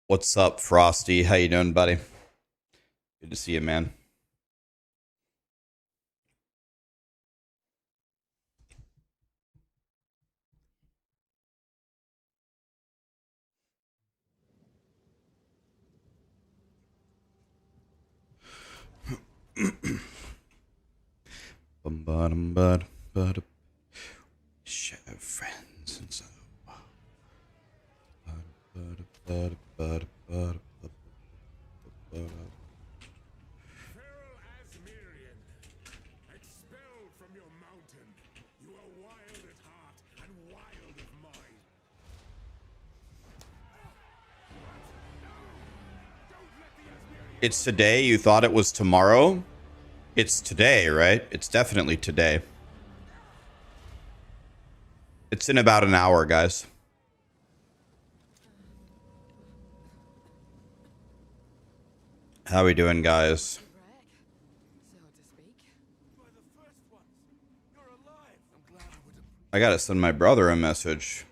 What's up, Frosty? How you doing, buddy? Good to see you, man. Share friends and so. Expelled from your mountain, you are wild at heart and wild of mind. It's today. You thought it was tomorrow? It's today, right? It's definitely today. It's in about an hour, guys. How we doing, guys? I gotta send my brother a message.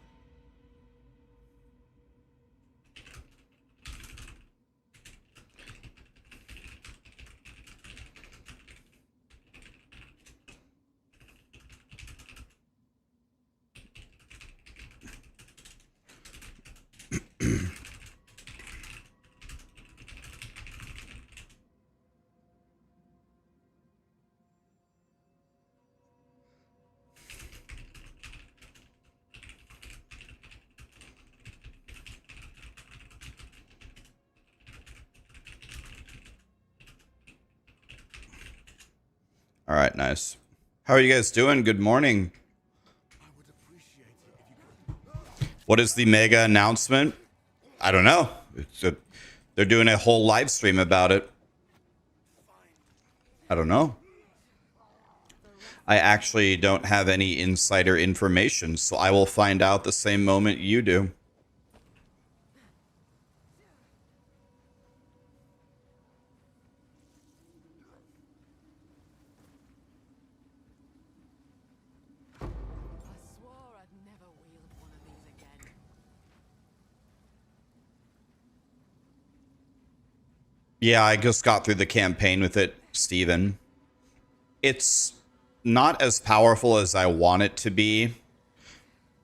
All right, nice. How are you guys doing? Good morning. What is the mega announcement? I don't know. They're doing a whole live stream about it. I don't know. I actually don't have any insider information, so I will find out the same moment you do. Yeah, I just got through the campaign with it, Steven. It's not as powerful as I want it to be.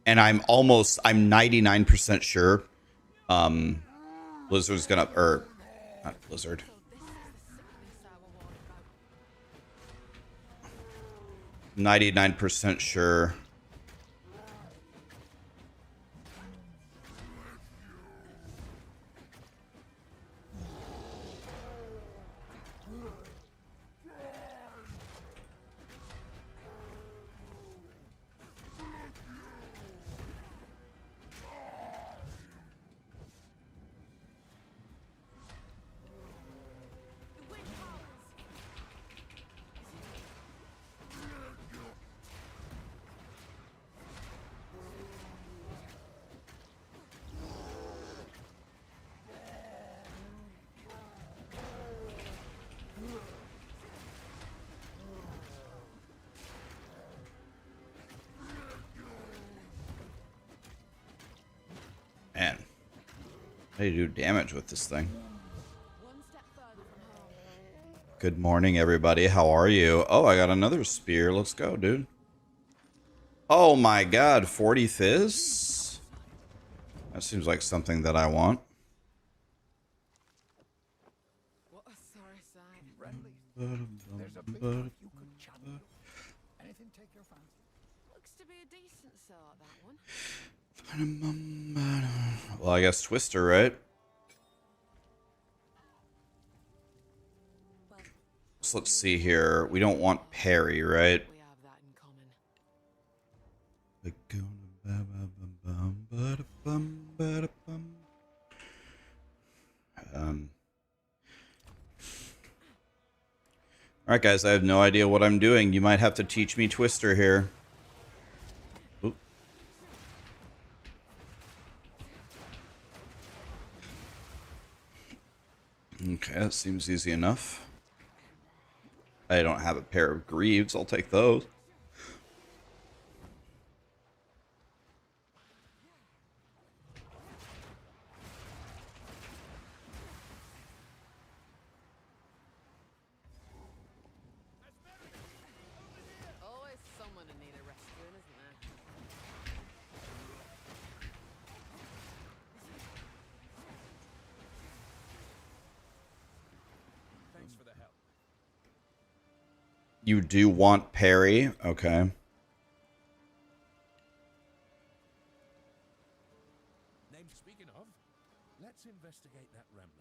And I'm 99% sure Blizzard's gonna, or not Blizzard. 99% sure. Man, how do you do damage with this thing? Good morning, everybody. How are you? Oh, I got another spear. Let's go, dude. Oh my god, 40 fizz? That seems like something that I want. What a sorry sight. There's a big knife you could channel. Anything take your fancy? Looks to be a decent sort, that one. Well, I guess Twister, right? So let's see here. We don't want parry, right? We have that in common. All right, guys. I have no idea what I'm doing. You might have to teach me Twister here. Oop. Okay, that seems easy enough. I don't have a pair of greaves. I'll take those. You do want parry? Okay. Name speaking of, let's investigate that remnant.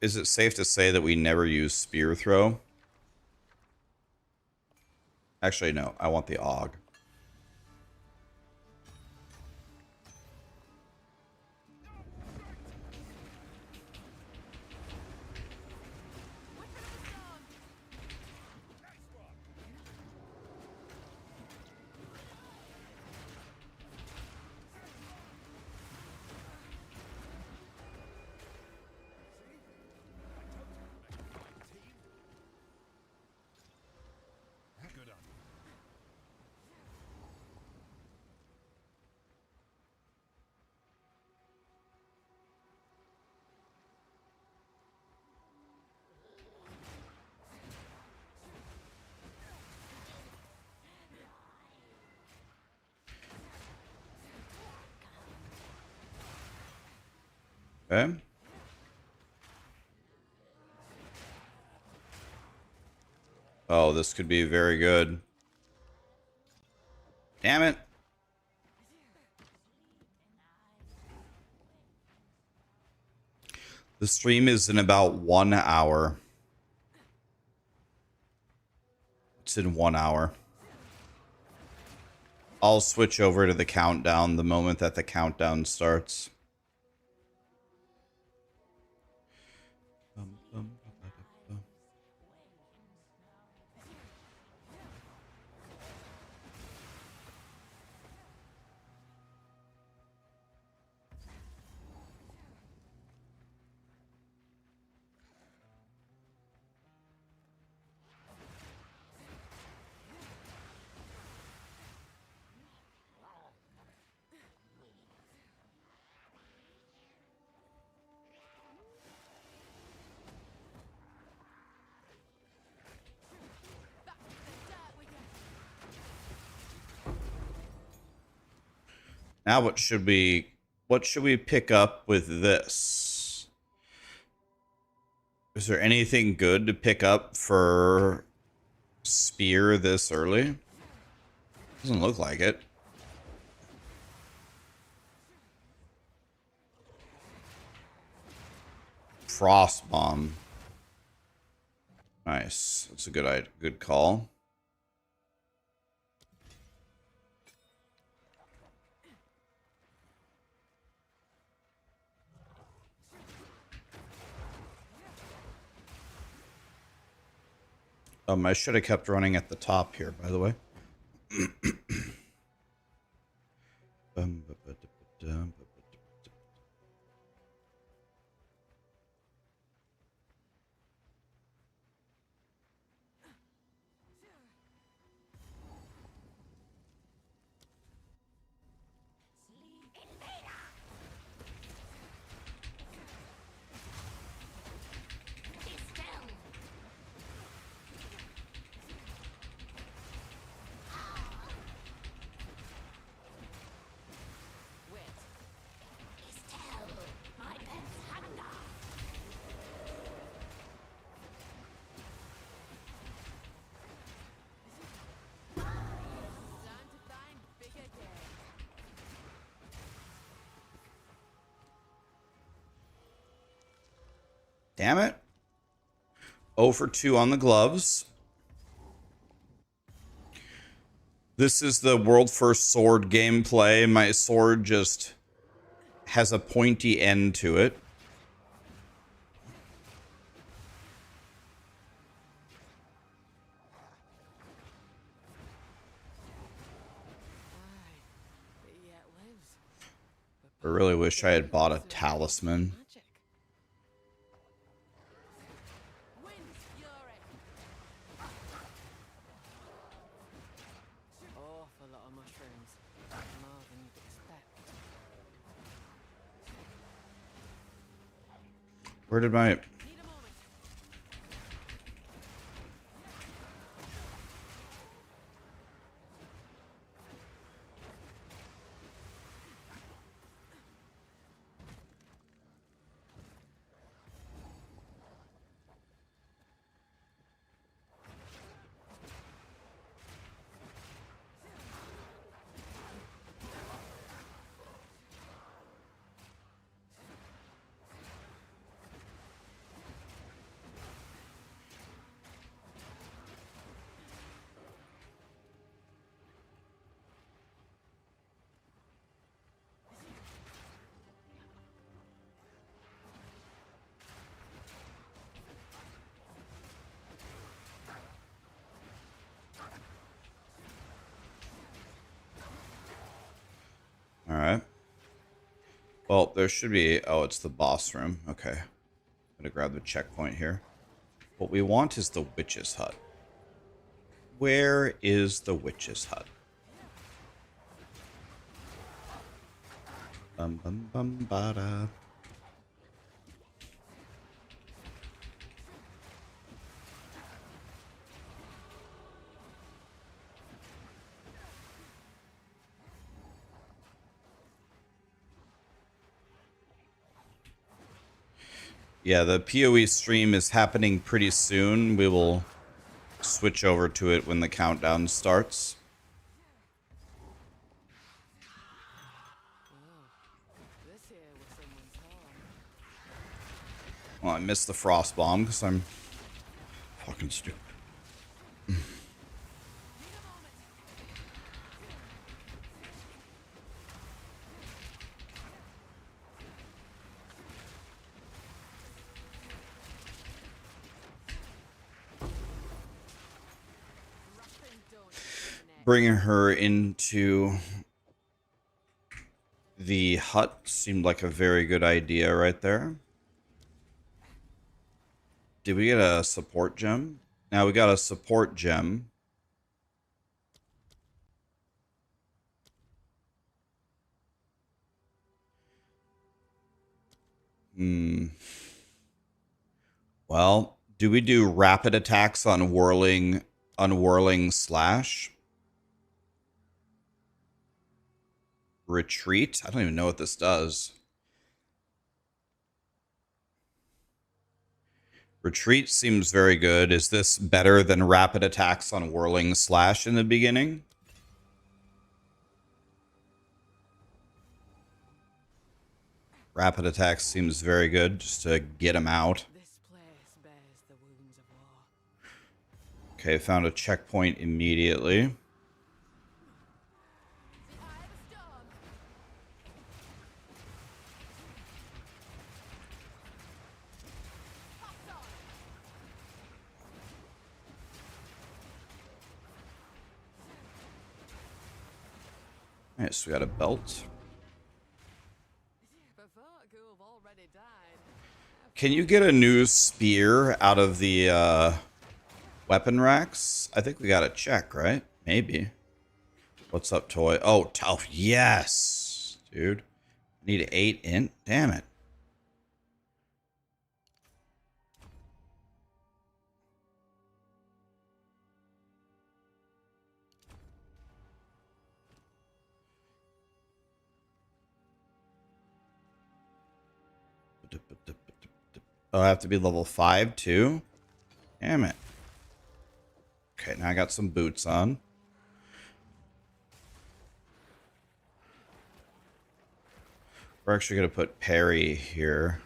Is it safe to say that we never use spear throw? Actually, no. I want the AUG. Good on you. Okay. Oh, this could be very good. Damn it. The stream is in about 1 hour. It's in 1 hour. I'll switch over to the countdown the moment that the countdown starts. Now what should we pick up with this? Is there anything good to pick up for spear this early? Doesn't look like it. Frost bomb. Nice. That's a good call. I should have kept running at the top here, by the way. Damn it. 0 for 2 on the gloves. This is the world first sword gameplay. My sword just has a pointy end to it. I really wish I had bought a talisman. Where did my... Well, there should be... Oh, it's the boss room. Okay. I'm gonna grab the checkpoint here. What we want is the witch's hut. Where is the witch's hut? Bum bum bum bada. Yeah, the PoE stream is happening pretty soon. We will switch over to it when the countdown starts. This here was someone's home. Well, I missed the frost bomb because I'm fucking stupid. Bringing her into the hut seemed like a very good idea right there. Did we get a support gem? Now we got a support gem. Well, do we do rapid attacks on whirling slash? Retreat? I don't even know what this does. Retreat seems very good. Is this better than rapid attacks on whirling slash in the beginning? Rapid attacks seems very good just to get him out. This place bears the wounds of war. Okay, found a checkpoint immediately. Alright, so we got a belt. Can you get a new spear out of the weapon racks? I think we got to check, right? Maybe. What's up, toy? Oh, yes, dude. Need 8 int. Damn it. Oh, I have to be level 5 too? Damn it. Okay, now I got some boots on. We're actually going to put parry here.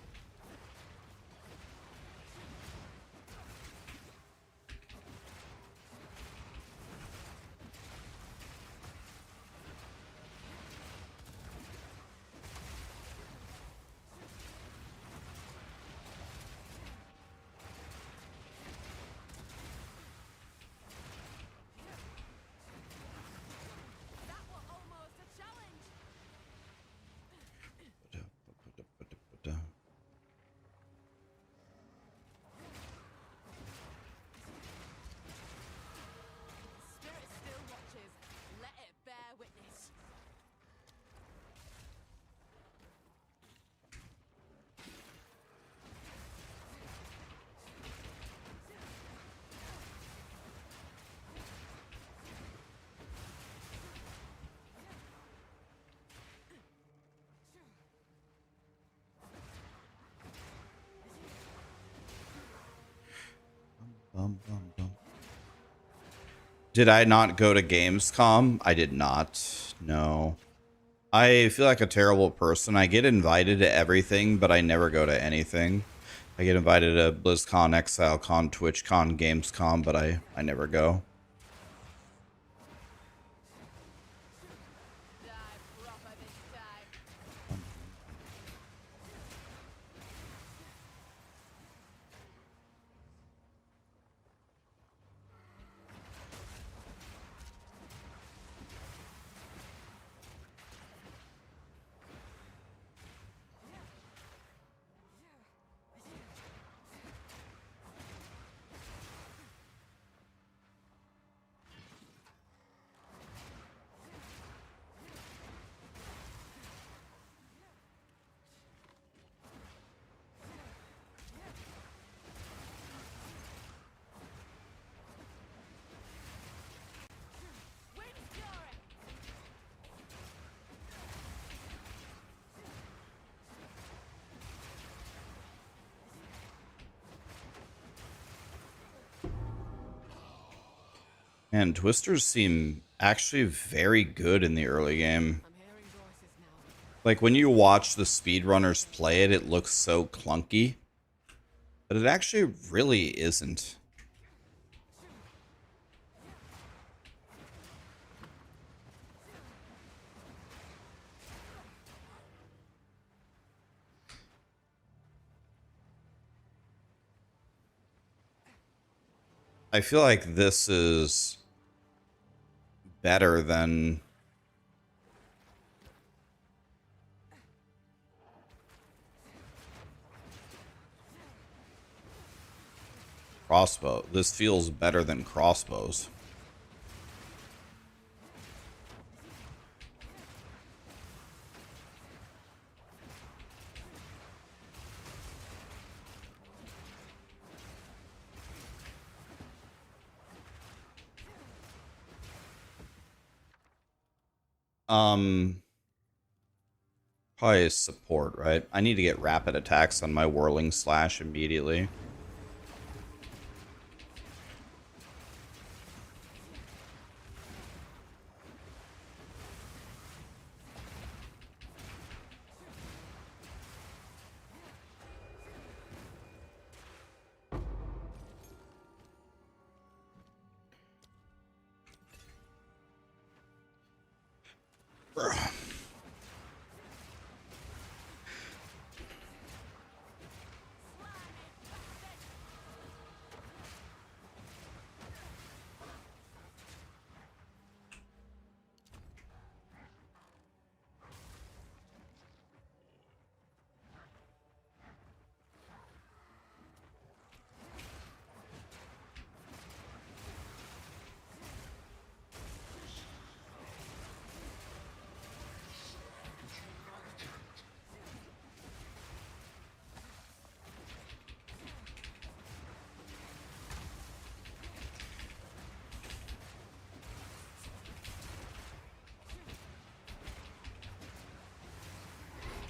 Did I not go to Gamescom? I did not. No. I feel like a terrible person. I get invited to everything, but I never go to anything. I get invited to BlizzCon, ExileCon, TwitchCon, Gamescom, but I never go. And Twisters seem actually very good in the early game. I'm hearing voices now. Like when you watch the speedrunners play it, it looks so clunky. But it actually really isn't. I feel like this is better than crossbow. This feels better than crossbows. Probably support, right? I need to get rapid attacks on my whirling slash immediately.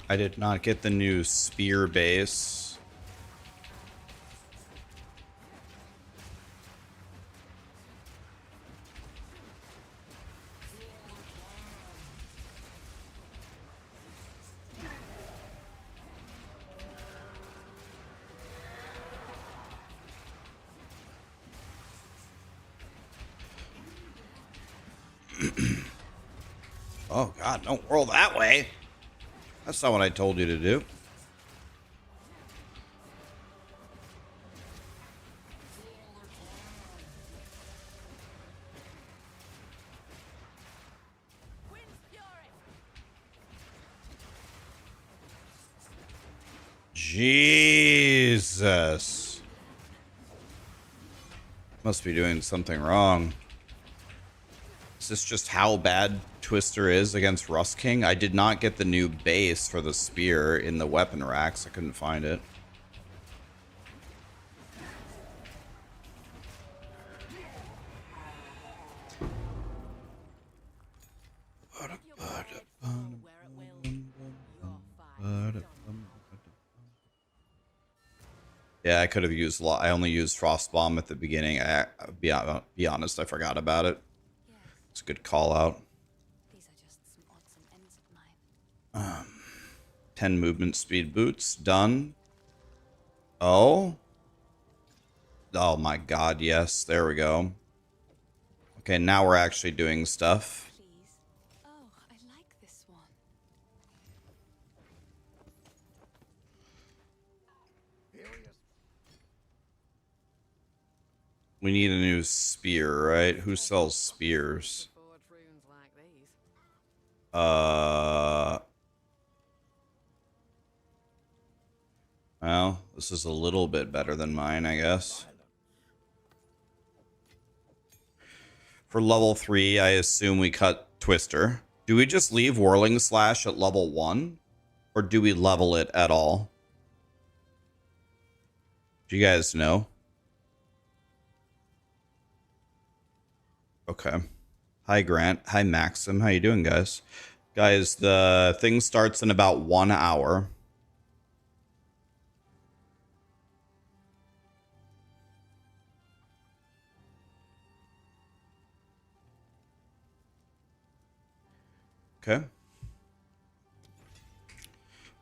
I did not get the new spear base. Oh god, don't whirl that way. That's not what I told you to do. Wind's fury. Jesus. Must be doing something wrong. Is this just how bad Twister is against Rust King? I did not get the new base for the spear in the weapon racks. I couldn't find it. Your blade fall where it will. Your fight is done. Yeah, I could have used. I only used Frost Bomb at the beginning. Be honest, I forgot about it. Yes, It's a good call out. these are just some odds and ends of mine. 10 movement speed boots done. Oh. Oh my god, yes. There we go. Okay, now we're actually doing stuff. Please. Oh, I like this one. Here he is. We need a new spear, right? Who sells spears? Before troons like these. Well, this is a little bit better than mine, I guess. For level 3, I assume we cut Twister. Do we just leave Whirling Slash at level 1? Or do we level it at all? Do you guys know? Okay. Hi, Grant. Hi, Maxim. How you doing, guys? Guys, the thing starts in about 1 hour. Okay.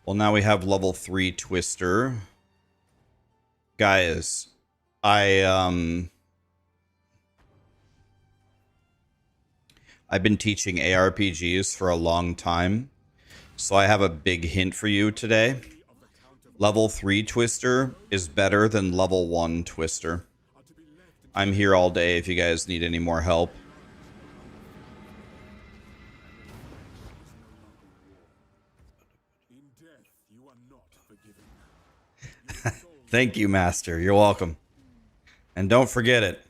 Well, now we have level 3 Twister. Guys, I've been teaching ARPGs for a long time, so I have a big hint for you today. Level 3 Twister is better than level 1 Twister. I'm here all day if you guys need any more help. Thank you, Master. You're welcome. And don't forget it.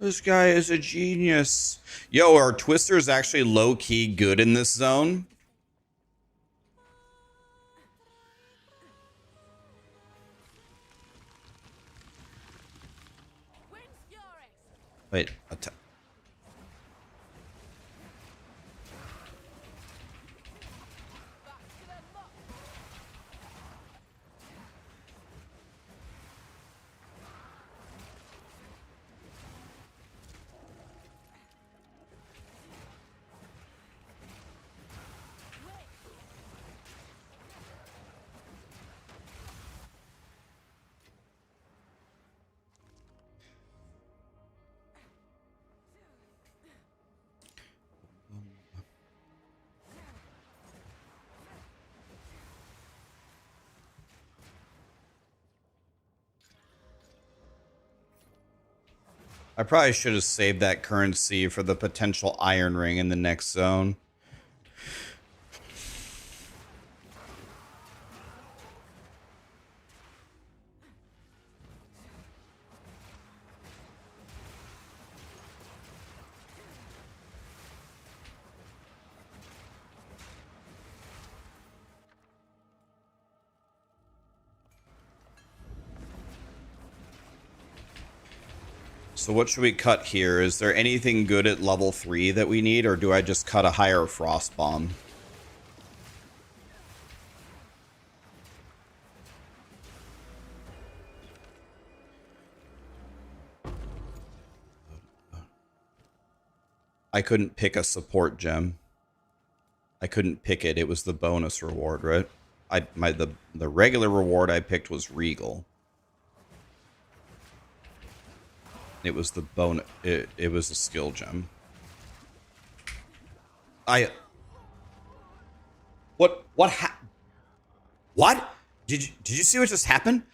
This guy is a genius. Yo, are Twisters actually low-key good in this zone? Wait, I probably should have saved that currency for the potential Iron Ring in the next zone. So what should we cut here? Is there anything good at level 3 that we need, or do I just cut a higher Frost Bomb? I couldn't pick a support gem. I couldn't pick it. It was the bonus reward, right? The regular reward I picked was Regal. It was the bonus. It was a skill gem. What did you see what just happened?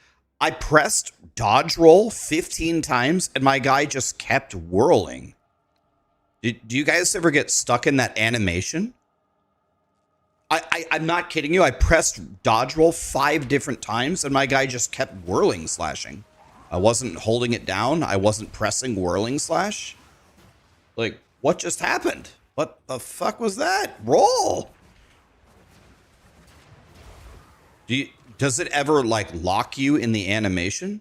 I pressed dodge roll 15 times and my guy just kept whirling. Do you guys ever get stuck in that animation? I'm not kidding you. I pressed dodge roll 5 different times and my guy just kept whirling slashing. I wasn't holding it down. I wasn't pressing whirling slash. Like, what just happened? What the fuck was that? Roll. Does it ever like lock you in the animation?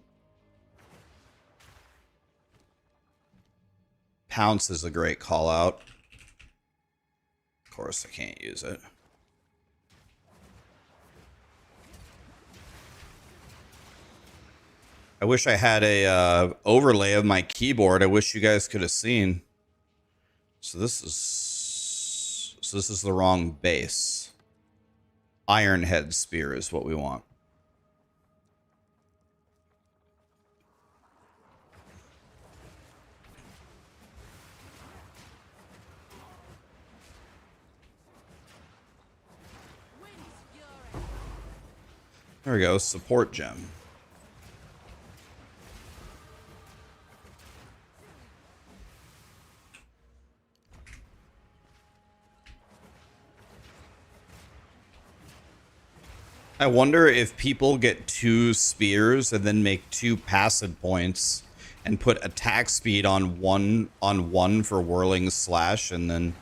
Pounce is a great call out. Of course, I can't use it. I wish I had a overlay of my keyboard. I wish you guys could have seen. So this is the wrong base. Iron Head Spear is what we want. There we go, support gem. I wonder if people get 2 spears and then make 2 passive points and put attack speed on one for whirling slash and then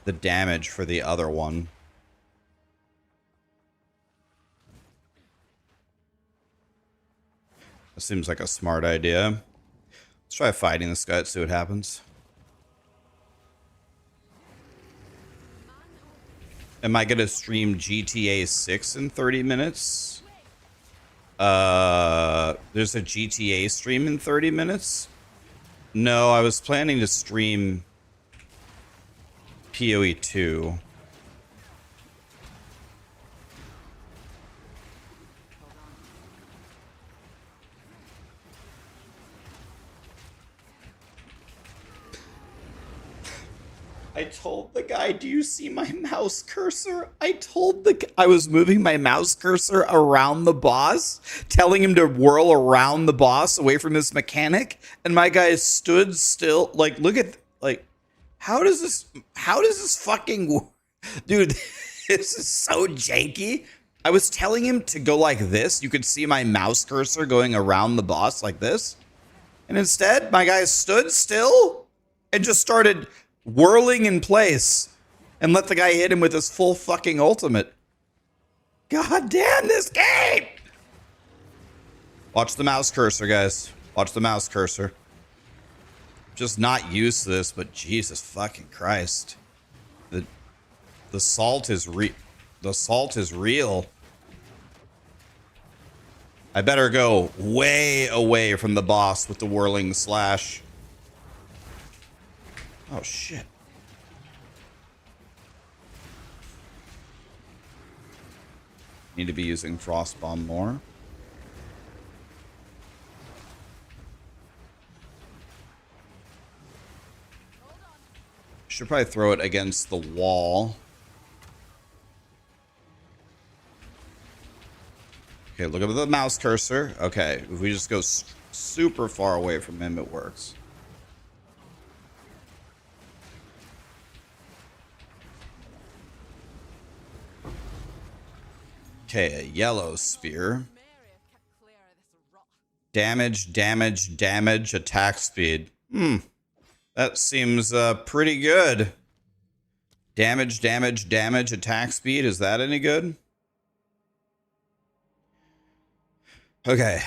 the damage for the other one. That seems like a smart idea. Let's try fighting this guy, see what happens. Am I going to stream GTA 6 in 30 minutes? There's a GTA stream in 30 minutes. No, I was planning to stream PoE 2. I told the guy, do you see my mouse cursor? I was moving my mouse cursor around the boss, telling him to whirl around the boss away from his mechanic, and my guy stood still. Like, look at, like, how does this fucking, dude, this is so janky. I was telling him to go like this. You could see my mouse cursor going around the boss like this. And instead, my guy stood still and just started whirling in place and let the guy hit him with his full fucking ultimate. God damn this game! Watch the mouse cursor, guys. Watch the mouse cursor. Just not used to this, but Jesus fucking Christ. The salt is real. I better go way away from the boss with the whirling slash. Oh, shit. Need to be using Frost Bomb more. Should probably throw it against the wall. Okay, look at the mouse cursor. Okay, if we just go super far away from him, it works. Okay, a yellow spear. Damage, damage, damage, attack speed. That seems pretty good. Damage, damage, damage, attack speed. Is that any good? Okay.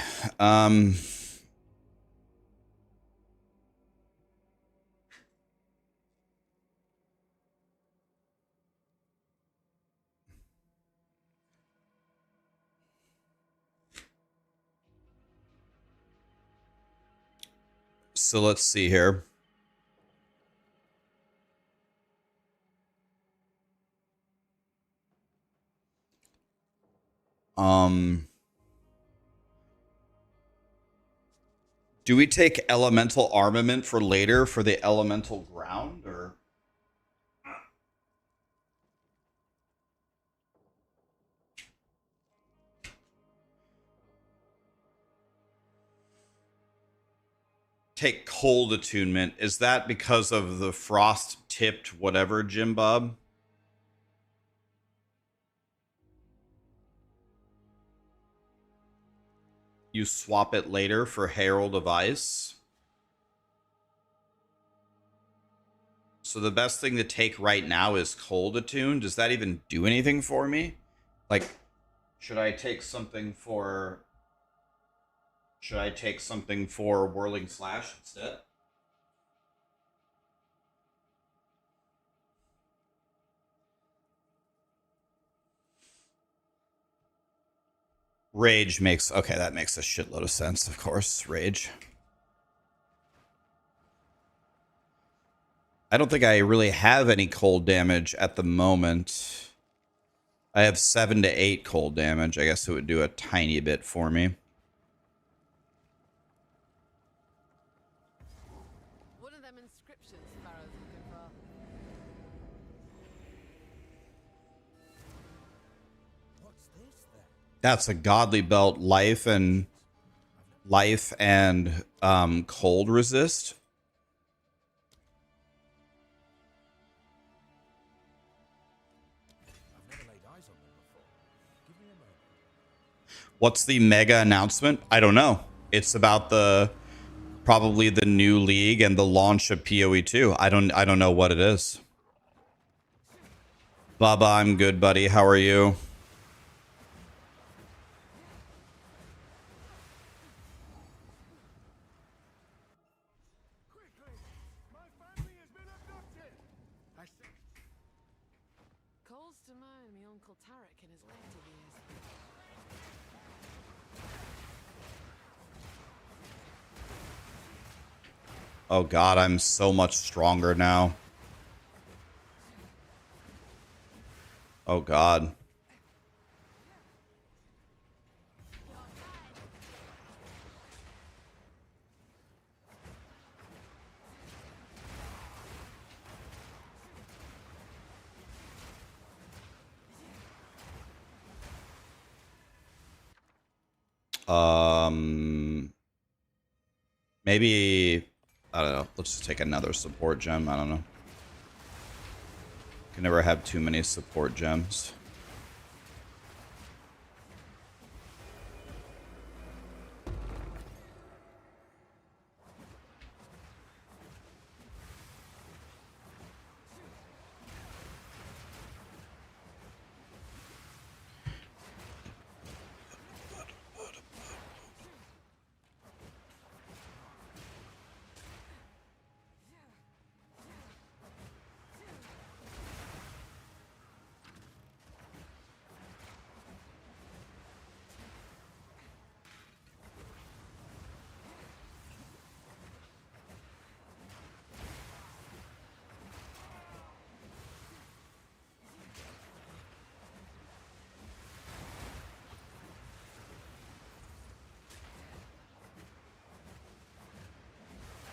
So let's see here. Do we take elemental armament for later for the elemental ground, or? Take cold attunement. Is that because of the frost tipped whatever, Jim Bob? You swap it later for Herald of Ice. So the best thing to take right now is cold attune. Does that even do anything for me? Like, should I take something for Whirling Slash instead? Rage makes... Okay, that makes a shitload of sense, of course. Rage. I don't think I really have any cold damage at the moment. I have 7 to 8 cold damage. I guess it would do a tiny bit for me. One of them inscriptions Pharaoh's looking for. What's this then? That's a godly belt. Life and cold resist. I've never laid eyes on them before. Give me a moment. What's the mega announcement? I don't know. It's about probably the new league and the launch of PoE 2. I don't know what it is. Bubba, I'm good, buddy. How are you? Quickly! My family has been abducted! I see. Calls to mind me Uncle Tarek in his later years. Oh god, I'm so much stronger now. Oh god. Maybe, I don't know. Let's just take another support gem. I don't know. Can never have too many support gems.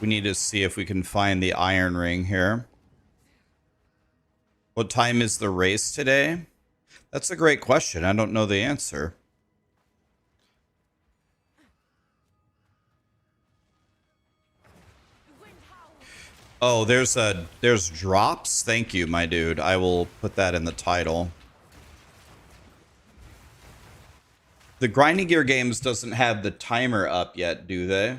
We need to see if we can find the iron ring here. What time is the race today? That's a great question. I don't know the answer. Oh, there's drops. Thank you, my dude. I will put that in the title. The Grinding Gear games doesn't have the timer up yet, do they?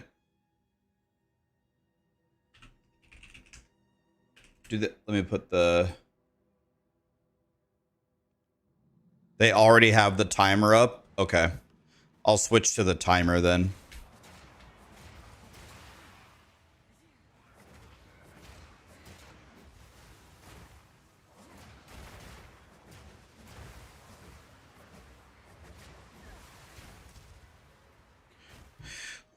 Let me put the... They already have the timer up? Okay. I'll switch to the timer then.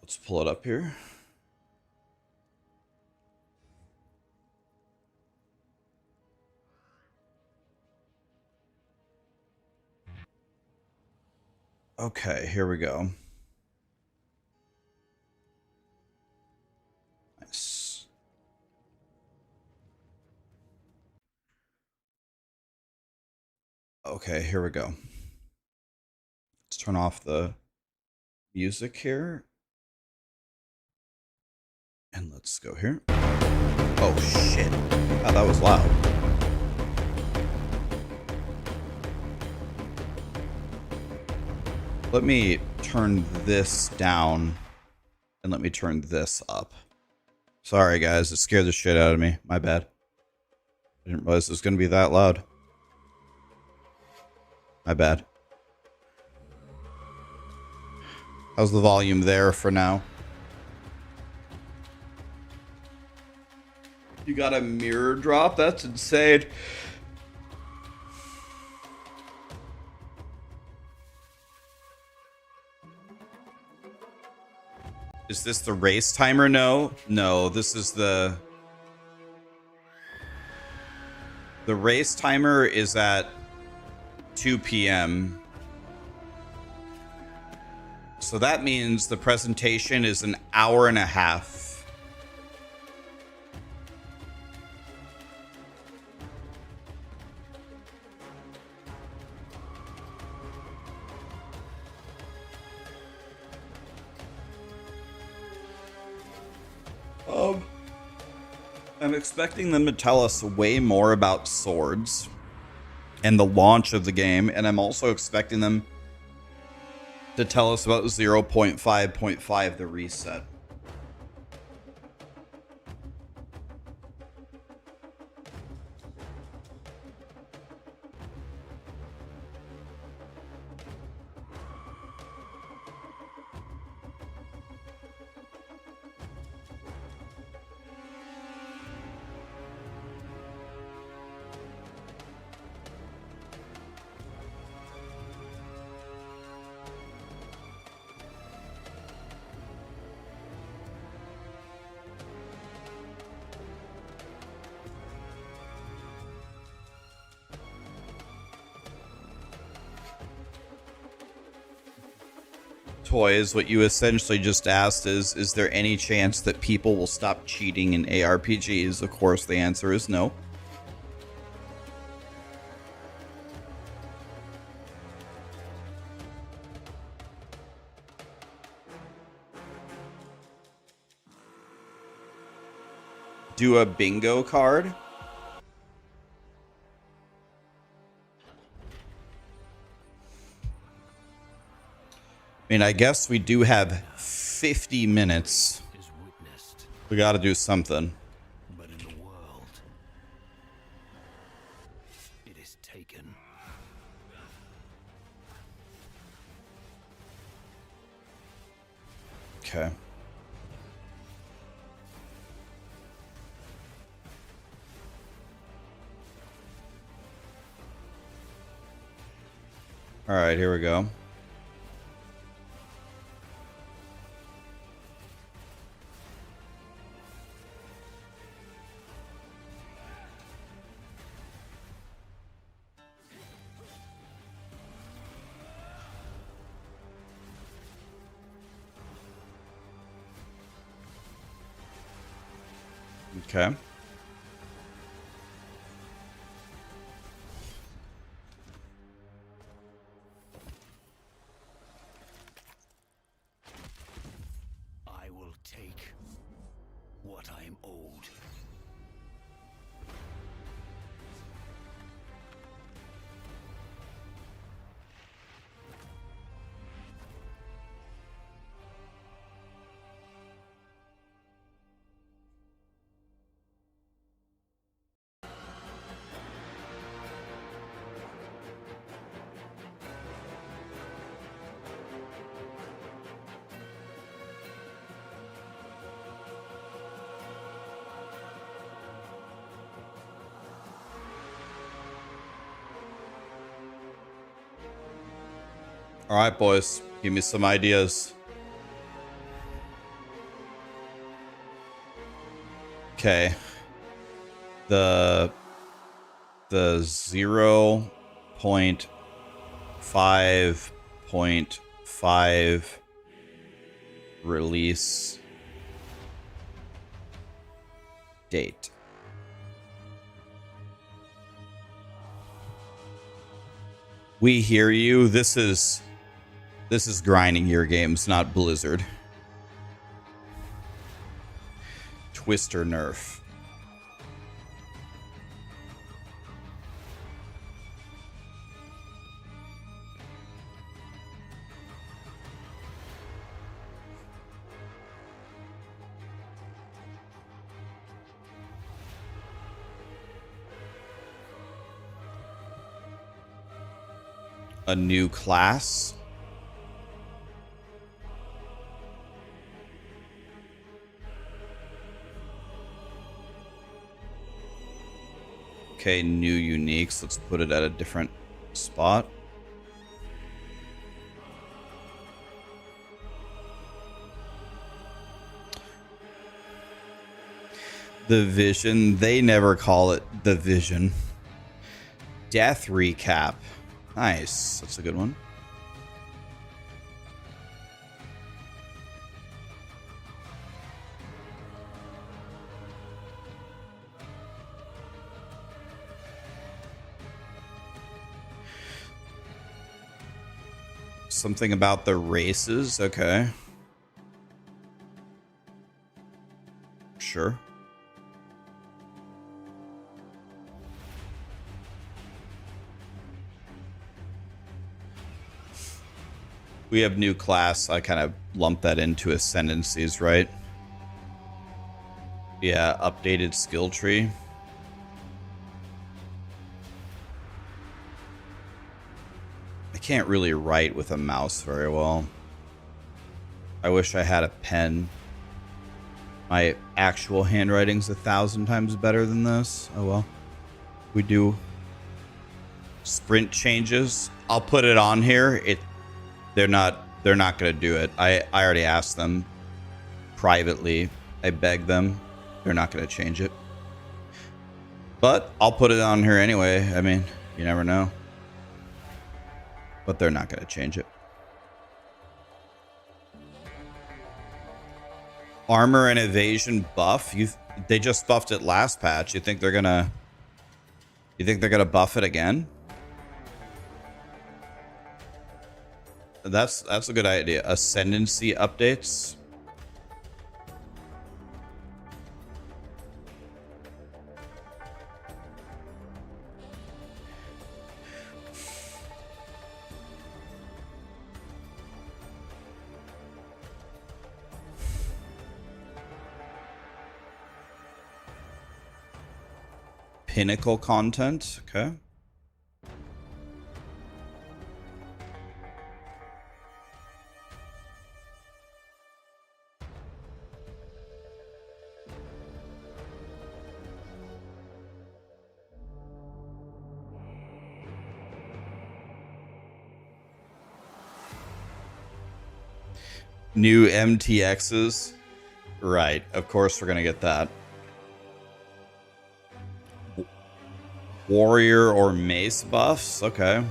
Let's pull it up here. Okay, here we go. Nice. Okay, here we go. Let's turn off the music here. And let's go here. Oh, shit. Oh, that was loud. Let me turn this down and let me turn this up. Sorry, guys. It scared the shit out of me. My bad. I didn't realize it was going to be that loud. My bad. How's the volume there for now? You got a mirror drop? That's insane. Is this the race timer? No. No, this is the race timer is at 2 p.m. So that means the presentation is an hour and a half. I'm expecting them to tell us way more about swords and the launch of the game, and I'm also expecting them to tell us about 0.5.5, the reset. Toys, what you essentially just asked is there any chance that people will stop cheating in ARPGs? Of course, the answer is no. Do a bingo card? I mean, I guess we do have 50 minutes. Is witnessed, We got to do something. but in the world, it is taken. Okay. All right, here we go. Okay. I will take what I am owed. All right, boys, give me some ideas. Okay. The 0.5.5 release date. We hear you. This is grinding your games, not Blizzard. Twister nerf. A new class. Okay, new uniques. Let's put it at a different spot. The Vision. They never call it the Vision. Death recap. Nice. That's a good one. Something about the races. Okay. Sure. We have new class. I kind of lump that into ascendancies, right? Yeah, updated skill tree. I can't really write with a mouse very well. I wish I had a pen. My actual handwriting's 1,000 times better than this. Oh well. We do sprint changes. I'll put it on here. They're not gonna do it. I already asked them privately. I begged them. They're not gonna change it. But I'll put it on here anyway. I mean, you never know. But they're not gonna change it. Armor and evasion buff. They just buffed it last patch. You think they're gonna buff it again? That's a good idea. Ascendancy updates. Pinnacle content. Okay. New MTXs. Right. Of course we're going to get that. Warrior or mace buffs. Okay.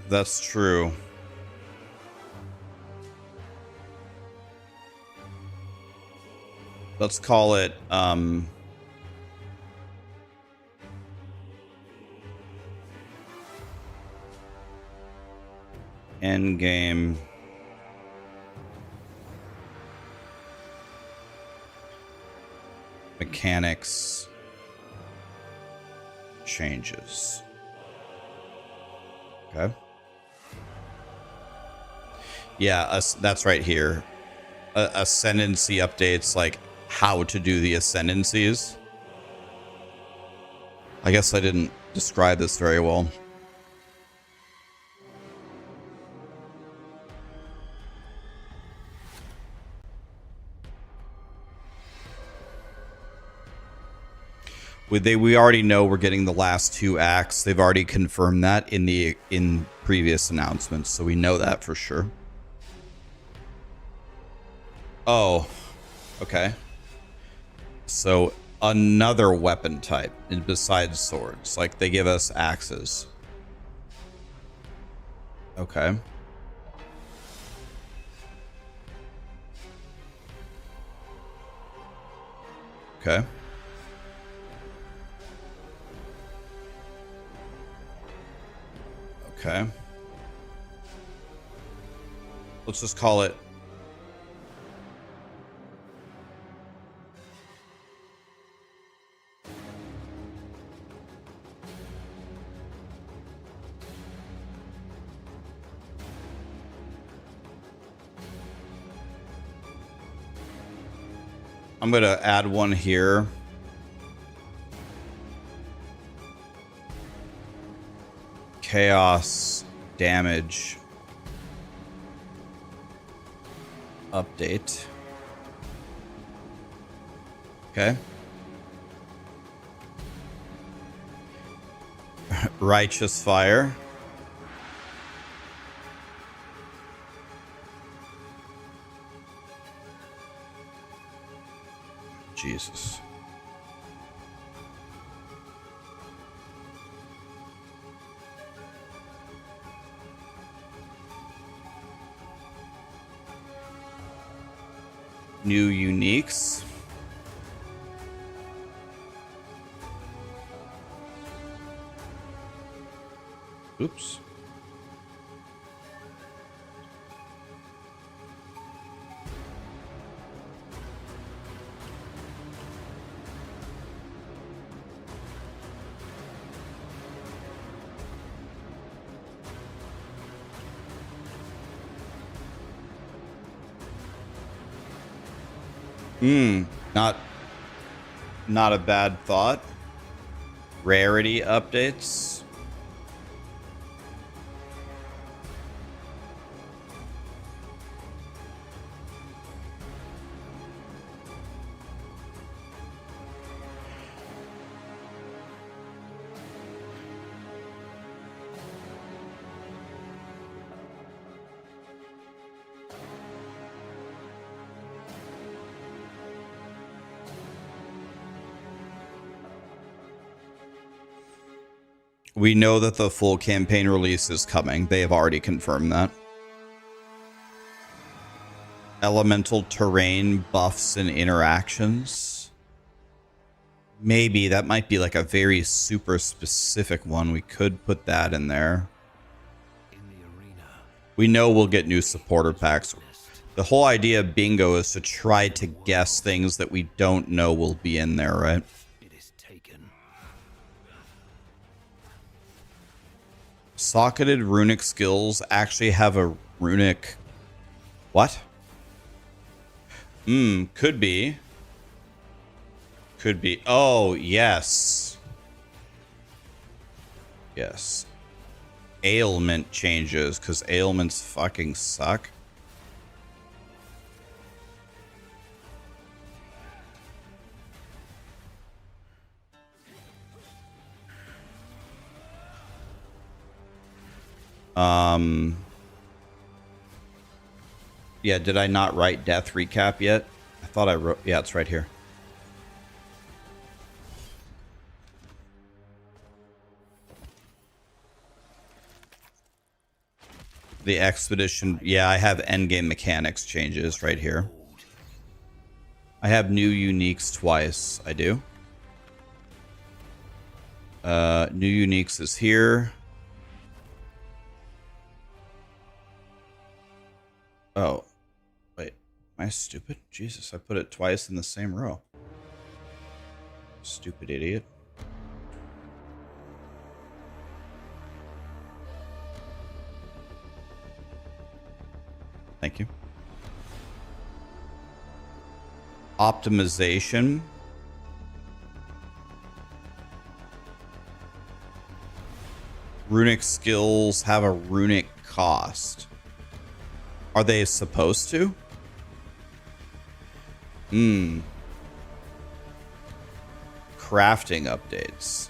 That's true. Let's call it end game mechanics changes. Okay. Yeah, that's right here. Ascendancy updates, like how to do the ascendancies. I guess I didn't describe this very well. We already know we're getting the last 2 acts. They've already confirmed that in previous announcements, so we know that for sure. Oh, okay. So another weapon type besides swords. Like they give us axes. Okay. Okay. Okay. Let's just call it I'm going to add one here. Chaos damage update. Okay. Righteous fire. Jesus. New uniques. Oops. Not a bad thought. Rarity updates. We know that the full campaign release is coming. They have already confirmed that. Elemental terrain buffs and interactions. Maybe that might be like a very super specific one. We could put that in there. We know we'll get new supporter packs. The whole idea of bingo is to try to guess things that we don't know will be in there, right? Socketed runic skills actually have a runic... What? Could be. Could be. Oh, yes. Yes. Ailment changes, because ailments fucking suck. Yeah, did I not write death recap yet? I thought I wrote... Yeah, it's right here. The expedition... Yeah, I have endgame mechanics changes right here. I have new uniques twice. I do. New uniques is here. Oh. Wait. Am I stupid? Jesus, I put it twice in the same row. Stupid idiot. Thank you. Optimization. Runic skills have a runic cost. Are they supposed to? Crafting updates.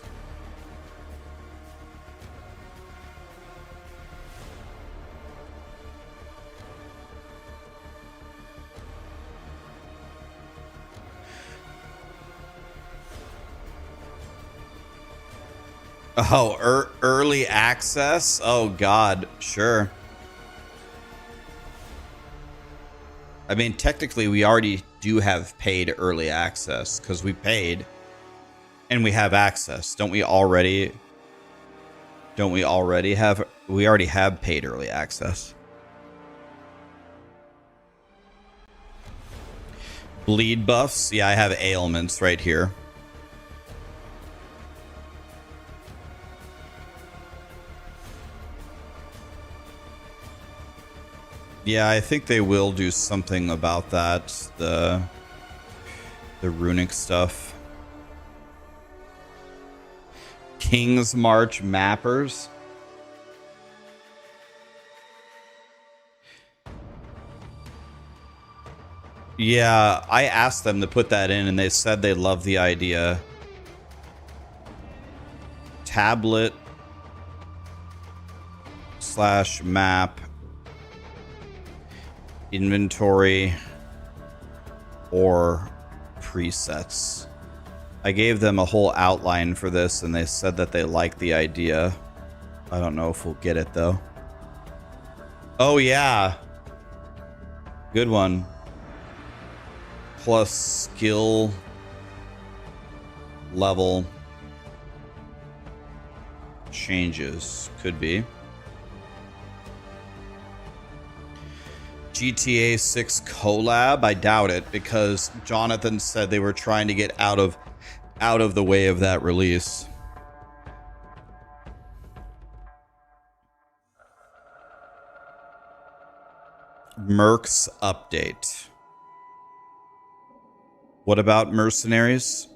Oh, early access? Oh, God. Sure. I mean, technically, we already do have paid early access because we paid and we have access. Don't we already have... We already have paid early access. Bleed buffs. Yeah, I have ailments right here. Yeah, I think they will do something about that. The runic stuff. King's March mappers. Yeah, I asked them to put that in and they said they love the idea. Tablet / map. Inventory or presets. I gave them a whole outline for this and they said that they like the idea. I don't know if we'll get it though. Oh yeah. Good one. Plus skill level changes. Could be. GTA 6 collab? I doubt it because Jonathan said they were trying to get out of the way of that release. Mercs update. What about mercenaries?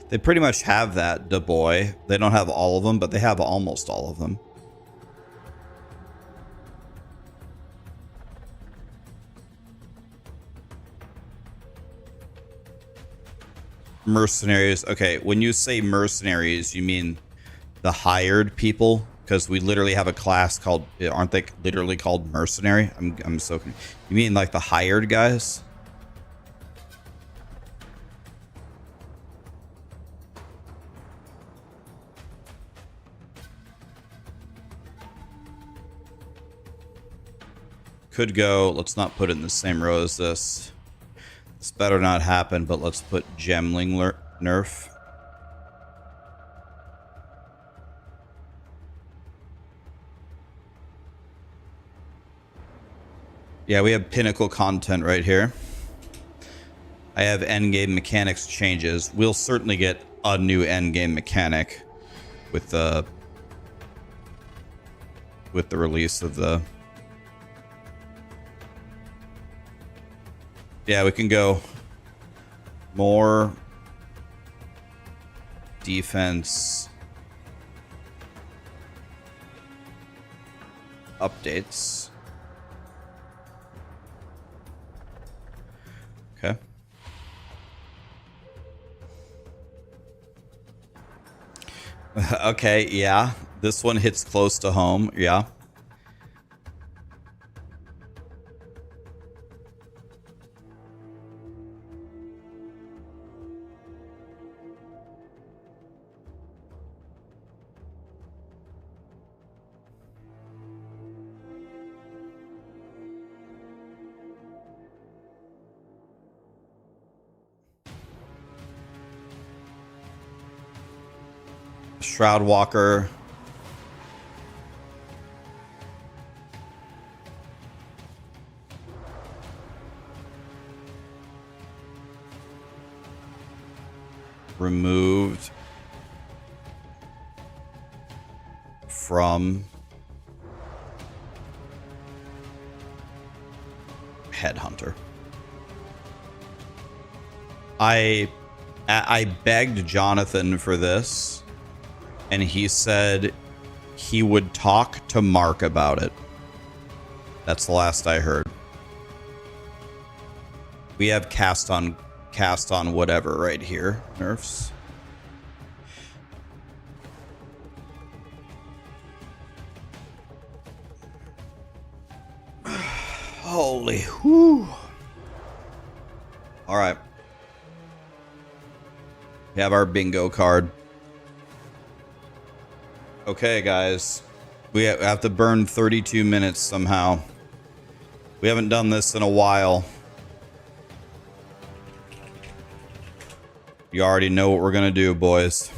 They pretty much have that, da boy. They don't have all of them, but they have almost all of them. Mercenaries. Okay, when you say mercenaries, you mean the hired people? Because we literally have a class called... Aren't they literally called mercenary? I'm so... You mean like the hired guys? Could go, let's not put it in the same row as this. This better not happen, but let's put Gemling nerf. Yeah, we have pinnacle content right here. I have endgame mechanics changes. We'll certainly get a new endgame mechanic with the release of the... Yeah, we can go more defense updates. Okay. Okay, yeah. This one hits close to home. Yeah. Shroud Walker. Removed from Headhunter. I begged Jonathan for this, and he said he would talk to Mark about it. That's the last I heard. We have cast on whatever right here, nerfs. Holy whew. All right. We have our bingo card. Okay, guys. We have to burn 32 minutes somehow. We haven't done this in a while. You already know what we're gonna do, boys.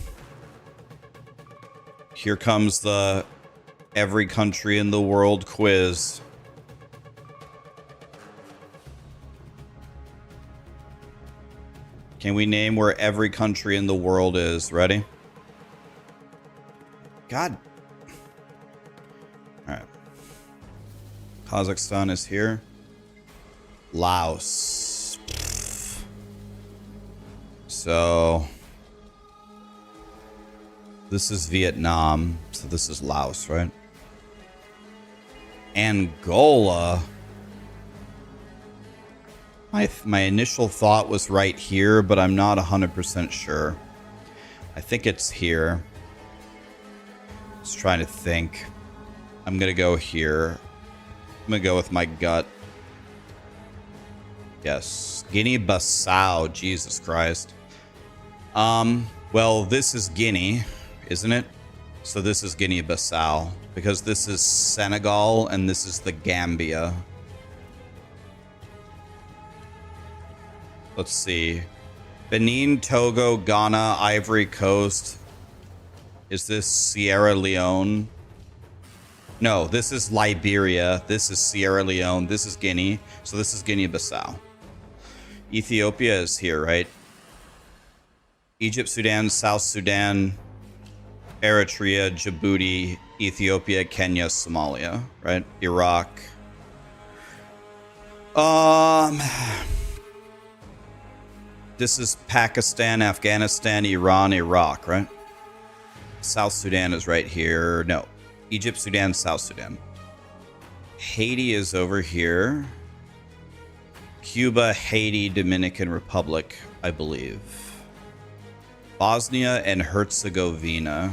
Here comes the every country in the world quiz. Can we name where every country in the world is? Ready? God. All right. Kazakhstan is here. Laos. So this is Vietnam. So this is Laos, right? Angola. My initial thought was right here, but I'm not 100% sure. I think it's here. Just trying to think. I'm gonna go here. I'm gonna go with my gut. Yes, Guinea-Bissau. Jesus Christ. Well, this is Guinea, isn't it? So this is Guinea-Bissau because this is Senegal and this is the Gambia. Let's see. Benin, Togo, Ghana, Ivory Coast. Is this Sierra Leone? No, this is Liberia. This is Sierra Leone. This is Guinea. So this is Guinea-Bissau. Ethiopia is here, right? Egypt, Sudan, South Sudan, Eritrea, Djibouti, Ethiopia, Kenya, Somalia, right? Iraq. This is Pakistan, Afghanistan, Iran, Iraq, right? South Sudan is right here. No. Egypt, Sudan, South Sudan. Haiti is over here. Cuba, Haiti, Dominican Republic, I believe. Bosnia and Herzegovina.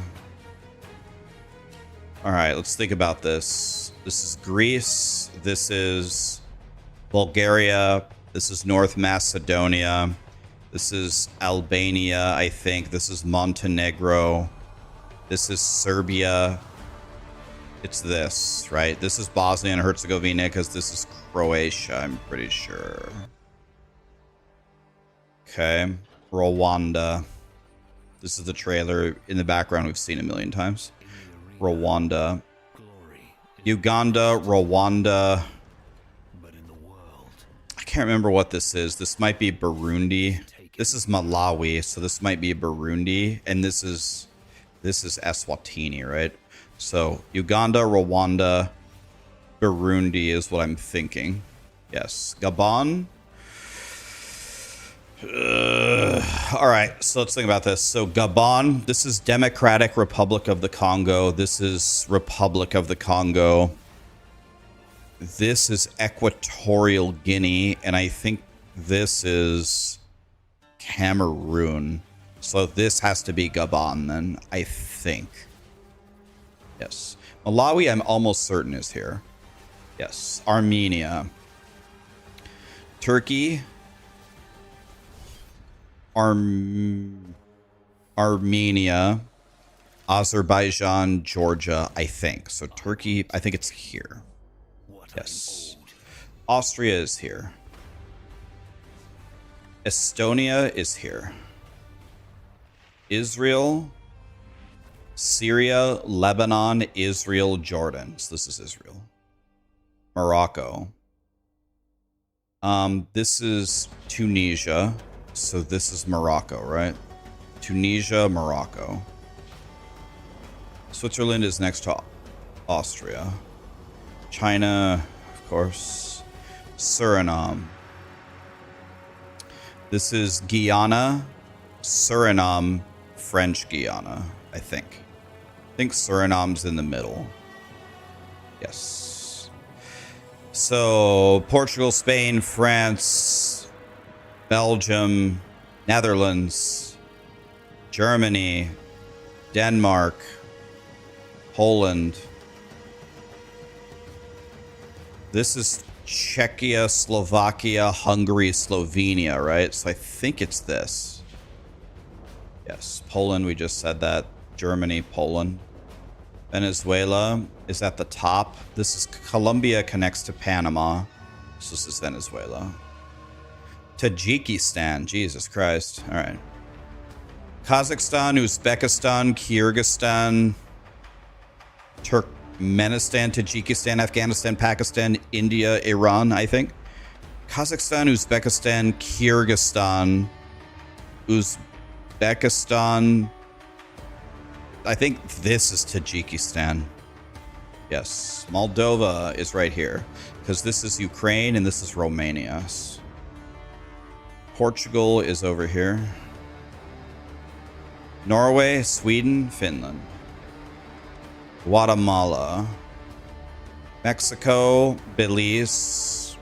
All right, let's think about this. This is Greece. This is Bulgaria. This is North Macedonia. This is Albania, I think. This is Montenegro. This is Serbia. It's this, right? This is Bosnia and Herzegovina because this is Croatia, I'm pretty sure. Okay. Rwanda. This is the trailer in the background we've seen a million times. Rwanda. Uganda, Rwanda. I can't remember what this is. This might be Burundi. This is Malawi, so this might be Burundi, and this is Eswatini, right? So Uganda, Rwanda, Burundi is what I'm thinking. Yes, Gabon. All right, so let's think about this. So Gabon, this is Democratic Republic of the Congo. This is Republic of the Congo. This is Equatorial Guinea, and I think this is Cameroon. So this has to be Gabon then, I think. Yes. Malawi, I'm almost certain is here. Yes. Armenia. Turkey. Armenia. Azerbaijan, Georgia, I think. So Turkey, I think it's here. Yes. Austria is here. Estonia is here. Israel, Syria, Lebanon, Israel, Jordan. So this is Israel. Morocco. This is Tunisia. So this is Morocco, right? Tunisia, Morocco. Switzerland is next to Austria. China, of course. Suriname. This is Guyana, Suriname, French Guiana, I think. I think Suriname's in the middle. Yes. So, Portugal, Spain, France, Belgium, Netherlands, Germany, Denmark, Poland. This is Czechia, Slovakia, Hungary, Slovenia, right? So I think it's this. Yes, Poland, we just said that. Germany, Poland. Venezuela is at the top. This is Colombia connects to Panama. So this is Venezuela. Tajikistan, Jesus Christ. All right. Kazakhstan, Uzbekistan, Kyrgyzstan, Turkmenistan, Tajikistan, Afghanistan, Pakistan, India, Iran, I think. Kazakhstan, Uzbekistan, Kyrgyzstan, Uzbekistan. I think this is Tajikistan. Yes. Moldova is right here because this is Ukraine and this is Romania. Portugal is over here. Norway, Sweden, Finland. Guatemala. Mexico, Belize.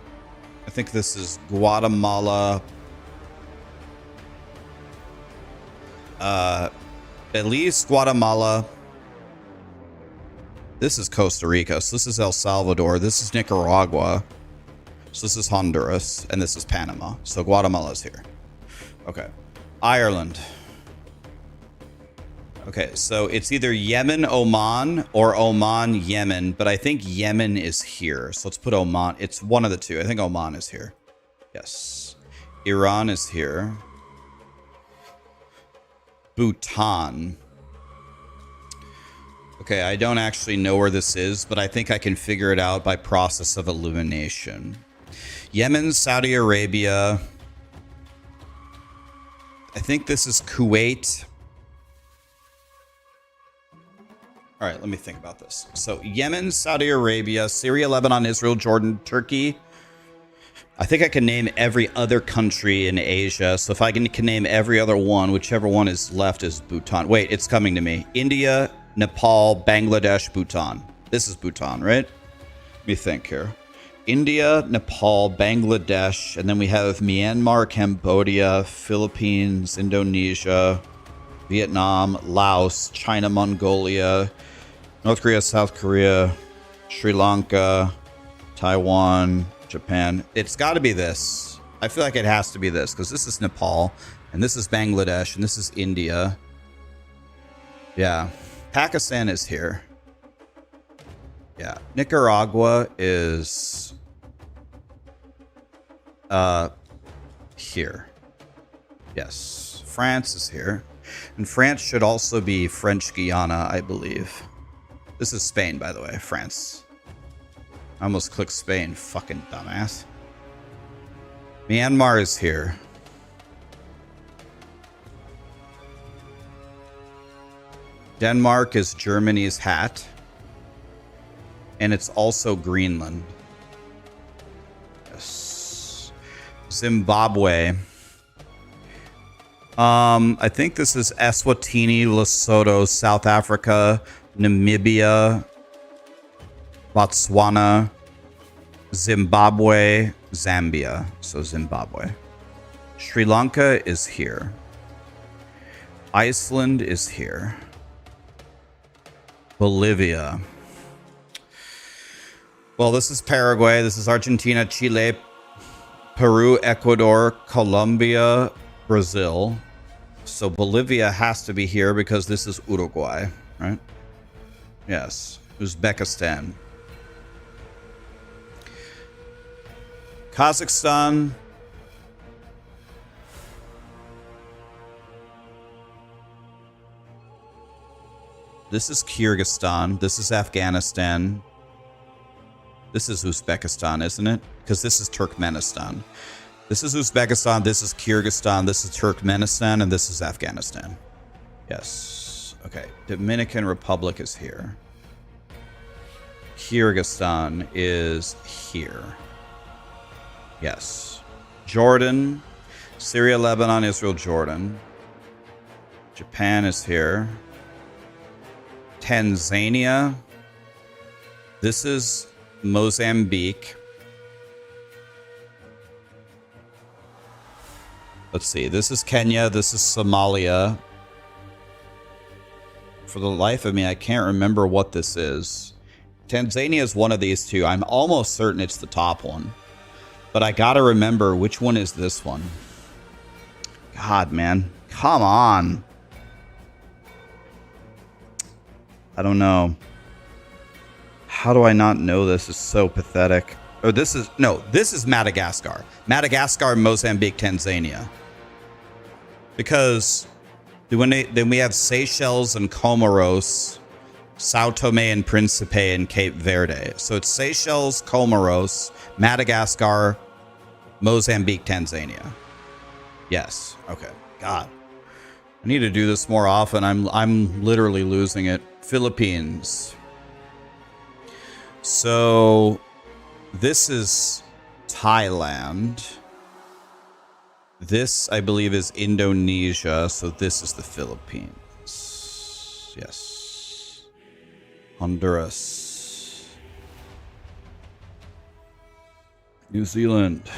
I think this is Guatemala. Belize, Guatemala. This is Costa Rica. So this is El Salvador. This is Nicaragua. So this is Honduras. And this is Panama. So Guatemala's here. Okay. Ireland. Okay, so it's either Yemen, Oman, or Oman, Yemen. But I think Yemen is here. So let's put Oman. It's one of the two. I think Oman is here. Yes. Iran is here. Bhutan. Okay, I don't actually know where this is, but I think I can figure it out by process of elimination. Yemen, Saudi Arabia. I think this is Kuwait. All right, let me think about this. So Yemen, Saudi Arabia, Syria, Lebanon, Israel, Jordan, Turkey. I think I can name every other country in Asia. So if I can name every other one, whichever one is left is Bhutan. Wait, it's coming to me. India, Nepal, Bangladesh, Bhutan. This is Bhutan, right? Let me think here. India, Nepal, Bangladesh, and then we have Myanmar, Cambodia, Philippines, Indonesia, Vietnam, Laos, China, Mongolia, North Korea, South Korea, Sri Lanka, Taiwan, Japan. It's got to be this. I feel like it has to be this because this is Nepal and this is Bangladesh and this is India. Yeah. Pakistan is here. Yeah, Nicaragua is here. Yes, France is here. And France should also be French Guiana, I believe. This is Spain, by the way, France. I almost clicked Spain, fucking dumbass. Myanmar is here. Denmark is Germany's hat. And it's also Greenland. Yes. Zimbabwe. I think this is Eswatini, Lesotho, South Africa, Namibia, Botswana, Zimbabwe, Zambia. So Zimbabwe. Sri Lanka is here. Iceland is here. Bolivia. Well, this is Paraguay. This is Argentina, Chile, Peru, Ecuador, Colombia, Brazil. So Bolivia has to be here because this is Uruguay, right? Yes. Uzbekistan. Kazakhstan. This is Kyrgyzstan. This is Afghanistan. This is Uzbekistan, isn't it? Because this is Turkmenistan. This is Uzbekistan, this is Kyrgyzstan, this is Turkmenistan, and this is Afghanistan. Yes. Okay. Dominican Republic is here. Kyrgyzstan is here. Yes. Jordan, Syria, Lebanon, Israel, Jordan. Japan is here. Tanzania. This is Mozambique. Let's see. This is Kenya. This is Somalia. For the life of me, I can't remember what this is. Tanzania is one of these two. I'm almost certain it's the top one. But I gotta remember which one is this one. God, man. Come on. I don't know. How do I not know this? It's so pathetic. Oh, this is... No, this is Madagascar. Madagascar, Mozambique, Tanzania. Because then we have Seychelles and Comoros, Sao Tome and Principe, and Cape Verde. So it's Seychelles, Comoros, Madagascar, Mozambique, Tanzania. Yes. Okay. God. I need to do this more often. I'm literally losing it. Philippines. So this is Thailand. This, I believe, is Indonesia. So this is the Philippines. Yes. Honduras. New Zealand.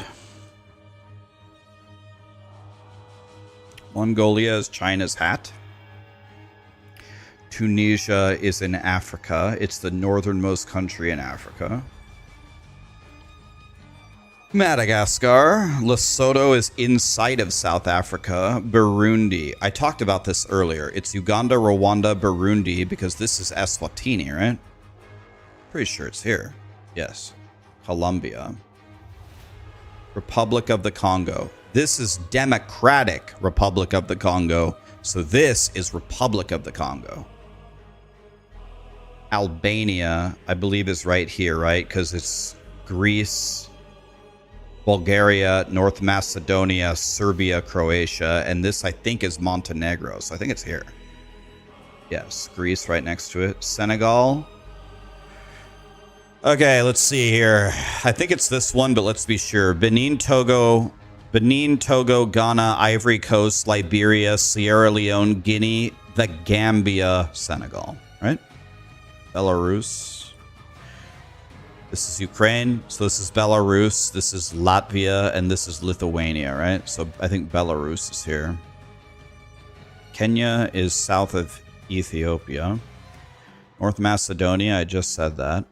Mongolia is China's hat. Tunisia is in Africa. It's the northernmost country in Africa. Madagascar. Lesotho is inside of South Africa. Burundi. I talked about this earlier. It's Uganda, Rwanda, Burundi, because this is Eswatini, right? Pretty sure it's here. Yes. Colombia. Republic of the Congo. This is Democratic Republic of the Congo. So this is Republic of the Congo. Albania, I believe, is right here, right? Because it's Greece, Bulgaria, North Macedonia, Serbia, Croatia, and this, I think, is Montenegro. So I think it's here. Yes, Greece right next to it. Senegal. Okay, let's see here. I think it's this one, but let's be sure. Benin, Togo, Ghana, Ivory Coast, Liberia, Sierra Leone, Guinea, the Gambia, Senegal, right? Belarus. This is Ukraine. So this is Belarus. This is Latvia, and this is Lithuania, right? So I think Belarus is here. Kenya is south of Ethiopia. North Macedonia, I just said that.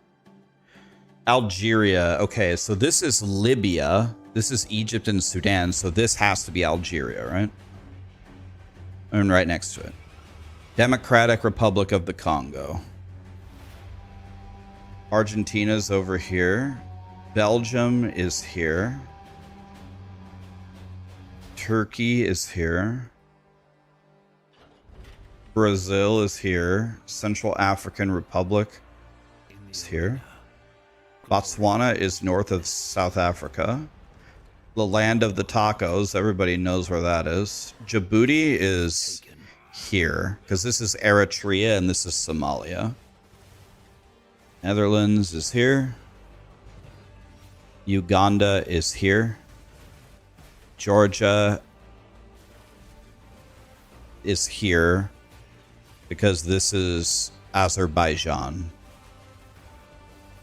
Algeria. Okay, so this is Libya. This is Egypt and Sudan, so this has to be Algeria, right? And right next to it. Democratic Republic of the Congo. Argentina's over here. Belgium is here. Turkey is here. Brazil is here. Central African Republic is here. Botswana is north of South Africa. The land of the tacos, everybody knows where that is. Djibouti is here, because this is Eritrea and this is Somalia. Netherlands is here. Uganda is here. Georgia is here, because this is Azerbaijan.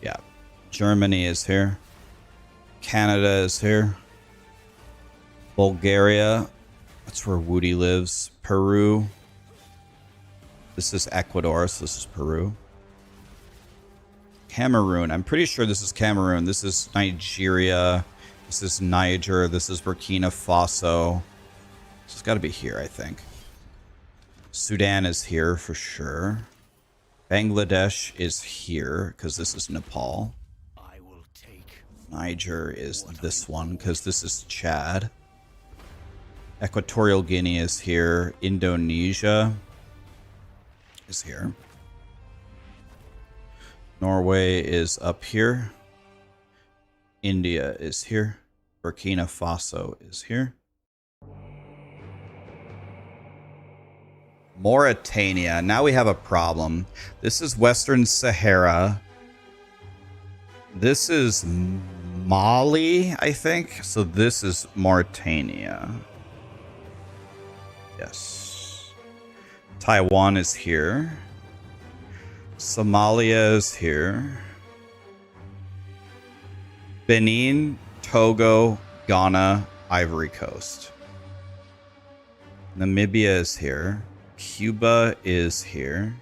Yeah. Germany is here. Canada is here. Bulgaria, that's where Woody lives. Peru. This is Ecuador, so this is Peru. Cameroon, I'm pretty sure this is Cameroon. This is Nigeria. This is Niger. This is Burkina Faso. This has got to be here, I think. Sudan is here for sure. Bangladesh is here, because this is Nepal. Niger is this one, because this is Chad. Equatorial Guinea is here. Indonesia is here. Norway is up here. India is here. Burkina Faso is here. Mauritania. Now we have a problem. This is Western Sahara. This is Mali, I think. So this is Mauritania. Yes. Taiwan is here. Somalia is here. Benin, Togo, Ghana, Ivory Coast. Namibia is here. Cuba is here.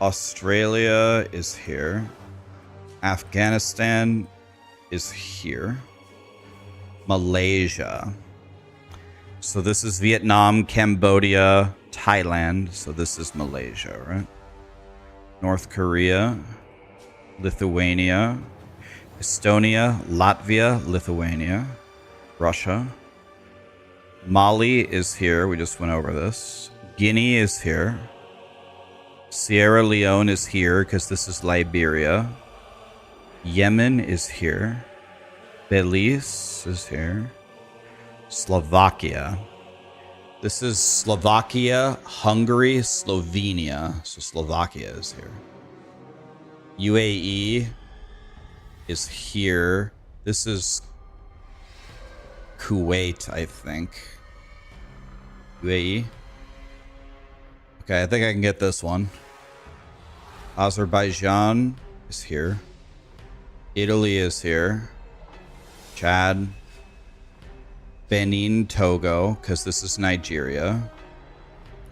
Australia is here. Afghanistan is here. Malaysia. So this is Vietnam, Cambodia, Thailand. So this is Malaysia, right? North Korea, Lithuania, Estonia, Latvia, Lithuania, Russia. Mali is here. We just went over this. Guinea is here. Sierra Leone is here because this is Liberia. Yemen is here. Belize is here. Slovakia. This is Slovakia, Hungary, Slovenia. So Slovakia is here. UAE is here. This is Kuwait, I think. UAE. Okay, I think I can get this one. Azerbaijan is here. Italy is here. Chad. Benin, Togo, because this is Nigeria.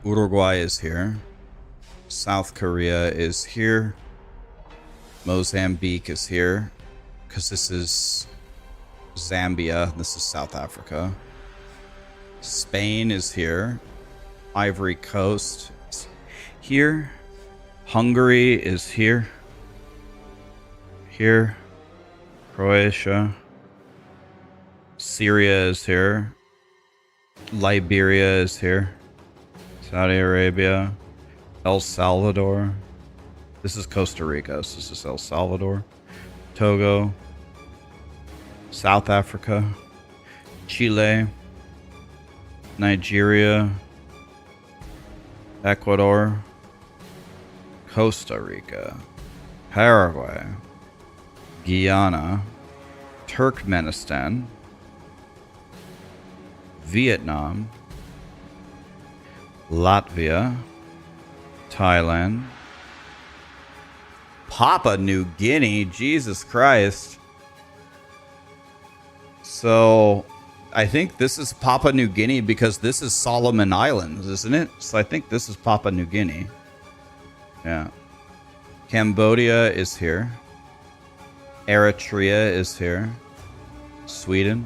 Uruguay is here. South Korea is here. Mozambique is here, because this is Zambia. This is South Africa. Spain is here. Ivory Coast is here. Hungary is here. Here. Croatia. Syria is here. Liberia is here. Saudi Arabia. El Salvador. This is Costa Rica. So this is El Salvador. Togo. South Africa. Chile. Nigeria. Ecuador. Costa Rica. Paraguay. Guyana. Turkmenistan. Vietnam, Latvia, Thailand, Papua New Guinea, Jesus Christ. So I think this is Papua New Guinea because this is Solomon Islands, isn't it? So I think this is Papua New Guinea. Yeah. Cambodia is here. Eritrea is here. Sweden.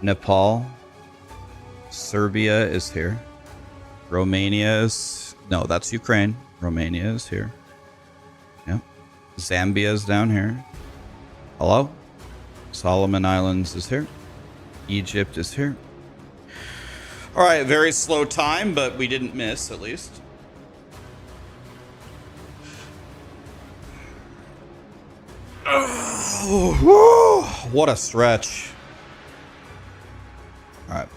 Nepal. Serbia is here. Romania is... No, that's Ukraine. Romania is here. Yep. Zambia's down here. Hello? Solomon Islands is here. Egypt is here. All right, very slow time, but we didn't miss at least. Oh, what a stretch. All right.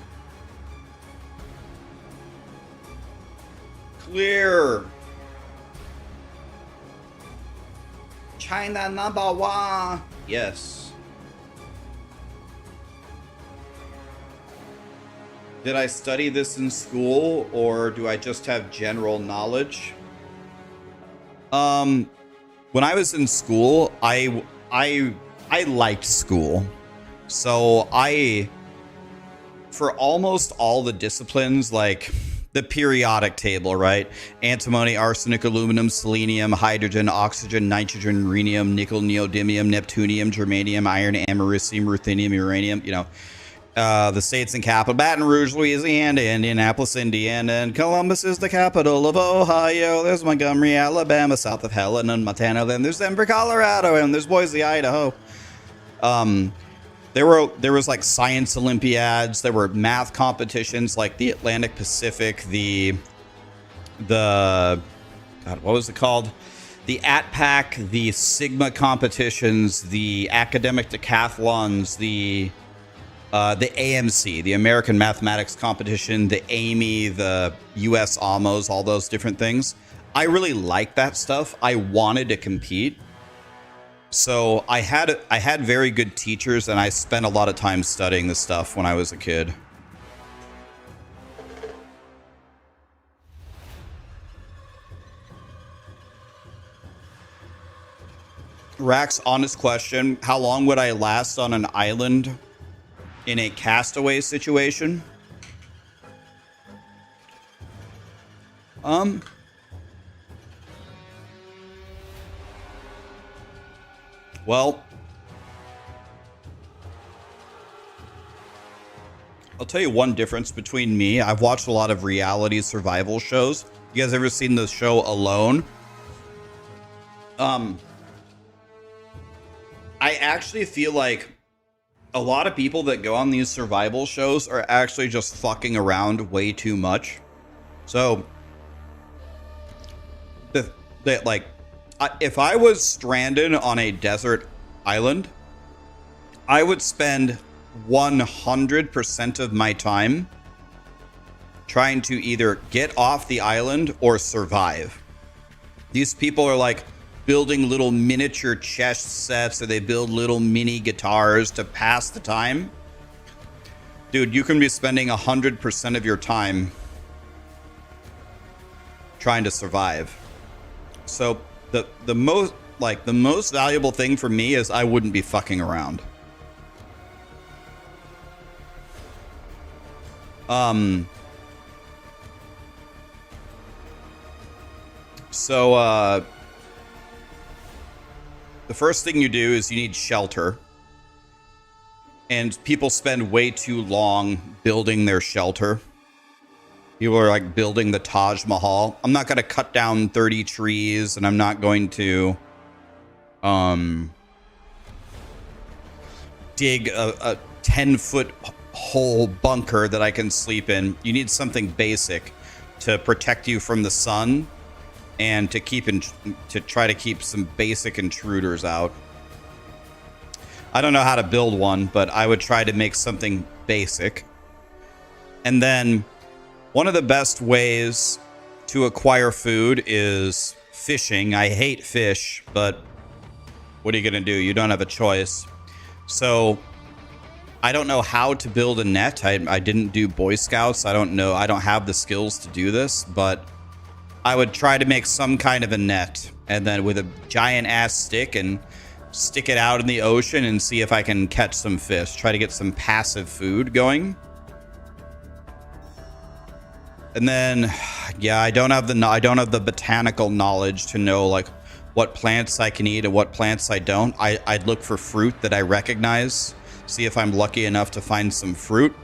Clear. China number one. Yes. Did I study this in school, or do I just have general knowledge? When I was in school, I liked school. So for almost all the disciplines, like the periodic table, right? Antimony, arsenic, aluminum, selenium, hydrogen, oxygen, nitrogen, rhenium, nickel, neodymium, neptunium, germanium, iron, americium, ruthenium, uranium, you know. The states and capital: Baton Rouge, Louisiana, Indianapolis, Indiana, and Columbus is the capital of Ohio. There's Montgomery, Alabama, south of Helena and Montana. Then there's Denver, Colorado, and there's Boise, Idaho. There was like science Olympiads. There were math competitions like the Atlantic Pacific, the God, what was it called? The ATPAC, the Sigma competitions, the academic decathlons, the AMC, the American Mathematics Competition, the AMY, the US AMOs, all those different things. I really liked that stuff. I wanted to compete. So I had very good teachers, and I spent a lot of time studying this stuff when I was a kid. Rax, honest question. How long would I last on an island in a castaway situation? Well, I'll tell you one difference between me. I've watched a lot of reality survival shows. You guys ever seen the show Alone? I actually feel like a lot of people that go on these survival shows are actually just fucking around way too much. So, if I was stranded on a desert island, I would spend 100% of my time trying to either get off the island or survive. These people are like building little miniature chess sets, or they build little mini guitars to pass the time. Dude, you can be spending 100% of your time trying to survive. So the most valuable thing for me is I wouldn't be fucking around. The first thing you do is you need shelter. And people spend way too long building their shelter. People are like building the Taj Mahal. I'm not going to cut down 30 trees, and I'm not going to dig a 10-foot hole bunker that I can sleep in. You need something basic to protect you from the sun, and to try to keep some basic intruders out. I don't know how to build one, but I would try to make something basic. And then one of the best ways to acquire food is fishing. I hate fish, but what are you going to do? You don't have a choice. So I don't know how to build a net. I didn't do Boy Scouts. I don't know. I don't have the skills to do this, but I would try to make some kind of a net, and then with a giant ass stick, and stick it out in the ocean and see if I can catch some fish. Try to get some passive food going. And then, yeah, I don't have the botanical knowledge to know like what plants I can eat and what plants I don't. I'd look for fruit that I recognize, see if I'm lucky enough to find some fruit.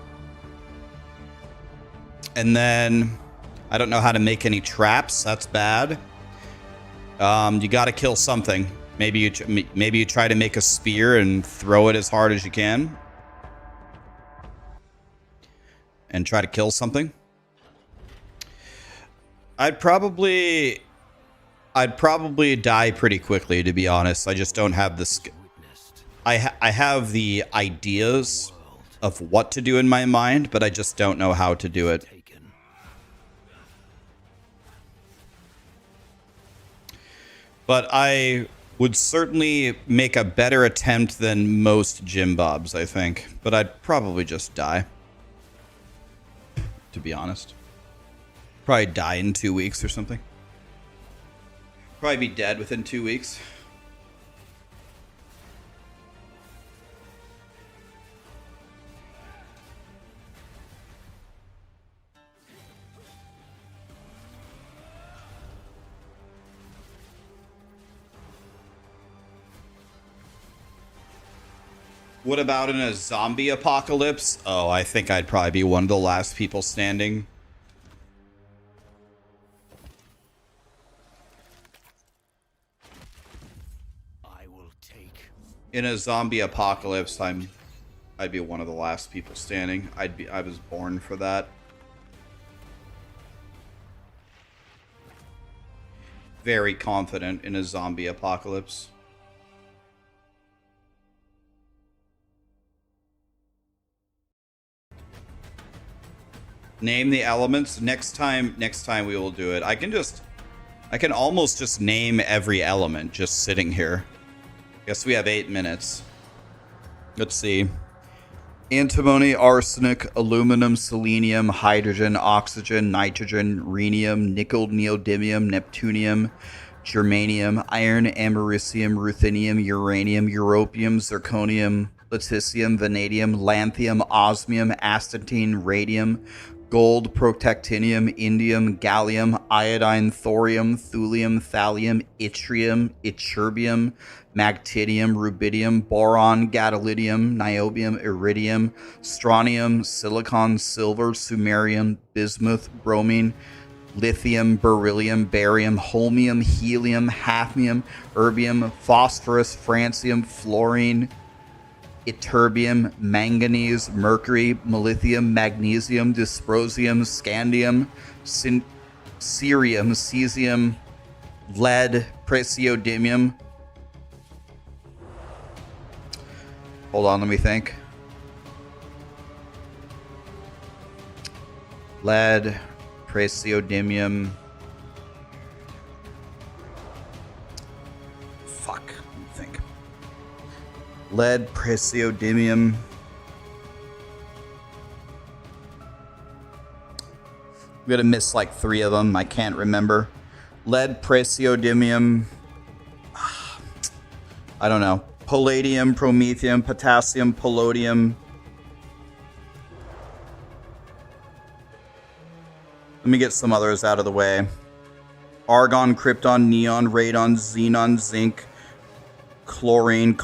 And then I don't know how to make any traps. That's bad. You got to kill something. maybe you try to make a spear and throw it as hard as you can, and try to kill something. I'd probably die pretty quickly, to be honest. I just don't have the I have the ideas of what to do in my mind, but I just don't know how to do it. But I would certainly make a better attempt than most Jim Bobs, I think. But I'd probably just die, to be honest. Probably die in 2 weeks or something. Probably be dead within 2 weeks. What about in a zombie apocalypse? Oh, I think I'd probably be one of the last people standing. I will take. In a zombie apocalypse, I'd be one of the last people standing. I was born for that. Very confident in a zombie apocalypse. Name the elements. Next time we will do it. I can almost just name every element just sitting here. Guess we have 8 minutes. Let's see. Antimony, arsenic, aluminum, selenium, hydrogen, oxygen, nitrogen, rhenium, nickel, neodymium, neptunium, germanium, iron, americium, ruthenium, uranium, europium, zirconium, lutetium, vanadium, lanthanum, osmium, astatine, radium, gold, protactinium, indium, gallium, iodine, thorium, thulium, thallium, yttrium, magtinium, rubidium, boron, gadolinium, niobium, iridium, strontium, silicon, silver, samarium, bismuth, bromine, lithium, beryllium, barium, holmium, helium, hafnium, erbium, phosphorus, francium, fluorine, ytterbium, manganese, mercury, melithium, magnesium, dysprosium, scandium, cerium, cesium, lead, praseodymium. Hold on, let me think. Lead, praseodymium. Fuck, let me think. Lead, praseodymium. I'm gonna miss like 3 of them. I can't remember. Lead, praseodymium. I don't know. Palladium, promethium, potassium, palladium. Let me get some others out of the way. Argon, krypton, neon, radon, xenon, zinc, chlorine,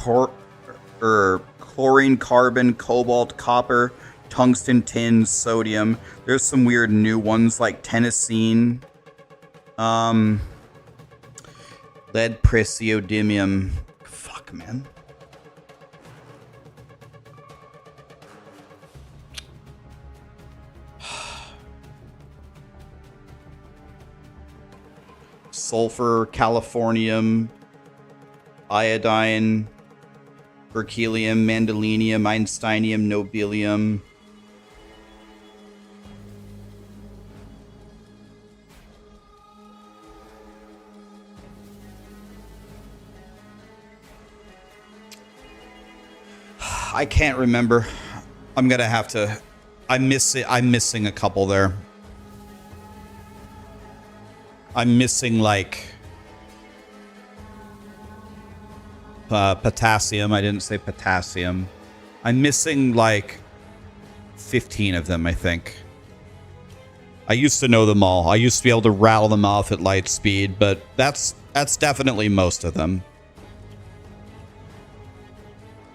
carbon, cobalt, copper, tungsten, tin, sodium. There's some weird new ones like tennessine. Lead, praseodymium. Fuck, man. Sulfur, californium, iodine, berkelium, mandolinium, einsteinium, nobelium. I can't remember. I'm gonna have to. I'm missing a couple there. I'm missing like potassium. I didn't say potassium. I'm missing like 15 of them, I think. I used to know them all. I used to be able to rattle them off at light speed, but that's definitely most of them.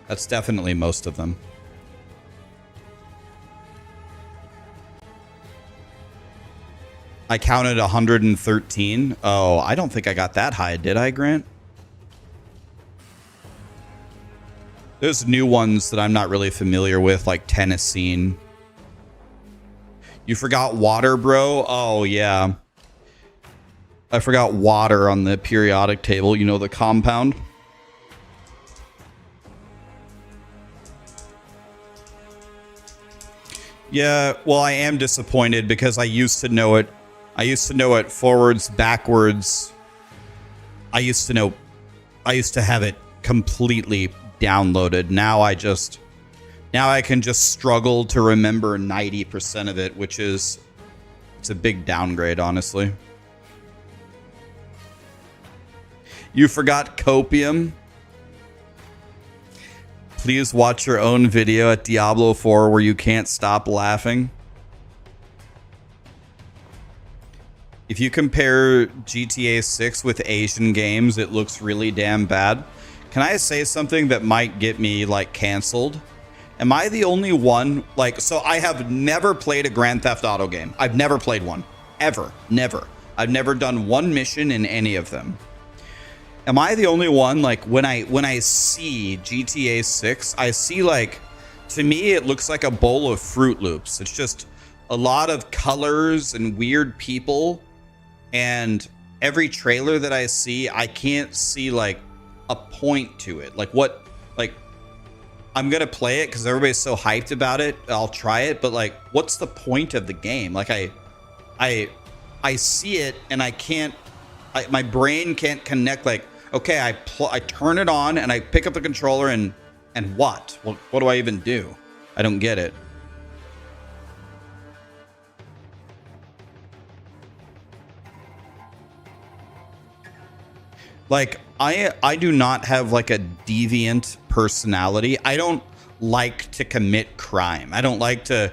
That's definitely most of them. I counted 113. Oh, I don't think I got that high, did I, Grant? There's new ones that I'm not really familiar with, like Tennessee. You forgot water, bro? Oh, yeah. I forgot water on the periodic table. You know, the compound. Yeah, well, I am disappointed because I used to know it. I used to know it forwards, backwards. I used to have it completely downloaded. Now I can just struggle to remember 90% of it, which is, it's a big downgrade, honestly. You forgot copium? Please watch your own video at Diablo 4 where you can't stop laughing. If you compare GTA 6 with Asian games, it looks really damn bad. Can I say something that might get me, like, canceled? Am I the only one? Like, so I have never played a Grand Theft Auto game. I've never played one. Ever. Never. I've never done one mission in any of them. Am I the only one, like, when I see GTA 6, I see, like, to me, it looks like a bowl of Fruit Loops. It's just a lot of colors and weird people. And every trailer that I see, I can't see, like, a point to it. Like, what, like, I'm going to play it because everybody's so hyped about it. I'll try it. But, like, what's the point of the game? Like, I see it and I can't, my brain can't connect, like, okay, I turn it on and I pick up the controller and what? What do I even do? I don't get it. Like, I do not have, like, a deviant personality. I don't like to commit crime. I don't like to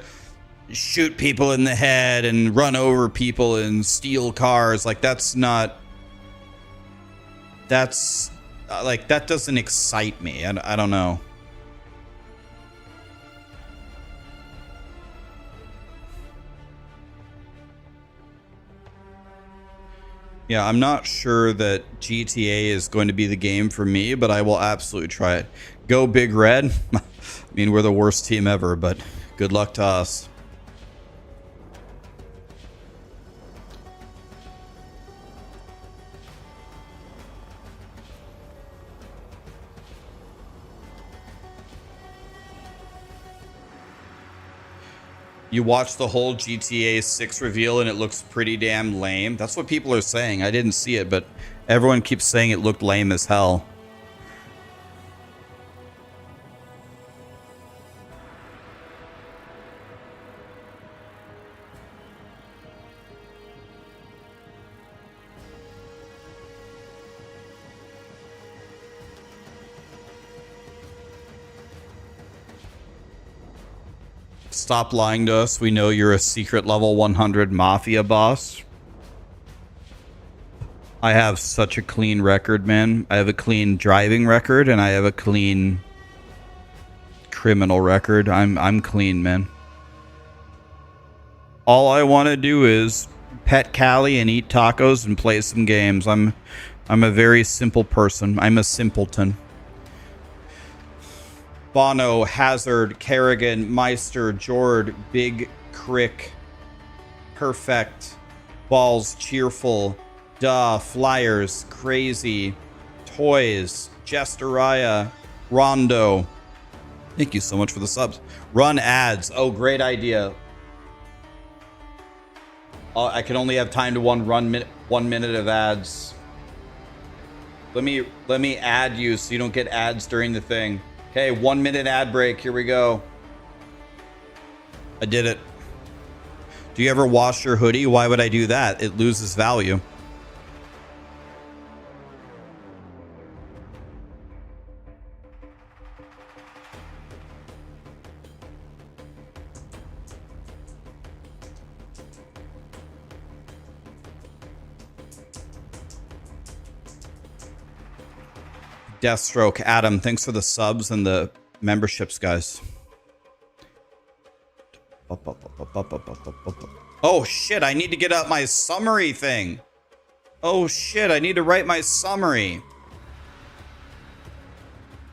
shoot people in the head and run over people and steal cars. Like, that's not... That's... like, that doesn't excite me. I don't know. Yeah, I'm not sure that GTA is going to be the game for me, but I will absolutely try it. Go Big Red. I mean, we're the worst team ever, but good luck to us. You watch the whole GTA 6 reveal and it looks pretty damn lame. That's what people are saying. I didn't see it, but everyone keeps saying it looked lame as hell. Stop lying to us. We know you're a secret level 100 mafia boss. I have such a clean record, man. I have a clean driving record and I have a clean criminal record. I'm clean, man. All I want to do is pet Callie and eat tacos and play some games. I'm a very simple person. I'm a simpleton. Bono, Hazard, Kerrigan, Meister, Jord, Big Crick, Perfect, Balls, Cheerful, Duh, Flyers, Crazy, Toys, Jesteraya, Rondo. Thank you so much for the subs. Run ads. Oh, great idea. I can only have time to run 1 minute of ads. Let me add you so you don't get ads during the thing. Okay, 1 minute ad break. Here we go. I did it. Do you ever wash your hoodie? Why would I do that? It loses value. Deathstroke, Adam, thanks for the subs and the memberships, guys. Oh shit, I need to get up my summary thing. Oh shit, I need to write my summary.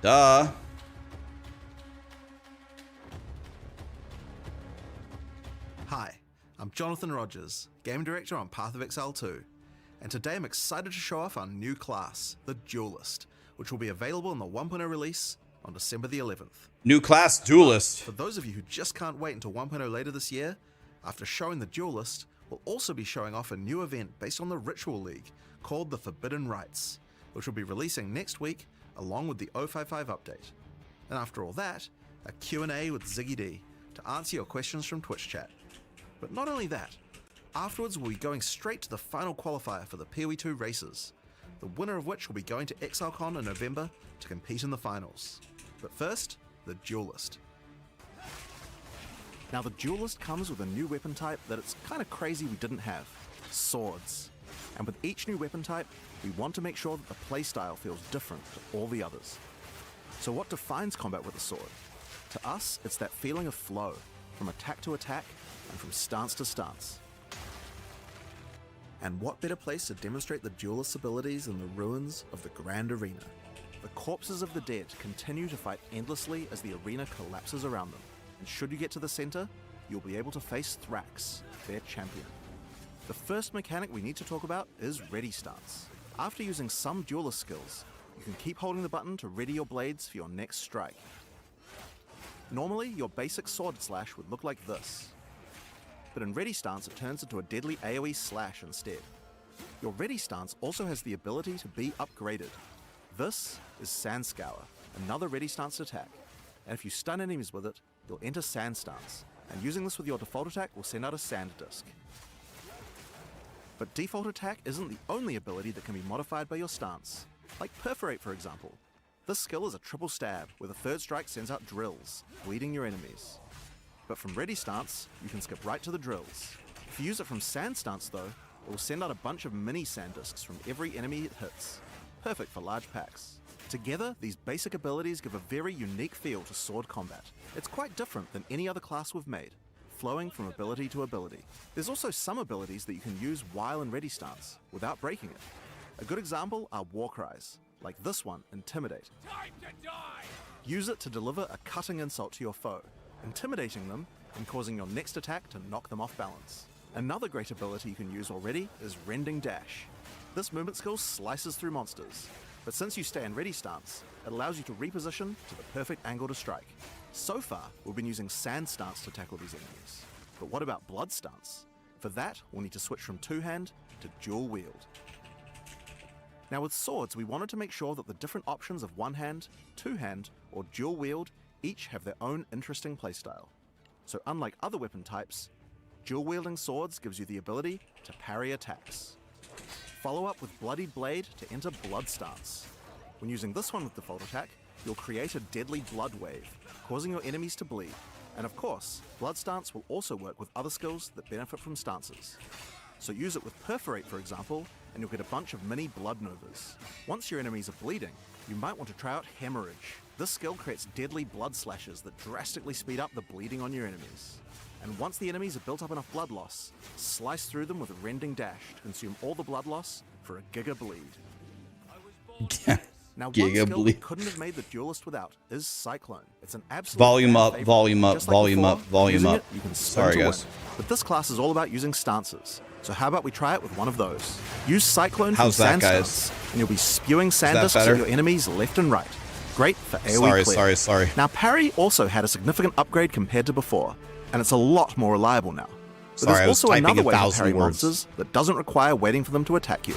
Duh. Hi, I'm Jonathan Rogers, Game Director on Path of Exile 2, and today I'm excited to show off our new class, the Duelist, which will be available in the 1.0 release on December the 11th. New class, Duelist. For those of you who just can't wait until 1.0 later this year, after showing the Duelist, we'll also be showing off a new event based on the Ritual League called the Forbidden Rites, which will be releasing next week along with the 055 update. And after all that, a Q&A with Ziggy D to answer your questions from Twitch chat. But not only that, afterwards we'll be going straight to the final qualifier for the PoE2 races, the winner of which will be going to ExileCon in November to compete in the finals. But first, the Duelist. Now the Duelist comes with a new weapon type that it's kind of crazy we didn't have, swords. And with each new weapon type, we want to make sure that the playstyle feels different to all the others. So what defines combat with a sword? To us, it's that feeling of flow, from attack to attack, and from stance to stance. And what better place to demonstrate the Duelist's abilities than the ruins of the Grand Arena? The corpses of the dead continue to fight endlessly as the arena collapses around them. And should you get to the center, you'll be able to face Thrax, their champion. The first mechanic we need to talk about is Ready Stance. After using some Duelist skills, you can keep holding the button to ready your blades for your next strike. Normally, your basic sword slash would look like this. But in Ready Stance, it turns into a deadly AoE slash instead. Your Ready Stance also has the ability to be upgraded. This is Sand Scour, another Ready Stance attack. And if you stun enemies with it, you'll enter Sand Stance, and using this with your default attack will send out a Sand Disc. But default attack isn't the only ability that can be modified by your stance. Like Perforate, for example. This skill is a triple stab, where the third strike sends out drills, bleeding your enemies. But from Ready Stance, you can skip right to the drills. If you use it from Sand Stance though, it will send out a bunch of mini Sand Discs from every enemy it hits. Perfect for large packs. Together, these basic abilities give a very unique feel to sword combat. It's quite different than any other class we've made, flowing from ability to ability. There's also some abilities that you can use while in Ready Stance, without breaking it. A good example are War Cries, like this one, Intimidate. Time to die! Use it to deliver a cutting insult to your foe, intimidating them and causing your next attack to knock them off balance. Another great ability you can use already is Rending Dash. This movement skill slices through monsters, but since you stay in Ready Stance, it allows you to reposition to the perfect angle to strike. So far, we've been using Sand Stance to tackle these enemies. But what about Blood Stance? For that, we'll need to switch from two-hand to dual wield. Now with swords, we wanted to make sure that the different options of one-hand, two-hand, or dual wield each have their own interesting playstyle. So unlike other weapon types, dual wielding swords gives you the ability to parry attacks. Follow up with Bloodied Blade to enter Blood Stance. When using this one with default attack, you'll create a deadly blood wave, causing your enemies to bleed. And of course, Blood Stance will also work with other skills that benefit from stances. So use it with Perforate, for example, and you'll get a bunch of mini blood novas. Once your enemies are bleeding, you might want to try out Hemorrhage. This skill creates deadly blood slashes that drastically speed up the bleeding on your enemies. And once the enemies have built up enough blood loss, slice through them with a Rending Dash to consume all the blood loss for a Giga Bleed. Now, one Giga skill Bleed. we couldn't have made the Duelist without is Cyclone. It's an absolute Volume fan up, favorite. volume up, Just like volume before, up, volume using up. it, you can spin Sorry, to guys. win. But this class is all about using stances. So how about we try it with one of those? Use Cyclone from How's that, Sand guys? Stance, and you'll be spewing Sand that Discs better? at your enemies left and right. Great for AoE clear. Sorry. Now Parry also had a significant upgrade compared to before, and it's a lot more reliable now. But Sorry, I there's was also typing another way to 1,000 parry words. monsters that doesn't require waiting for them to attack you.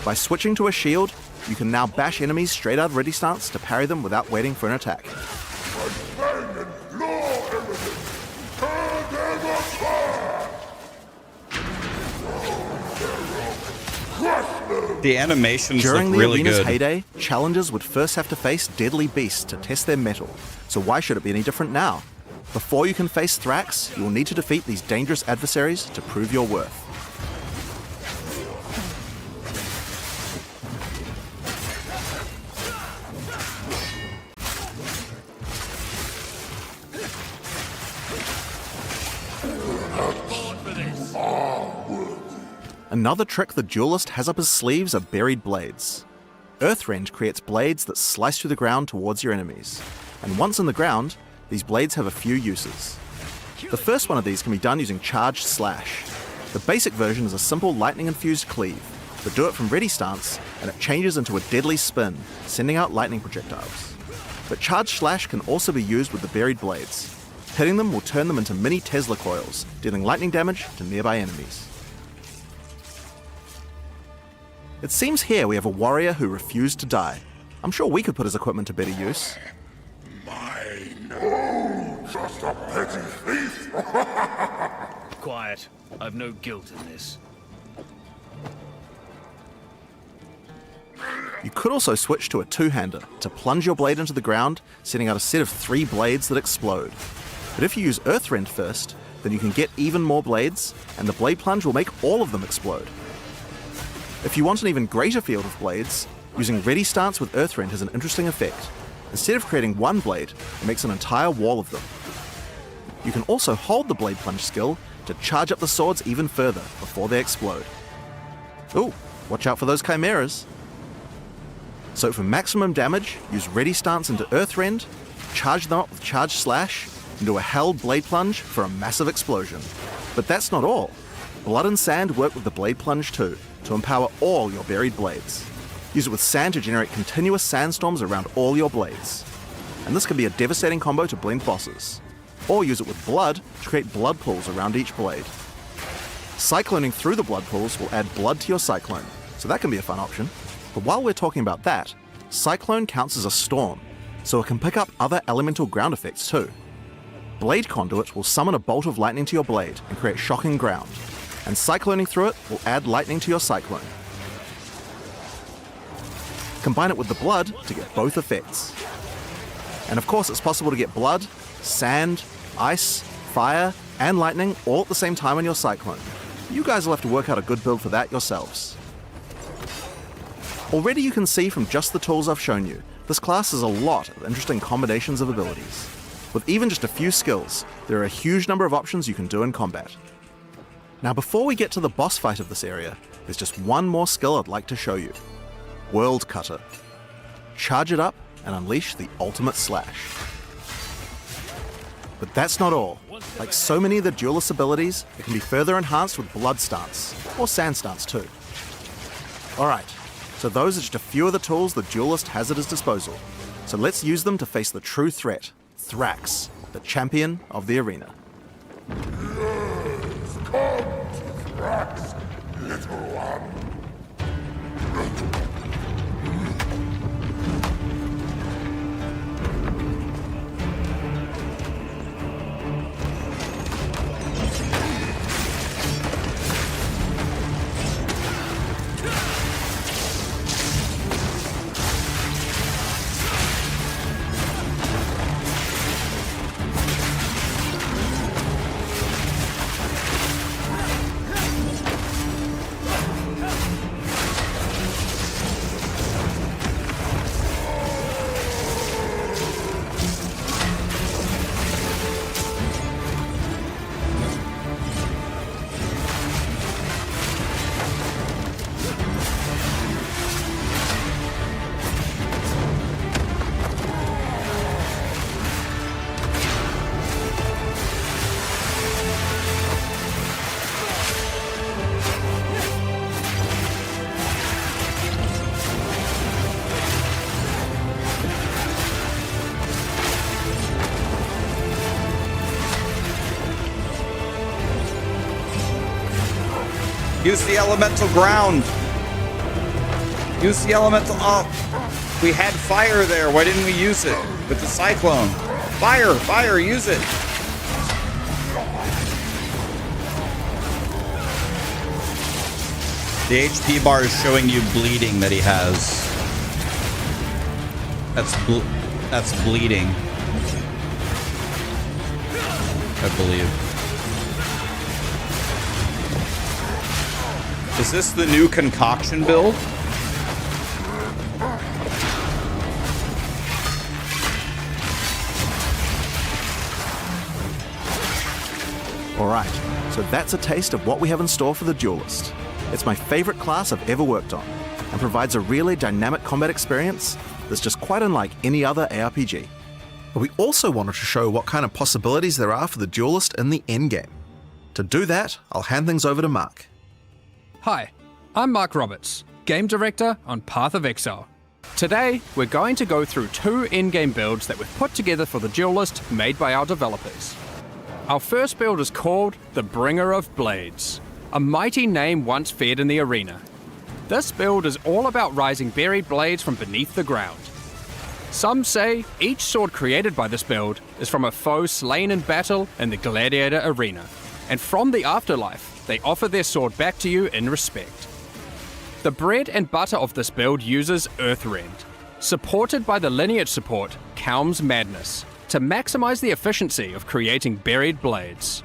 By switching to a shield, you can now bash enemies straight out of Ready Stance to parry them without waiting for an attack. The animations During look the really arena's good. heyday, challengers would first have to face deadly beasts to test their mettle, so why should it be any different now? Before you can face Thrax, you will need to defeat these dangerous adversaries to prove your worth. Another trick the Duelist has up his sleeves are Buried Blades. Earthrend creates blades that slice through the ground towards your enemies. and once in the ground, these blades have a few uses. The first one of these can be done using Charged Slash. The basic version is a simple lightning-infused cleave, but do it from ready stance, and it changes into a deadly spin, sending out lightning projectiles. But Charged Slash can also be used with the buried blades. Hitting them will turn them into mini Tesla coils, dealing lightning damage to nearby enemies. It seems here we have a warrior who refused to die. I'm sure we could put his equipment to better use. Just a petty thief. Quiet. I've no guilt in this. You could also switch to a two-hander to plunge your blade into the ground, sending out a set of 3 blades that explode. But if you use Earthrend first, then you can get even more blades, and the blade plunge will make all of them explode. If you want an even greater field of blades, using Ready Stance with Earthrend has an interesting effect. Instead of creating one blade, it makes an entire wall of them. You can also hold the blade plunge skill to charge up the swords even further before they explode. Ooh, watch out for those chimeras. So for maximum damage, use Ready Stance into Earthrend, charge them up with Charged Slash, and do a held blade plunge for a massive explosion. But that's not all. Blood and Sand work with the blade plunge too, to empower all your buried blades. Use it with Sand to generate continuous sandstorms around all your blades. And this can be a devastating combo to blend bosses. Or use it with Blood to create blood pools around each blade. Cycloning through the blood pools will add blood to your Cyclone, so that can be a fun option. But while we're talking about that, Cyclone counts as a storm, so it can pick up other elemental ground effects too. Blade Conduit will summon a bolt of lightning to your blade and create shocking ground, and cycloning through it will add lightning to your Cyclone. Combine it with the blood to get both effects. And of course it's possible to get blood, sand, ice, fire, and lightning all at the same time on your Cyclone. You guys will have to work out a good build for that yourselves. Already you can see from just the tools I've shown you, this class has a lot of interesting combinations of abilities. With even just a few skills, there are a huge number of options you can do in combat. Now before we get to the boss fight of this area, there's just one more skill I'd like to show you. World Cutter. Charge it up and unleash the ultimate slash. But that's not all. Like so many of the Duelist abilities, it can be further enhanced with Blood Stance, or Sand Stance too. Alright, so those are just a few of the tools the Duelist has at his disposal. So let's use them to face the true threat, Thrax, the champion of the arena. Yes, come to Thrax, little one. Use the elemental ground. Use the elemental. Oh, we had fire there. Why didn't we use it with the cyclone? Fire, fire, use it. The HP bar is showing you bleeding that he has. That's bleeding, I believe. Is this the new concoction build? Alright, so that's a taste of what we have in store for the Duelist. It's my favorite class I've ever worked on, and provides a really dynamic combat experience that's just quite unlike any other ARPG. but we also wanted to show what kind of possibilities there are for the duelist in the endgame. To do that, I'll hand things over to Mark. Hi, I'm Mark Roberts, Game Director on Path of Exile. Today, we're going to go through 2 in-game builds that we've put together for the Duelist made by our developers. Our first build is called the Bringer of Blades, a mighty name once feared in the arena. This build is all about rising buried blades from beneath the ground. Some say each sword created by this build is from a foe slain in battle in the gladiator arena, and from the afterlife, they offer their sword back to you in respect. The bread and butter of this build uses Earthrend, supported by the lineage support Calm's Madness, to maximize the efficiency of creating buried blades.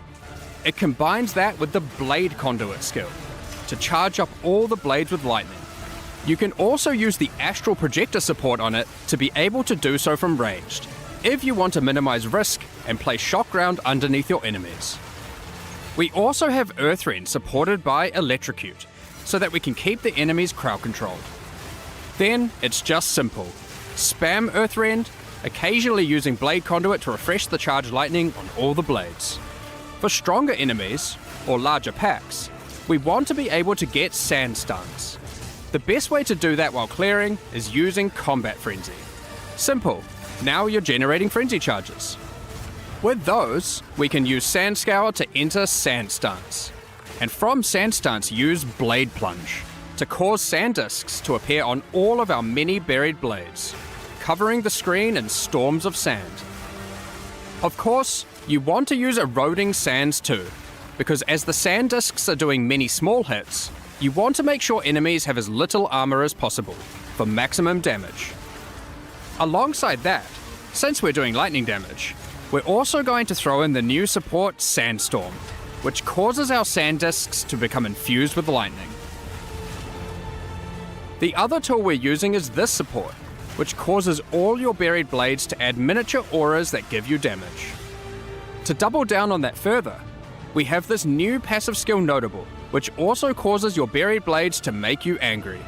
It combines that with the Blade Conduit skill, to charge up all the blades with lightning. You can also use the Astral Projector support on it to be able to do so from ranged, if you want to minimize risk and place shock ground underneath your enemies. We also have Earthrend supported by Electrocute, so that we can keep the enemies crowd controlled. Then it's just simple. Spam Earthrend, occasionally using Blade Conduit to refresh the charged lightning on all the blades. For stronger enemies, or larger packs, we want to be able to get sand stuns. The best way to do that while clearing is using Combat Frenzy. Simple, now you're generating frenzy charges. With those, we can use Sand Scour to enter sand stuns. And from sand stuns, use Blade Plunge to cause sand discs to appear on all of our many buried blades, covering the screen in storms of sand. Of course, you want to use eroding sands too, because as the sand discs are doing many small hits, you want to make sure enemies have as little armor as possible for maximum damage. Alongside that, since we're doing lightning damage, we're also going to throw in the new support Sandstorm, which causes our sand discs to become infused with lightning. The other tool we're using is this support, which causes all your buried blades to add miniature auras that give you damage. To double down on that further, we have this new passive skill Notable, which also causes your buried blades to make you angry,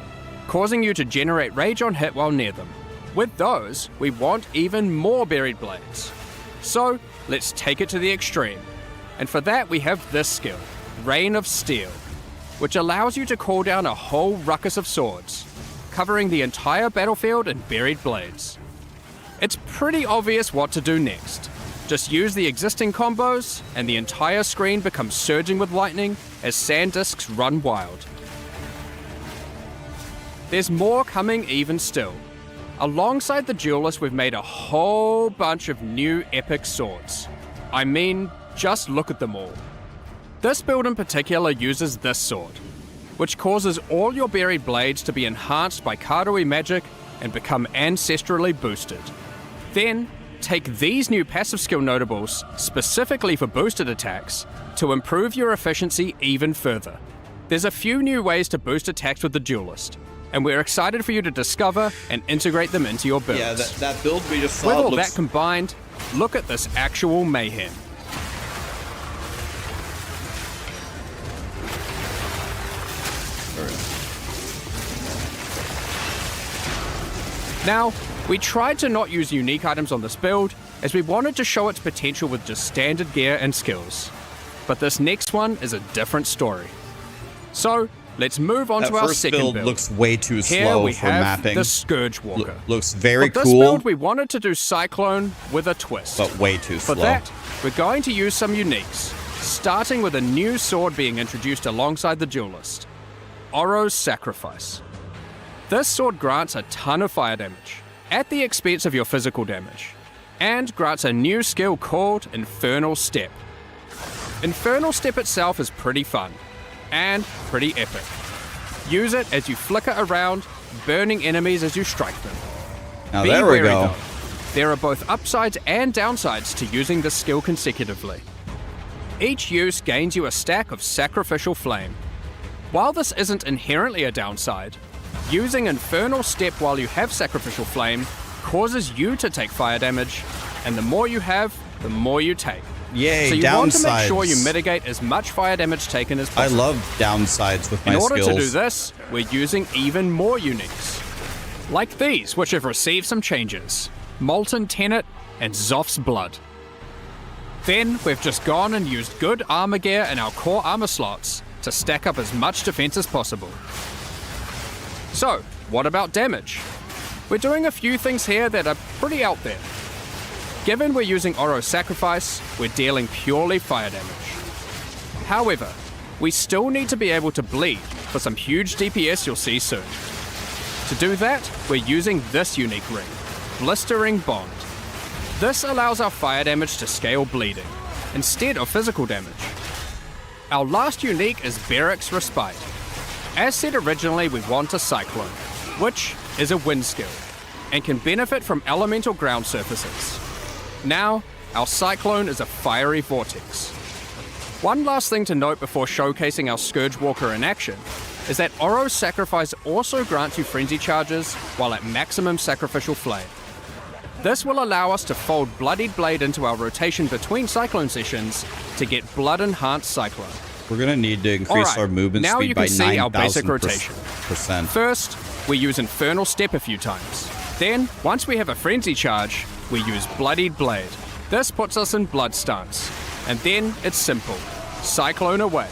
causing you to generate rage on hit while near them. With those, we want even more buried blades. So, let's take it to the extreme. And for that we have this skill, Rain of Steel, which allows you to call down a whole ruckus of swords, covering the entire battlefield in buried blades. It's pretty obvious what to do next. Just use the existing combos, and the entire screen becomes surging with lightning as sand discs run wild. There's more coming even still. Alongside the Duelist, we've made a whole bunch of new epic swords. I mean, just look at them all. This build in particular uses this sword, which causes all your buried blades to be enhanced by Karui magic and become ancestrally boosted. Then, take these new passive skill notables, specifically for boosted attacks, to improve your efficiency even further. There's a few new ways to boost attacks with the Duelist, and we're excited for you to discover and integrate them into your builds. Yeah, that build we just saw With all looks... that combined, look at this actual mayhem. Now, we tried to not use unique items on this build, as we wanted to show its potential with just standard gear and skills. But this next one is a different story. So, let's move on That to our first second build build. looks way too Here slow we for have mapping. the Scourge Walker. Looks very For this cool, build, we wanted to do Cyclone with a twist. but way too For slow. that, we're going to use some uniques, starting with a new sword being introduced alongside the Duelist, Oro's Sacrifice. This sword grants a ton of fire damage, at the expense of your physical damage, and grants a new skill called Infernal Step. Infernal Step itself is pretty fun, and pretty epic. Use it as you flicker around, burning enemies as you strike them. Now Be there we wary, go. though. There are both upsides and downsides to using this skill consecutively. Each use gains you a stack of Sacrificial Flame. While this isn't inherently a downside, using Infernal Step while you have Sacrificial Flame causes you to take fire damage, and the more you have, the more you take. Yay, So you downsides. want to make sure you mitigate as much fire damage taken as I possible. love downsides with my In order skills. to do this, we're using even more uniques. Like these, which have received some changes. Molten Tenet and Zoth's blood. Then we've just gone and used good armor gear in our core armor slots to stack up as much defense as possible. So, what about damage? We're doing a few things here that are pretty out there. Given we're using Oro's Sacrifice, we're dealing purely fire damage. However, we still need to be able to bleed for some huge DPS you'll see soon. To do that, we're using this unique ring, Blistering Bond. This allows our fire damage to scale bleeding, instead of physical damage. Our last unique is Barrack's Respite. As said originally, we want a Cyclone, which is a wind skill, and can benefit from elemental ground surfaces. Now, our Cyclone is a fiery vortex. One last thing to note before showcasing our Scourgewalker in action is that Oro's Sacrifice also grants you frenzy charges while at maximum sacrificial flame. This will allow us to fold Bloodied Blade into our rotation between Cyclone sessions to get Blood Enhanced Cyclone. We're gonna need to increase our movement now speed you by can see our basic 9,000%. rotation. First, we use Infernal Step a few times. Then, once we have a frenzy charge, we use Bloodied Blade. This puts us in blood stance. And then it's simple. Cyclone away.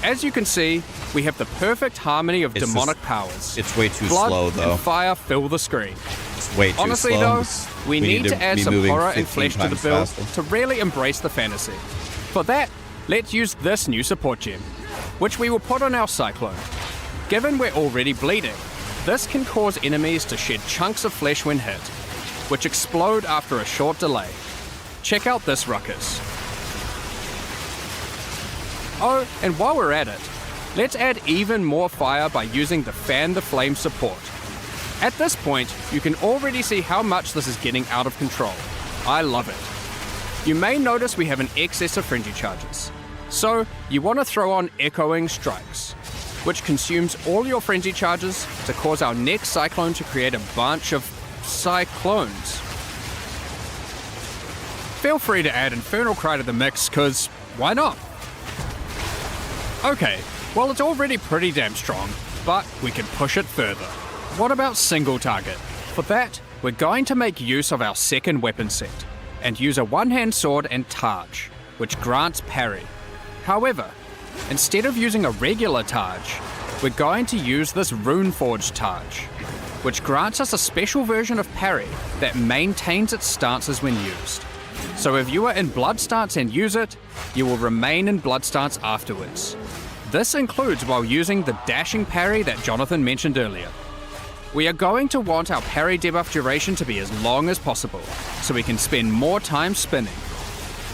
As you can see, we have the perfect harmony of demonic powers. It's way too Blood slow, though. and fire fill the screen. It's way too Honestly, slow. though, we need to add be some moving horror and 15 flesh to the times build faster. to really embrace the fantasy. For that, let's use this new support gem, which we will put on our Cyclone. Given we're already bleeding, this can cause enemies to shed chunks of flesh when hit, which explode after a short delay. Check out this ruckus. Oh, and while we're at it, let's add even more fire by using the Fan the Flame support. At this point, you can already see how much this is getting out of control. I love it. You may notice we have an excess of frenzy charges. So, you want to throw on Echoing Strikes, which consumes all your frenzy charges to cause our next Cyclone to create a bunch of Cyclones. Feel free to add Infernal Cry to the mix, cause why not? Okay, well it's already pretty damn strong, but we can push it further. What about single target? For that, we're going to make use of our second weapon set, and use a one-hand sword and Targe, which grants parry. However, instead of using a regular Targe, we're going to use this Runeforged Targe, which grants us a special version of parry that maintains its stances when used. So if you are in blood stance and use it, you will remain in blood stance afterwards. This includes while using the dashing parry that Jonathan mentioned earlier. We are going to want our parry debuff duration to be as long as possible, so we can spend more time spinning.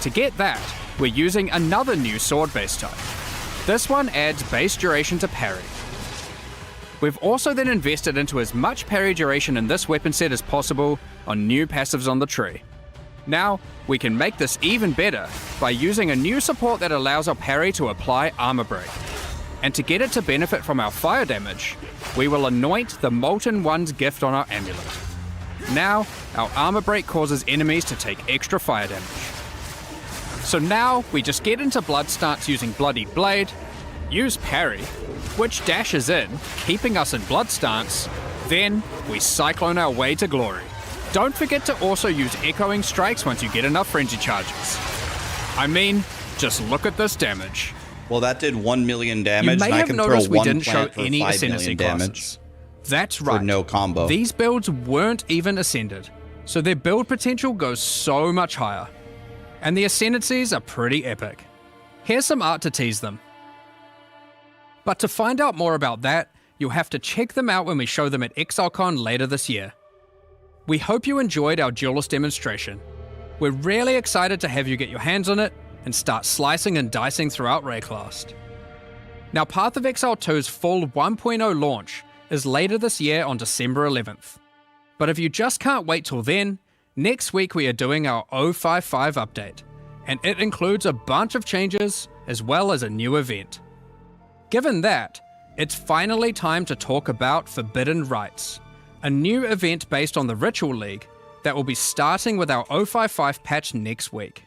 To get that, we're using another new sword base type. This one adds base duration to parry. We've also then invested into as much parry duration in this weapon set as possible on new passives on the tree. Now, we can make this even better by using a new support that allows our parry to apply Armor Break. And to get it to benefit from our fire damage, we will anoint the Molten One's gift on our amulet. Now, our Armor Break causes enemies to take extra fire damage. So now, we just get into blood stance using Bloodied Blade, use parry, which dashes in, keeping us in blood stance, then we Cyclone our way to glory. Don't forget to also use Echoing Strikes once you get enough frenzy charges. I mean, just look at this damage. Well, that did 1 million damage, You may and I have can throw noticed we one didn't show plant for any 5 ascendancy million damage. classes. That's For right. no combo. These builds weren't even ascended, so their build potential goes so much higher. And the ascendancies are pretty epic. Here's some art to tease them. But to find out more about that, you'll have to check them out when we show them at ExileCon later this year. We hope you enjoyed our Duelist demonstration. We're really excited to have you get your hands on it and start slicing and dicing throughout Rayclast. Now, Path of Exile 2's full 1.0 launch is later this year on December 11th. But if you just can't wait till then, next week we are doing our 055 update, and it includes a bunch of changes as well as a new event. Given that, it's finally time to talk about Forbidden Rites, a new event based on the Ritual League that will be starting with our 055 patch next week.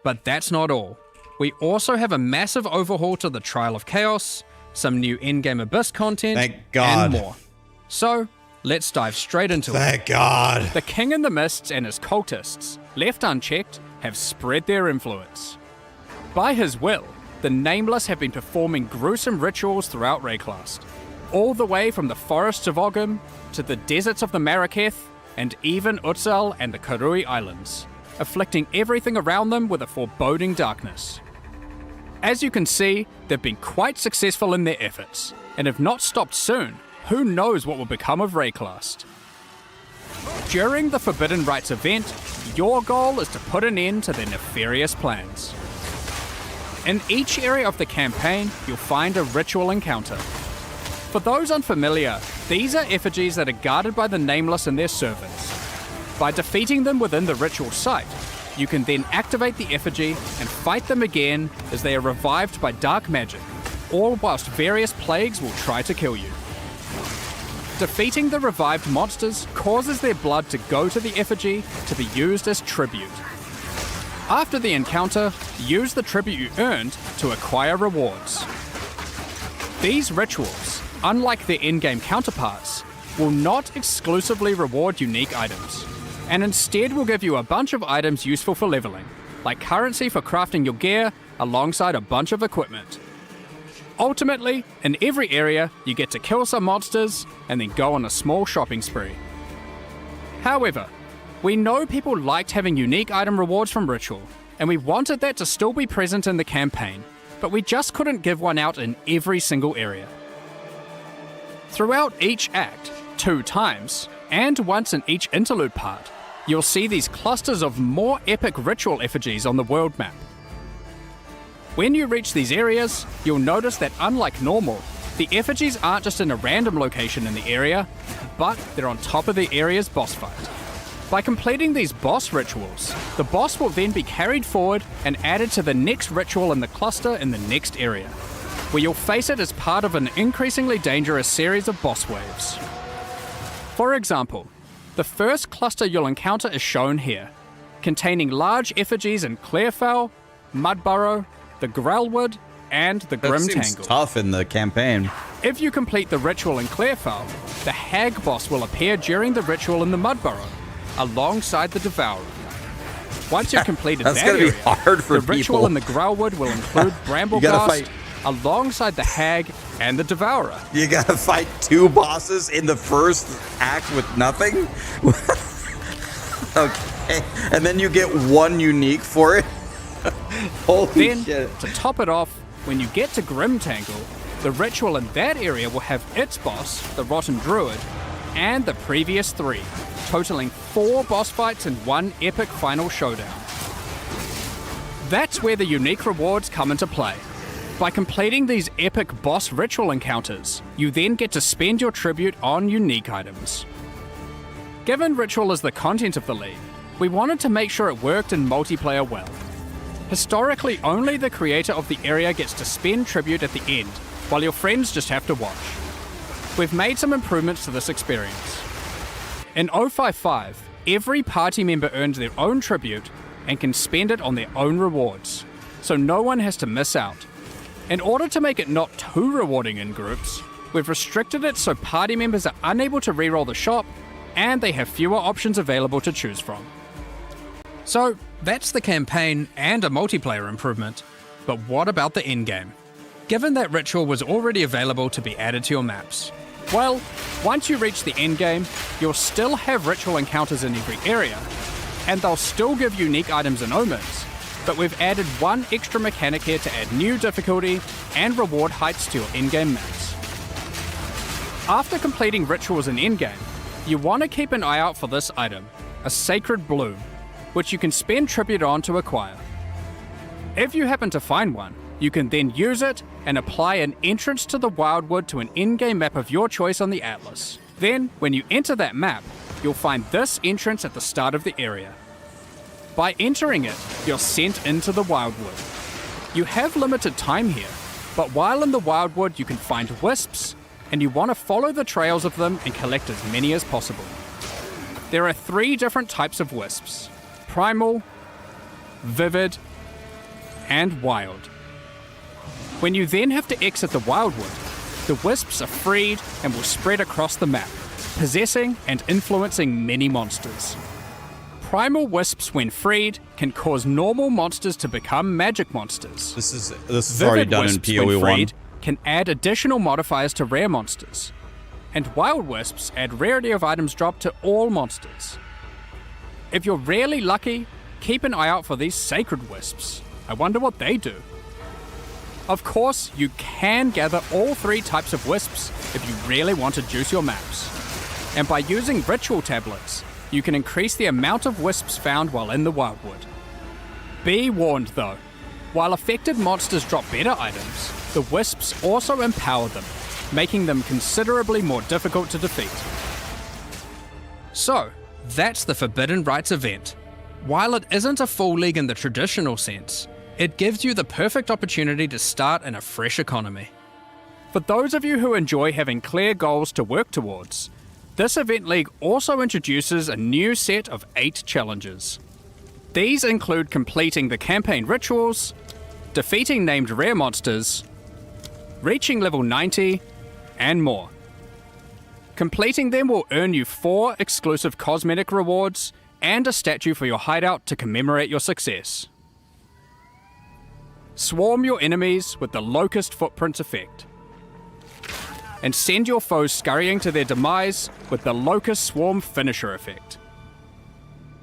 But that's not all. We also have a massive overhaul to the Trial of Chaos, some new in-game Abyss content, Thank God. and more. So, let's dive straight into it. Thank God. The King in the Mists and his cultists, left unchecked, have spread their influence. By his will, the Nameless have been performing gruesome rituals throughout Raxxanterax, all the way from the forests of Ogum to the deserts of the Marraketh and even Exile and the Karui Islands, afflicting everything around them with a foreboding darkness. As you can see, they've been quite successful in their efforts, and if not stopped soon, who knows what will become of Raxxanterax. During the Forbidden Rites event, your goal is to put an end to their nefarious plans. In each area of the campaign, you'll find a ritual encounter. For those unfamiliar, these are effigies that are guarded by the Nameless and their servants. By defeating them within the ritual site, you can then activate the effigy and fight them again as they are revived by dark magic, all whilst various plagues will try to kill you. Defeating the revived monsters causes their blood to go to the effigy to be used as tribute. After the encounter, use the tribute you earned to acquire rewards. These rituals, unlike their in-game counterparts, will not exclusively reward unique items, and instead will give you a bunch of items useful for leveling, like currency for crafting your gear alongside a bunch of equipment. Ultimately, in every area, you get to kill some monsters and then go on a small shopping spree. However, we know people liked having unique item rewards from Ritual, and we wanted that to still be present in the campaign, but we just couldn't give one out in every single area. Throughout each act, 2 times, and once in each interlude part, you'll see these clusters of more epic ritual effigies on the world map. When you reach these areas, you'll notice that unlike normal, the effigies aren't just in a random location in the area, but they're on top of the area's boss fight. By completing these boss rituals, the boss will then be carried forward and added to the next ritual in the cluster in the next area, where you'll face it as part of an increasingly dangerous series of boss waves. For example, the first cluster you'll encounter is shown here, containing large effigies in Clearfell, Mudburrow, the Grelwood, and the That seems Grimtangle. tough in the campaign. If you complete the ritual in Clearfell, the Hag boss will appear during the ritual in the Mudburrow, alongside the Devourer. Once you've completed That's that gonna be area, hard for the ritual people. in the Grelwood will include You gotta Brambleghast, fight- alongside the Hag and the Devourer. You gotta fight 2 bosses in the first act with nothing? Okay. And then you get 1 unique for it? Holy Then, shit. to top it off, when you get to Grimtangle, the ritual in that area will have its boss, the Rotten Druid, and the previous 3, totaling 4 boss fights and 1 epic final showdown. That's where the unique rewards come into play. By completing these epic boss ritual encounters, you then get to spend your tribute on unique items. Given ritual is the content of the league, we wanted to make sure it worked in multiplayer well. Historically, only the creator of the area gets to spend tribute at the end, while your friends just have to watch. We've made some improvements to this experience. In 055, every party member earns their own tribute and can spend it on their own rewards, so no one has to miss out. In order to make it not too rewarding in groups, we've restricted it so party members are unable to reroll the shop and they have fewer options available to choose from. So, that's the campaign and a multiplayer improvement. But what about the endgame? Given that ritual was already available to be added to your maps, well, once you reach the endgame, you'll still have ritual encounters in every area, and they'll still give unique items and omens, but we've added 1 extra mechanic here to add new difficulty and reward heights to your endgame maps. After completing rituals in endgame, you want to keep an eye out for this item, a Sacred Bloom, which you can spend tribute on to acquire. If you happen to find one, you can then use it and apply an entrance to the Wildwood to an in-game map of your choice on the Atlas. Then, when you enter that map, you'll find this entrance at the start of the area. By entering it, you're sent into the Wildwood. You have limited time here, but while in the Wildwood you can find wisps, and you want to follow the trails of them and collect as many as possible. There are 3 different types of wisps: Primal, Vivid, and Wild. When you then have to exit the Wildwood, the wisps are freed and will spread across the map, possessing and influencing many monsters. Primal wisps, when freed, can cause normal monsters to become magic monsters. This is already Vivid done in wisps, PoE when 1. freed, can add additional modifiers to rare monsters. And wild wisps add rarity of items dropped to all monsters. If you're rarely lucky, keep an eye out for these sacred wisps. I wonder what they do. Of course, you can gather all 3 types of wisps if you really want to juice your maps. And by using ritual tablets, you can increase the amount of wisps found while in the wildwood. Be warned though, while affected monsters drop better items, the wisps also empower them, making them considerably more difficult to defeat. So, that's the Forbidden Rites event. While it isn't a full league in the traditional sense, it gives you the perfect opportunity to start in a fresh economy. For those of you who enjoy having clear goals to work towards, this event league also introduces a new set of 8 challenges. These include completing the campaign rituals, defeating named rare monsters, reaching level 90, and more. Completing them will earn you 4 exclusive cosmetic rewards and a statue for your hideout to commemorate your success. Swarm your enemies with the Locust Footprints effect, and send your foes scurrying to their demise with the Locust Swarm Finisher effect.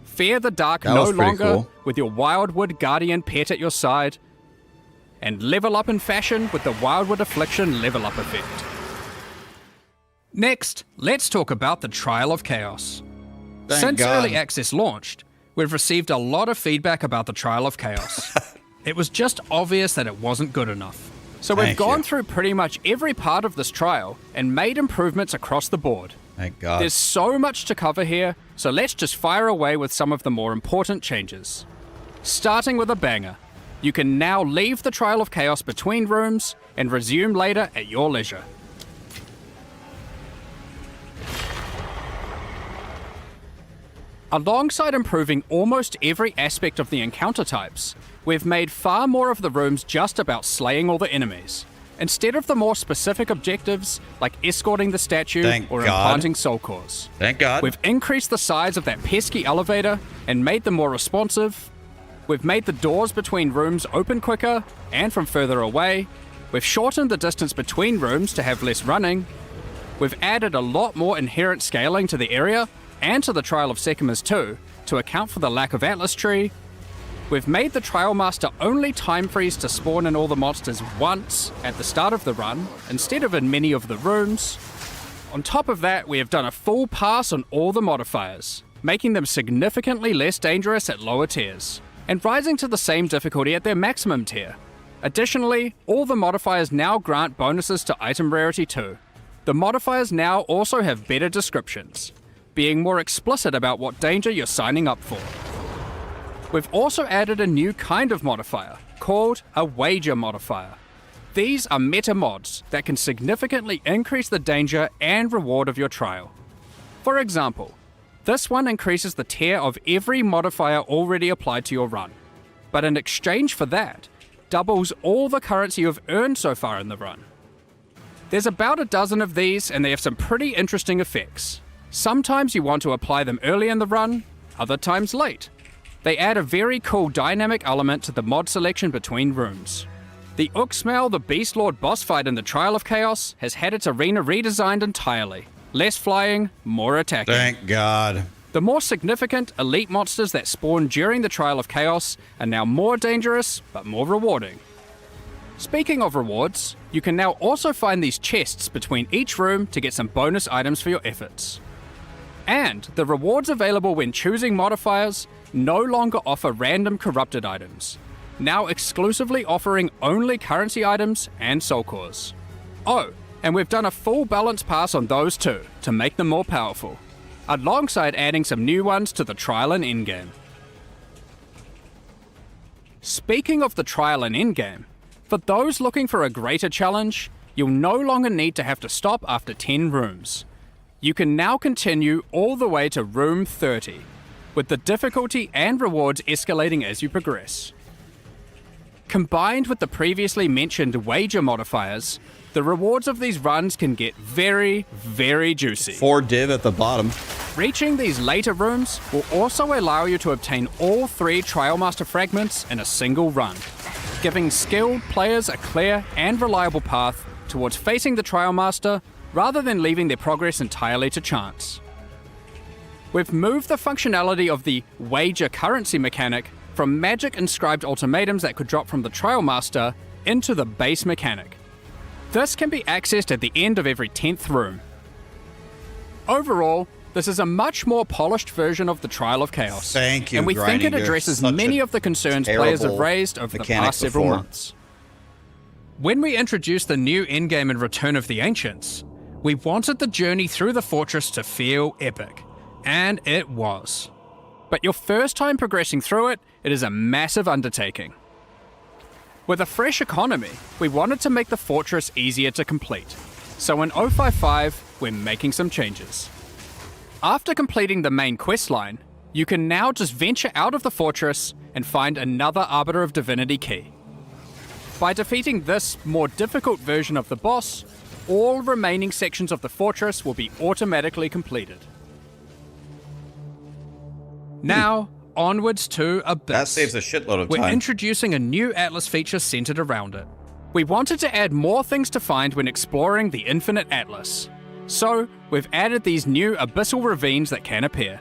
Fear the dark That no was pretty longer cool. with your Wildwood Guardian pet at your side, and level up in fashion with the Wildwood Affliction level up effect. Next, let's talk about the Trial of Chaos. Thank Since God. Early Access launched, we've received a lot of feedback about the Trial of Chaos. It was just obvious that it wasn't good enough. So we've Thank gone you. through pretty much every part of this trial and made improvements across the board. Thank God. There's so much to cover here, so let's just fire away with some of the more important changes. Starting with a banger, you can now leave the Trial of Chaos between rooms and resume later at your leisure. Alongside improving almost every aspect of the encounter types, we've made far more of the rooms just about slaying all the enemies, instead of the more specific objectives like escorting the statue Thank or God. implanting soul cores. Thank God. We've increased the size of that pesky elevator and made them more responsive. We've made the doors between rooms open quicker and from further away. We've shortened the distance between rooms to have less running. We've added a lot more inherent scaling to the area and to the Trial of Sekimas too, to account for the lack of Atlas Tree. We've made the Trial Master only time freeze to spawn in all the monsters once at the start of the run, instead of in many of the rooms. On top of that, we have done a full pass on all the modifiers, making them significantly less dangerous at lower tiers, and rising to the same difficulty at their maximum tier. Additionally, all the modifiers now grant bonuses to item rarity too. The modifiers now also have better descriptions, being more explicit about what danger you're signing up for. We've also added a new kind of modifier, called a wager modifier. These are meta mods that can significantly increase the danger and reward of your trial. For example, this one increases the tier of every modifier already applied to your run, but in exchange for that, doubles all the currency you've earned so far in the run. There's about a dozen of these, and they have some pretty interesting effects. Sometimes you want to apply them early in the run, other times late. They add a very cool dynamic element to the mod selection between rooms. The Uxmal the Beast Lord boss fight in the Trial of Chaos has had its arena redesigned entirely. Less flying, more attacking. Thank God. The more significant elite monsters that spawn during the Trial of Chaos are now more dangerous, but more rewarding. Speaking of rewards, you can now also find these chests between each room to get some bonus items for your efforts. And the rewards available when choosing modifiers no longer offer random corrupted items, now exclusively offering only currency items and soul cores. Oh, and we've done a full balance pass on those too, to make them more powerful, alongside adding some new ones to the trial and endgame. Speaking of the trial and endgame, for those looking for a greater challenge, you'll no longer need to have to stop after 10 rooms. You can now continue all the way to room 30, with the difficulty and rewards escalating as you progress. Combined with the previously mentioned wager modifiers, the rewards of these runs can get very, very juicy. 4 div at the bottom. Reaching these later rooms will also allow you to obtain all 3 Trial Master fragments in a single run, giving skilled players a clear and reliable path towards facing the Trial Master rather than leaving their progress entirely to chance. We've moved the functionality of the wager currency mechanic from magic inscribed ultimatums that could drop from the Trial Master into the base mechanic. This can be accessed at the end of every 10th room. Overall, this is a much more polished version of the Trial of Chaos. Thank you, and we think grinding. it You're addresses such many a of the concerns players have terrible raised over the mechanic past several before. months. When we introduced the new endgame in Return of the Ancients, we wanted the journey through the fortress to feel epic, and it was. But your first time progressing through it, it is a massive undertaking. With a fresh economy, we wanted to make the fortress easier to complete, so in 055, we're making some changes. After completing the main questline, you can now just venture out of the fortress and find another Arbiter of Divinity key. By defeating this more difficult version of the boss, all remaining sections of the fortress will be automatically completed. Now, onwards to Abyss. That saves a shitload of We're time. introducing a new Atlas feature centered around it. We wanted to add more things to find when exploring the Infinite Atlas. So, we've added these new abyssal ravines that can appear.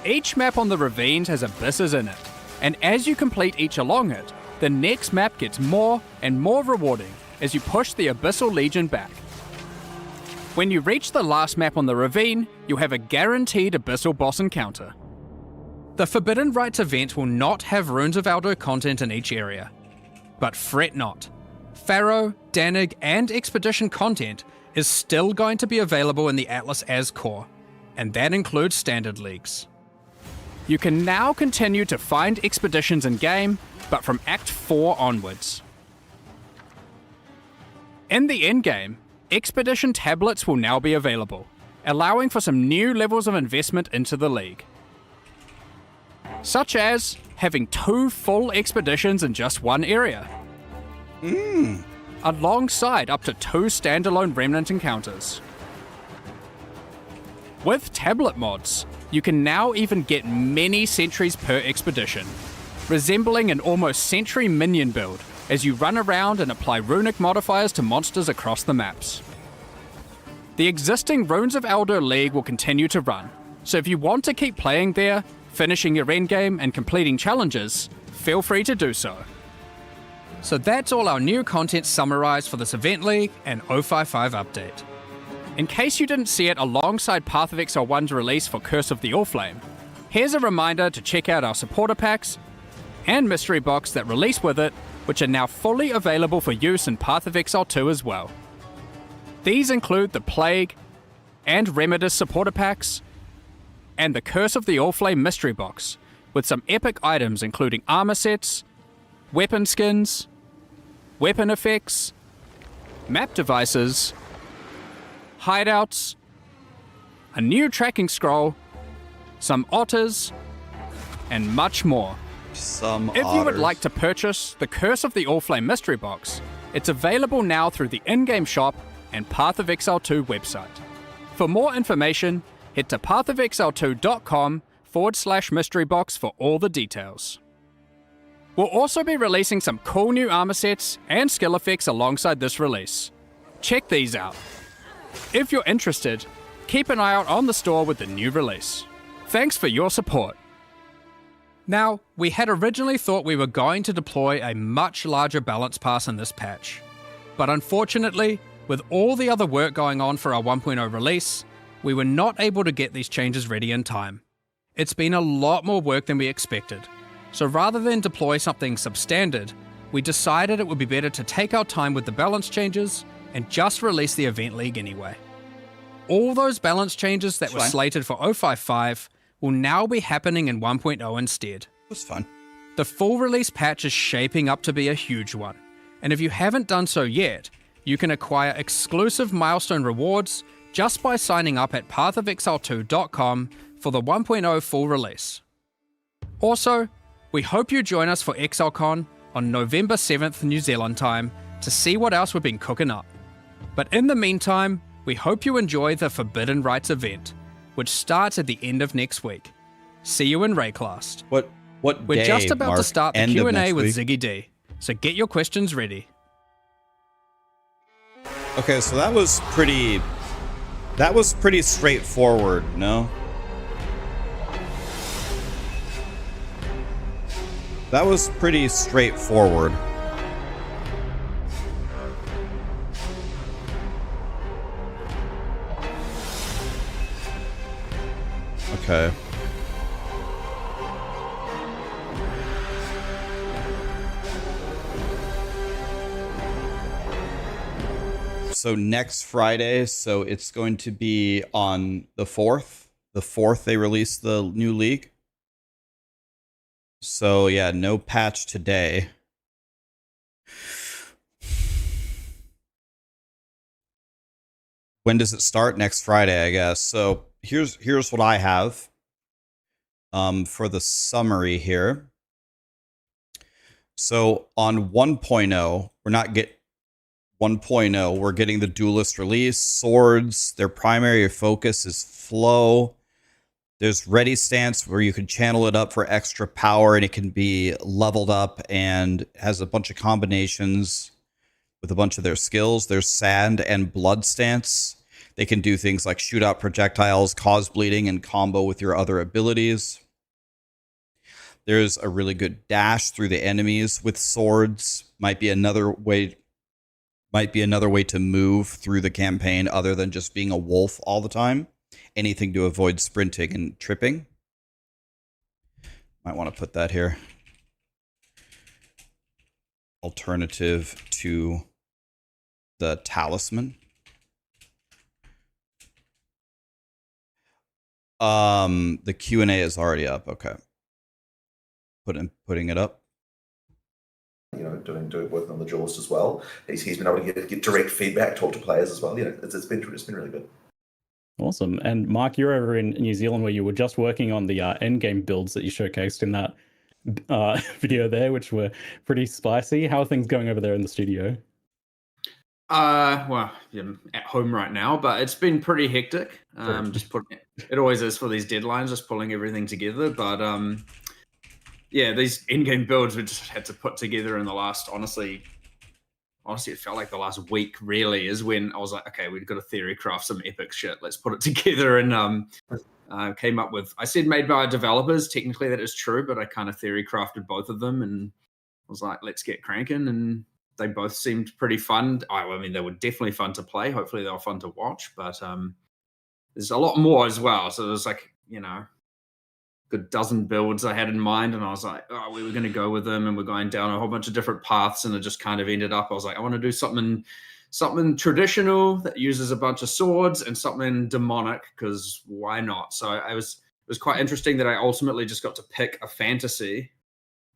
Each map on the ravines has abysses in it, and as you complete each along it, the next map gets more and more rewarding as you push the Abyssal Legion back. When you reach the last map on the ravine, you'll have a guaranteed Abyssal boss encounter. The Forbidden Rites event will not have Runes of Aldo content in each area. But fret not. Pharaoh, Danig, and Expedition content is still going to be available in the Atlas as core, and that includes standard leagues. You can now continue to find expeditions in-game, but from Act 4 onwards. In the endgame, Expedition tablets will now be available, allowing for some new levels of investment into the league. Such as having 2 full expeditions in just one area. Alongside up to 2 standalone Remnant encounters. With tablet mods, you can now even get many sentries per expedition, resembling an almost sentry minion build as you run around and apply runic modifiers to monsters across the maps. The existing Runes of Aldo League will continue to run, so if you want to keep playing there, finishing your endgame and completing challenges, feel free to do so. So that's all our new content summarized for this Event League and 055 update. In case you didn't see it alongside Path of Exile 1's release for Curse of the Allflame, here's a reminder to check out our supporter packs and mystery box that release with it, which are now fully available for use in Path of Exile 2 as well. These include the Plague and Remedis supporter packs, and the Curse of the Allflame mystery box, with some epic items including armor sets, weapon skins, weapon effects, map devices, hideouts, a new tracking scroll, some otters, and much more. If you would like to purchase the Curse of the Allflame mystery box, it's available now through the in-game shop and Path of Exile 2 website. For more information, head to pathofexile2.com/mystery box for all the details. We'll also be releasing some cool new armor sets and skill effects alongside this release. Check these out. If you're interested, keep an eye out on the store with the new release. Thanks for your support. Now, we had originally thought we were going to deploy a much larger balance pass in this patch, but unfortunately, with all the other work going on for our 1.0 release, we were not able to get these changes ready in time. It's been a lot more work than we expected, so rather than deploy something substandard, we decided it would be better to take our time with the balance changes and just release the Event League anyway. All those balance changes that were slated for 055 will now be happening in 1.0 instead. It was fun. The full release patch is shaping up to be a huge one, and if you haven't done so yet, you can acquire exclusive milestone rewards just by signing up at pathofexile2.com for the 1.0 full release. Also, we hope you join us for ExileCon, on November 7th New Zealand time to see what else we've been cooking up. But in the meantime, we hope you enjoy the Forbidden Rites event, which starts at the end of next week. See you in Rayclast. What We're day, just about to Mark? start the End of Q&A next with week? Ziggy D, so get your questions ready. Okay, so that was pretty straightforward, no? That was pretty straightforward. Okay. So next Friday, so it's going to be on the 4th. The 4th they release the new league. So yeah, no patch today. When does it start? Next Friday, I guess. So here's what I have for the summary here. So on 1.0, we're not get 1.0, we're getting the duelist release, swords. Their primary focus is flow. There's ready stance where you can channel it up for extra power and it can be leveled up and has a bunch of combinations with a bunch of their skills. There's sand and blood stance. They can do things like shoot out projectiles, cause bleeding, and combo with your other abilities. There's a really good dash through the enemies with swords. Might be another way to move through the campaign other than just being a wolf all the time. Anything to avoid sprinting and tripping. Might want to put that here. Alternative to the talisman. The Q&A is already up. Okay. Putting it up. You know, doing work on the duelist as well. He's been able to get direct feedback, talk to players as well. You know, it's been really good. Awesome. And Mark, you're over in New Zealand where you were just working on the end-game builds that you showcased in that video there, which were pretty spicy. How are things going over there in the studio? Well, I'm at home right now, but it's been pretty hectic. Just putting it always is for these deadlines, just pulling everything together. But yeah, these in-game builds we just had to put together in the last, honestly, it felt like the last week really is when I was like, okay, we've got to theory craft some epic shit. Let's put it together. And came up with, I said made by developers. Technically that is true, but I kind of theory crafted both of them and was like, let's get cranking. And they both seemed pretty fun. I mean, they were definitely fun to play. Hopefully they were fun to watch, but there's a lot more as well. So there's like, you know, good dozen builds I had in mind, and I was like, oh, we were going to go with them, and we're going down a whole bunch of different paths, and it just kind of ended up, I was like, I want to do something traditional that uses a bunch of swords and something demonic, because why not? So it was quite interesting that I ultimately just got to pick a fantasy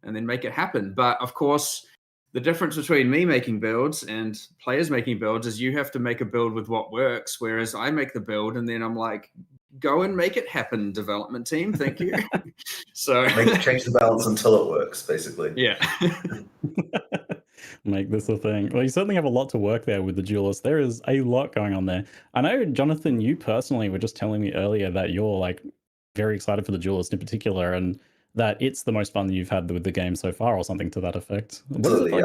and then make it happen. But of course, the difference between me making builds and players making builds is you have to make a build with what works, whereas I make the build and then I'm like, go and make it happen, development team. Thank you. So change the balance until it works, basically. Yeah. Make this a thing. Well, you certainly have a lot to work there with the duelist. There is a lot going on there. I know, Jonathan, you personally were just telling me earlier that you're like very excited for the duelist in particular, and that it's the most fun that you've had with the game so far, or something to that effect. Absolutely.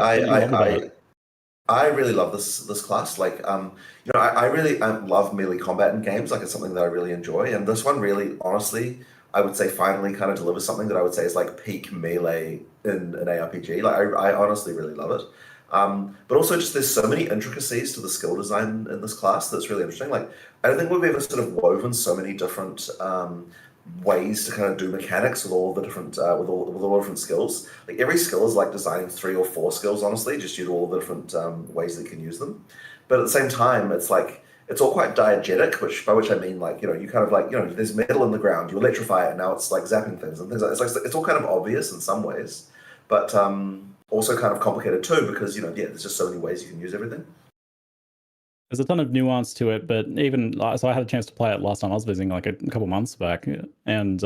I really love this class. Like, you know, I really love melee combat in games. Like, it's something that I really enjoy. And this one really, honestly, I would say finally kind of delivers something that I would say is like peak melee in an ARPG. Like, I honestly really love it. But also just there's so many intricacies to the skill design in this class that's really interesting. Like, I don't think we've ever sort of woven so many different ways to kind of do mechanics with all the different with all the different skills. Like, every skill is like designing 3 or 4 skills, honestly, just due to all the different ways that you can use them. But at the same time, it's like it's all quite diegetic, by which I mean, like, you know, you kind of like, you know, there's metal in the ground, you electrify it, and now it's like zapping things and things like it's like it's all kind of obvious in some ways, but also kind of complicated too, because, you know, yeah, there's just so many ways you can use everything. There's a ton of nuance to it, but even so, I had a chance to play it last time I was visiting, like a couple months back, and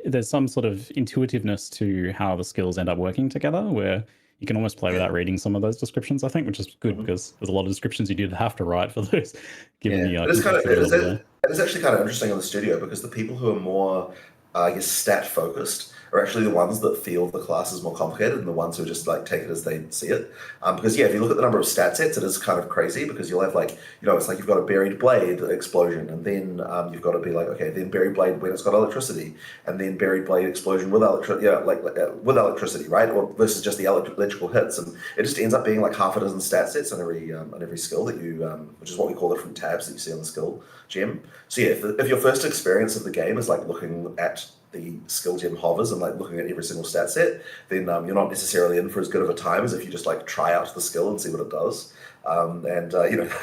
there's some sort of intuitiveness to how the skills end up working together, where you can almost play without reading some of those descriptions, I think, which is good because there's a lot of descriptions you did have to write for those, given the complexity level there. It is actually kind of interesting in the studio because the people who are more, I guess, stat focused are actually the ones that feel the class is more complicated and the ones who just like take it as they see it. Because if you look at the number of stat sets, it is kind of crazy because you'll have like, it's like you've got a buried blade explosion, and then you've got to be like, okay, then buried blade when it's got electricity, and then buried blade explosion with electricity, with electricity, right? Or versus just the electrical hits, and it just ends up being like half a dozen stat sets on every skill that you, which is what we call the different tabs that you see on the skill gem. So if your first experience of the game is like looking at the skill gem hovers and like looking at every single stat set, then you're not necessarily in for as good of a time as if you just like try out the skill and see what it does. I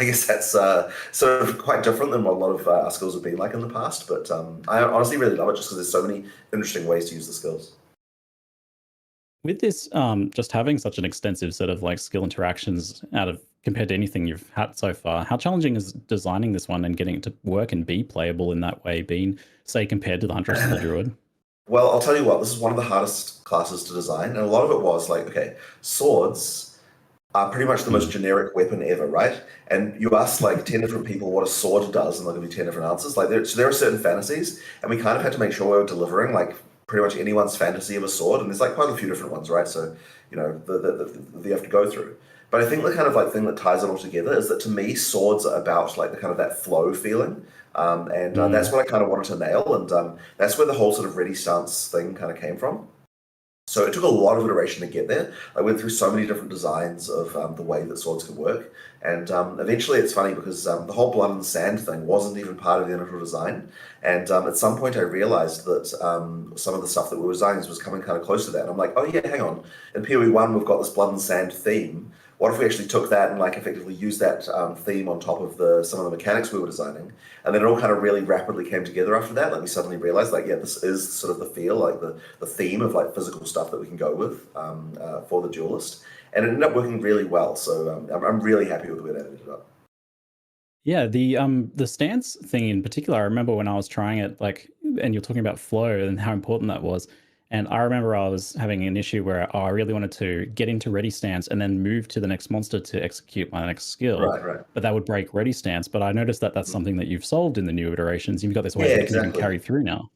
guess that's sort of quite different than what a lot of our skills have been like in the past. But I honestly really love it just because there's so many interesting ways to use the skills. With this, just having such an extensive set of like skill interactions compared to anything you've had so far, how challenging is designing this one and getting it to work and be playable in that way, being, say, compared to the Huntress and the Druid? Well, I'll tell you what, this is one of the hardest classes to design, and a lot of it was like, okay, swords are pretty much the most generic weapon ever, right? And you ask like 10 different people what a sword does, and they'll give you 10 different answers. Like there are certain fantasies, and we kind of had to make sure we were delivering like pretty much anyone's fantasy of a sword, and there's like quite a few different ones, right? So, that you have to go through. But I think the kind of like thing that ties it all together is that to me, swords are about like the kind of that flow feeling. That's what I kind of wanted to nail. And that's where the whole sort of ready stance thing kind of came from. So it took a lot of iteration to get there. I went through so many different designs of the way that swords could work. And eventually it's funny because the whole blood and sand thing wasn't even part of the initial design. And at some point I realized that some of the stuff that we were designing was coming kind of close to that. And I'm like, oh yeah, hang on. In PoE 1, we've got this blood and sand theme. What if we actually took that and like effectively used that theme on top of some of the mechanics we were designing? And then it all kind of really rapidly came together after that. Like we suddenly realized like, yeah, this is sort of the feel, like the theme of like physical stuff that we can go with for the duelist. And it ended up working really well. So I'm really happy with the way that ended up. Yeah, the stance thing in particular, I remember when I was trying it, like, and you're talking about flow and how important that was. And I remember I was having an issue where I really wanted to get into ready stance and then move to the next monster to execute my next skill. Right. But that would break ready stance. But I noticed that that's something that you've solved in the new iterations. You've got this way that you can even carry through now.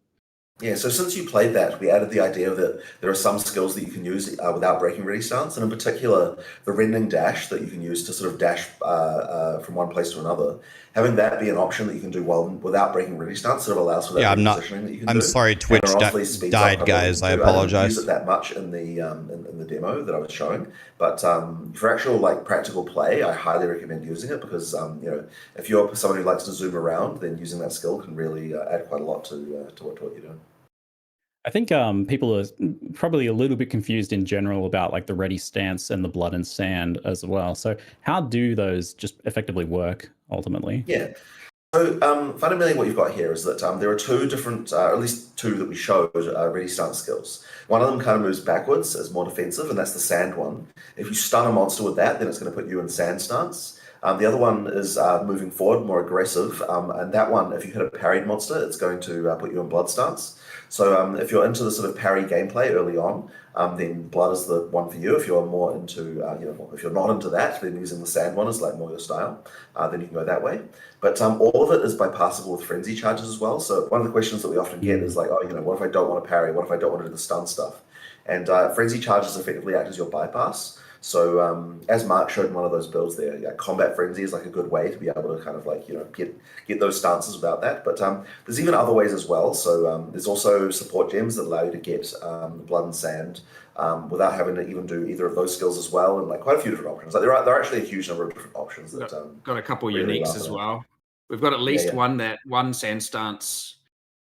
Yeah, so since you played that, we added the idea that there are some skills that you can use without breaking ready stance, and in particular, the rending dash that you can use to sort of dash from one place to another. Having that be an option that you can do without breaking ready stance sort of allows for that positioning that you can do. I'm sorry, Twitch died, guys. I apologize. I didn't use it that much in the demo that I was showing, but for actual like practical play, I highly recommend using it because if you're someone who likes to zoom around, then using that skill can really add quite a lot to what you're doing. I think people are probably a little bit confused in general about like the ready stance and the blood and sand as well. So how do those just effectively work ultimately? Yeah. So fundamentally what you've got here is that there are two different, at least two that we showed, ready stance skills. One of them kind of moves backwards as more defensive, and that's the sand one. If you stun a monster with that, then it's going to put you in sand stance. The other one is moving forward, more aggressive, and that one, if you hit a parried monster, it's going to put you in blood stance. So if you're into the sort of parry gameplay early on, then blood is the one for you. If you're more into, if you're not into that, then using the sand one is like more your style. Then you can go that way. But all of it is bypassable with frenzy charges as well. So one of the questions that we often get is like, what if I don't want to parry? What if I don't want to do the stun stuff? And frenzy charges effectively act as your bypass. So as Mark showed in one of those builds there, combat frenzy is like a good way to be able to kind of like, get those stances without that. But there's even other ways as well. So there's also support gems that allow you to get blood and sand without having to even do either of those skills as well, and like quite a few different options. Like there are actually a huge number of different options that got a couple really uniques as well. We've got at least one sand stance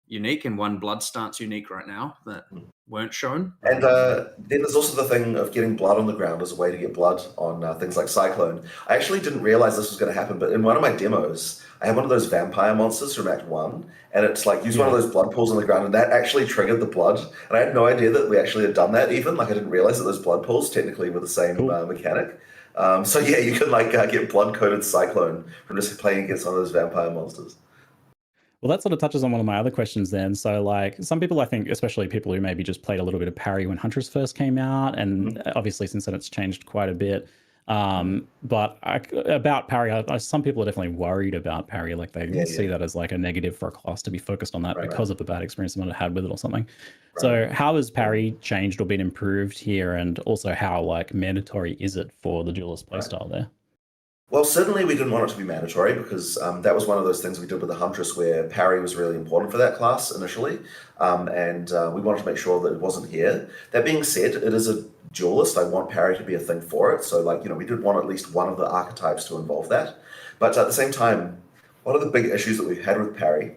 unique and one blood stance unique right now that weren't shown. And then there's also the thing of getting blood on the ground as a way to get blood on things like Cyclone. I actually didn't realize this was going to happen, but in one of my demos, I had one of those vampire monsters from Act 1, and it's like, use one of those blood pools on the ground, and that actually triggered the blood. And I had no idea that we actually had done that even. Like, I didn't realize that those blood pools technically were the same mechanic. So yeah, you can like get blood-coated Cyclone from just playing against one of those vampire monsters. Well, that sort of touches on one of my other questions then. So, like, some people, I think, especially people who maybe just played a little bit of parry when Huntress first came out, and obviously since then it's changed quite a bit. But about parry, some people are definitely worried about parry. Like, they see that as like a negative for a class to be focused on that because of the bad experience they might have had with it or something. So, how has parry changed or been improved here? And also, how like mandatory is it for the duelist playstyle there? Well, certainly we didn't want it to be mandatory because that was one of those things we did with the Huntress where parry was really important for that class initially, and we wanted to make sure that it wasn't here. That being said, it is a duelist. I want parry to be a thing for it, so like, you know, we did want at least one of the archetypes to involve that. But at the same time, one of the big issues that we've had with parry,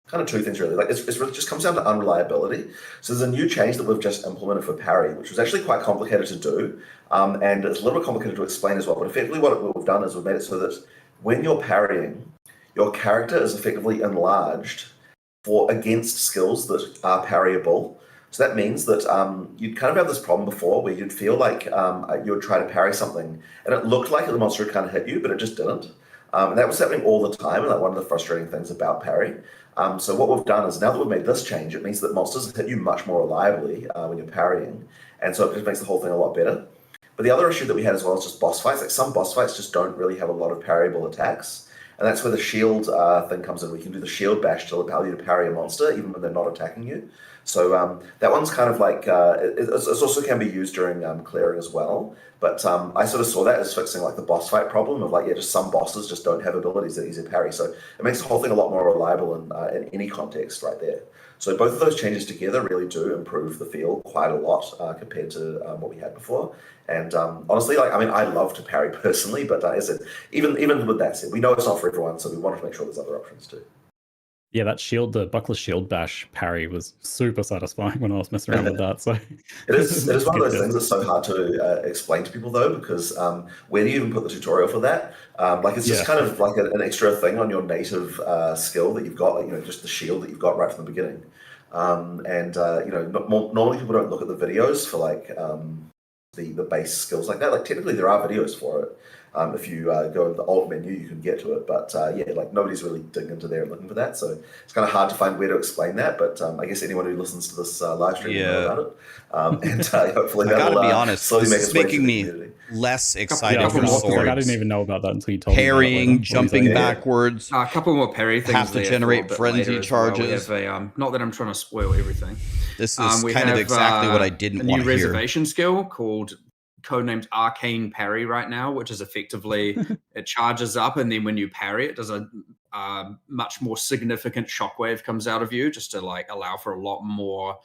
kind of two things really. Like it's really just comes down to unreliability. So there's a new change that we've just implemented for parry, which was actually quite complicated to do, and it's a little bit complicated to explain as well. But effectively, what we've done is we've made it so that when you're parrying, your character is effectively enlarged for against skills that are parryable. So that means that you'd kind of have this problem before where you'd feel like you would try to parry something, and it looked like the monster would kind of hit you, but it just didn't. And that was happening all the time, and like one of the frustrating things about parry. So what we've done is now that we've made this change, it means that monsters hit you much more reliably when you're parrying, and so it just makes the whole thing a lot better. But the other issue that we had as well is just boss fights. Like some boss fights just don't really have a lot of parryable attacks, and that's where the shield thing comes in. We can do the shield bash to allow you to parry a monster even when they're not attacking you. So that one's kind of like, it also can be used during clearing as well. But I sort of saw that as fixing like the boss fight problem of like, yeah, just some bosses just don't have abilities that easy to parry. So it makes the whole thing a lot more reliable in any context right there. So both of those changes together really do improve the feel quite a lot compared to what we had before. And honestly, like, I mean, I love to parry personally, but as I said, even with that said, we know it's not for everyone, so we wanted to make sure there's other options too. Yeah, that shield, the Buckler shield bash parry was super satisfying when I was messing around with that. So it is one of those things that's so hard to explain to people though, because where do you even put the tutorial for that? Like it's just kind of like an extra thing on your native skill that you've got, like, you know, just the shield that you've got right from the beginning. You know, normally people don't look at the videos for like the base skills like that. Like technically there are videos for it. If you go into the alt menu, you can get to it. But yeah, like nobody's really digging into there and looking for that. So it's kind of hard to find where to explain that. But I guess anyone who listens to this live stream will know about it. And hopefully I gotta that'll be honest, slowly make this is its way making to me the community. less excited yeah, for swords. like, I didn't even know about that until you told Parrying, me. jumping backwards. A couple more parry things. Have to generate frenzy charges. We have not that I'm trying to spoil everything. This is kind of exactly what I didn't want to hear. A new reservation skill called codenamed Arcane Parry right now, which is effectively it charges up, and then when you parry, it does a much more significant shockwave comes out of you, just to like allow for a lot more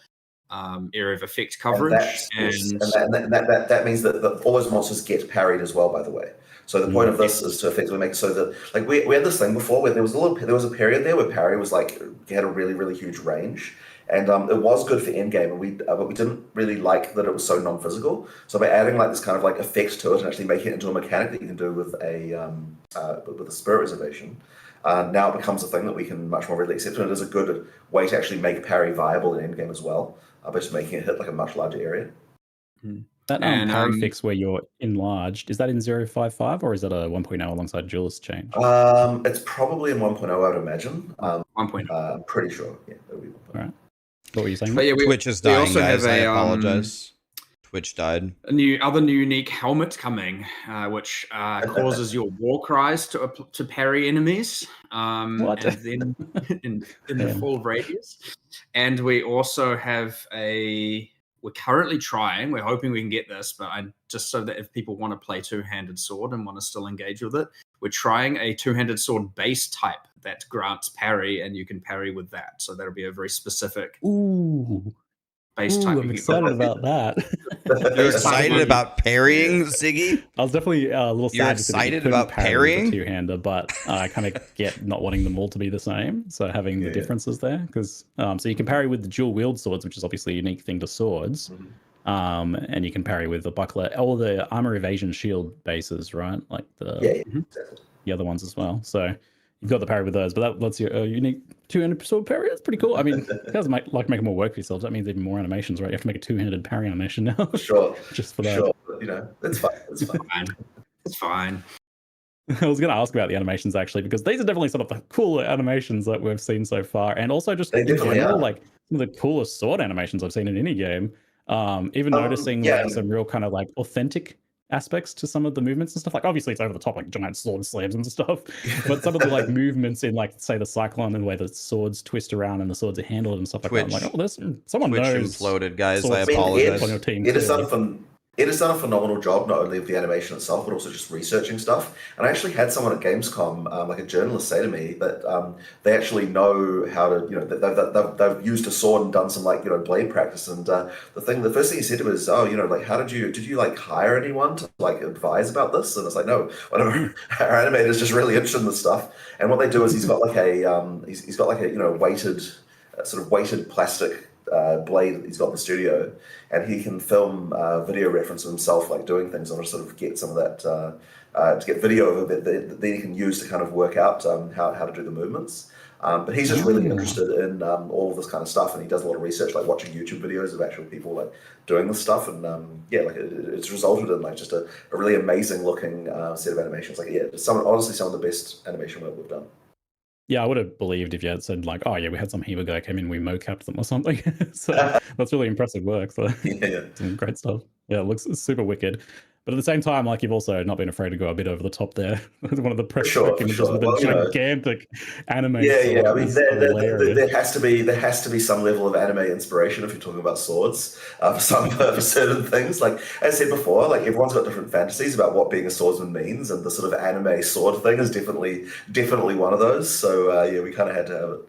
area of effect coverage. And that means that all those monsters get parried as well, by the way. So the point of this is to effectively make it so that, like, we had this thing before where there was a period there where parry was like had a really, really huge range. And it was good for endgame, and but we didn't really like that it was so non-physical. So by adding like this kind of like effect to it and actually making it into a mechanic that you can do with a spirit reservation, now it becomes a thing that we can much more readily accept. And it is a good way to actually make parry viable in endgame as well, by just making it hit like a much larger area. That parry fix where you're enlarged, is that in 0.55 or is that a 1.0 alongside Duelist change? It's probably in 1.0, I would imagine. 1.0. I'm pretty sure. Yeah, it'll be 1.0. All right. What were you saying? But yeah, Twitch is dying, guys. I apologize. Twitch died. A new unique helmet coming, which causes your war cries to parry enemies, and then in the full radius. And we also have we're currently trying. We're hoping we can get this, but just so that if people want to play two-handed sword and want to still engage with it, we're trying a two-handed sword base type that grants parry, and you can parry with that. So that'll be a very specific base type. I'm excited about that. You're excited about parrying, Ziggy? I was definitely a little sad. You're excited about parrying? Two-hander, but I kind of get not wanting them all to be the same. So having the differences there, because so you can parry with the dual wield swords, which is obviously a unique thing to swords. And you can parry with the buckler, all the armor evasion shield bases, right? Like the other ones as well. So you've got the parry with those, but that lets you a unique two-handed sword parry. That's pretty cool. I mean, you guys might like making more work for yourselves. That means even more animations, right? You have to make a two-handed parry animation now. Sure. Just for that. Sure. You know, it's fine. It's fine. It's fine. I was going to ask about the animations actually, because these are definitely some of the cooler animations that we've seen so far, and also just They in definitely general, are. like some of the coolest sword animations I've seen in any game. Even noticing yeah. like some real kind of like authentic aspects to some of the movements and stuff. Like obviously it's over the top, like giant sword slams and stuff, but some of the like movements in like say the cyclone and the way the swords twist around and the swords are handled and stuff like that. I'm like, oh, there's someone Twitch knows. imploded, guys. I sword apologize. on your team. It has done a phenomenal job, not only of the animation itself, but also just researching stuff. And I actually had someone at Gamescom, like a journalist, say to me that they actually know how to, they've used a sword and done some like, blade practice. And the first thing he said to me was, oh, like, did you like hire anyone to like advise about this? And it's like, no, one of our animators just really interested in this stuff. And what they do is he's got like a weighted, sort of weighted plastic blade that he's got in the studio, and he can film video reference of himself like doing things, and sort of get some of that to get video of it that he can use to kind of work out how to do the movements. But he's just really interested in all of this kind of stuff, and he does a lot of research, like watching YouTube videos of actual people like doing this stuff, and it's resulted in like just a really amazing looking set of animations. Like honestly some of the best animation work we've done. Yeah, I would have believed if you had said like, oh yeah, we had some Heva guy came in, we mocapped them or something. So that's really impressive work. So some great stuff. Yeah, it looks super wicked. But at the same time, like you've also not been afraid to go a bit over the top there. One of the press images with a gigantic anime. Yeah. I mean, there has to be some level of anime inspiration if you're talking about swords for certain things. Like as I said before, like everyone's got different fantasies about what being a swordsman means, and the sort of anime sword thing is definitely one of those. So we kind of had to have it.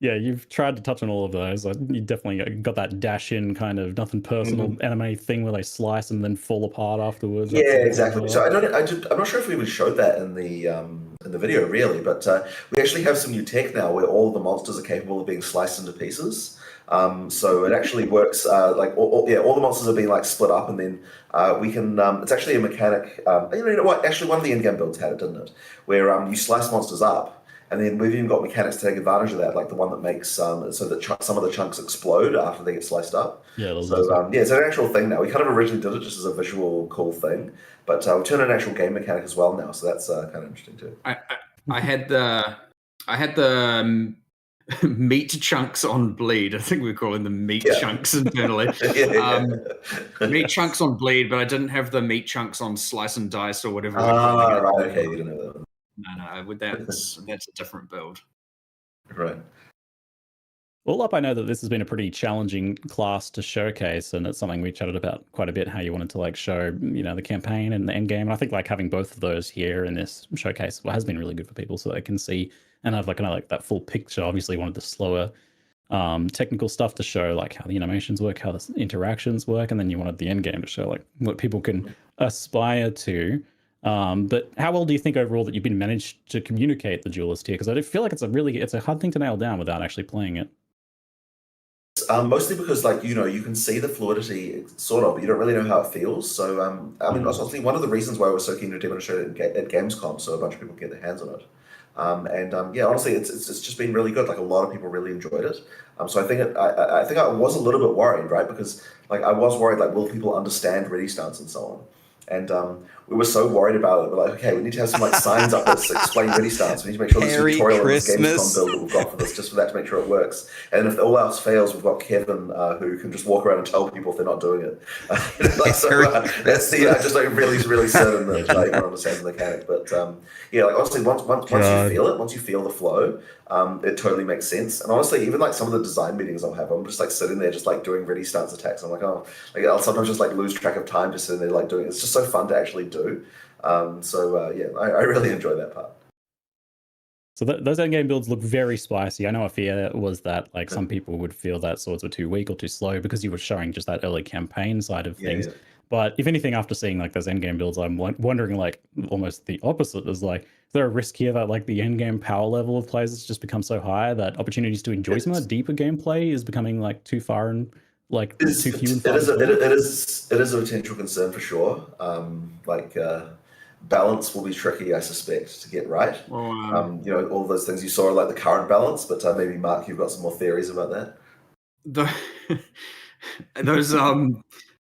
Yeah, you've tried to touch on all of those. You definitely got that dash in kind of nothing personal anime thing where they slice and then fall apart afterwards. Yeah, exactly. So I'm not sure if we even showed that in the video really, but we actually have some new tech now where all the monsters are capable of being sliced into pieces. So it actually works like all the monsters are being like split up, and then we can. It's actually a mechanic. You know what? Actually, one of the in-game builds had it, didn't it? Where you slice monsters up. And then we've even got mechanics to take advantage of that, like the one that makes so that some of the chunks explode after they get sliced up. Yeah, so it's an actual thing now. We kind of originally did it just as a visual cool thing, but we turned an actual game mechanic as well now. So that's kind of interesting too. I had the meat chunks on bleed. I think we're calling them meat chunks internally. Meat chunks on bleed, but I didn't have the meat chunks on slice and dice or whatever. Right. Okay, you didn't know that. No, with that's a different build. Right. All up, I know that this has been a pretty challenging class to showcase, and it's something we chatted about quite a bit, how you wanted to like show, the campaign and the end game. And I think like having both of those here in this showcase has been really good for people so they can see and have like kind of like that full picture. Obviously, wanted the slower technical stuff to show like how the animations work, how the interactions work, and then you wanted the end game to show like what people can aspire to. But how well do you think overall that you've been managed to communicate the duelist here? Because I feel like it's a hard thing to nail down without actually playing it. Mostly because you can see the fluidity sort of, but you don't really know how it feels. So I mean, honestly, one of the reasons why we're so keen to demonstrate it at Gamescom, so a bunch of people can get their hands on it. Honestly, it's just been really good. Like a lot of people really enjoyed it. So I think I was a little bit worried, right? Because like I was worried, like, will people understand ready stance and so on? And we were so worried about it. We're like, okay, we need to have some like signs up that explain ready stance. We need to make sure there's a tutorial in this Gamescom build that we've got for this, just for that to make sure it works. And if all else fails, we've got Kevin who can just walk around and tell people if they're not doing it. That's just like really certain that everyone understands the mechanic. But like honestly, once you feel it, once you feel the flow, it totally makes sense. And honestly, even like some of the design meetings I'll have, I'm just like sitting there, just like doing ready stance attacks. I'm like, I'll sometimes just like lose track of time, just sitting there like doing it. It's just so fun to actually do. I really enjoy that part. So those endgame builds look very spicy. I know a fear was that like some people would feel that swords were too weak or too slow because you were showing just that early campaign side of things. Yeah. But if anything, after seeing like those endgame builds, I'm wondering like almost the opposite. Is like, is there a risk here that like the endgame power level of players has just become so high that opportunities to enjoy some of that deeper gameplay is becoming like too far and like too few and far? It is a potential concern for sure. Balance will be tricky, I suspect, to get right. All those things you saw are like the current balance, but maybe Mark, you've got some more theories about that.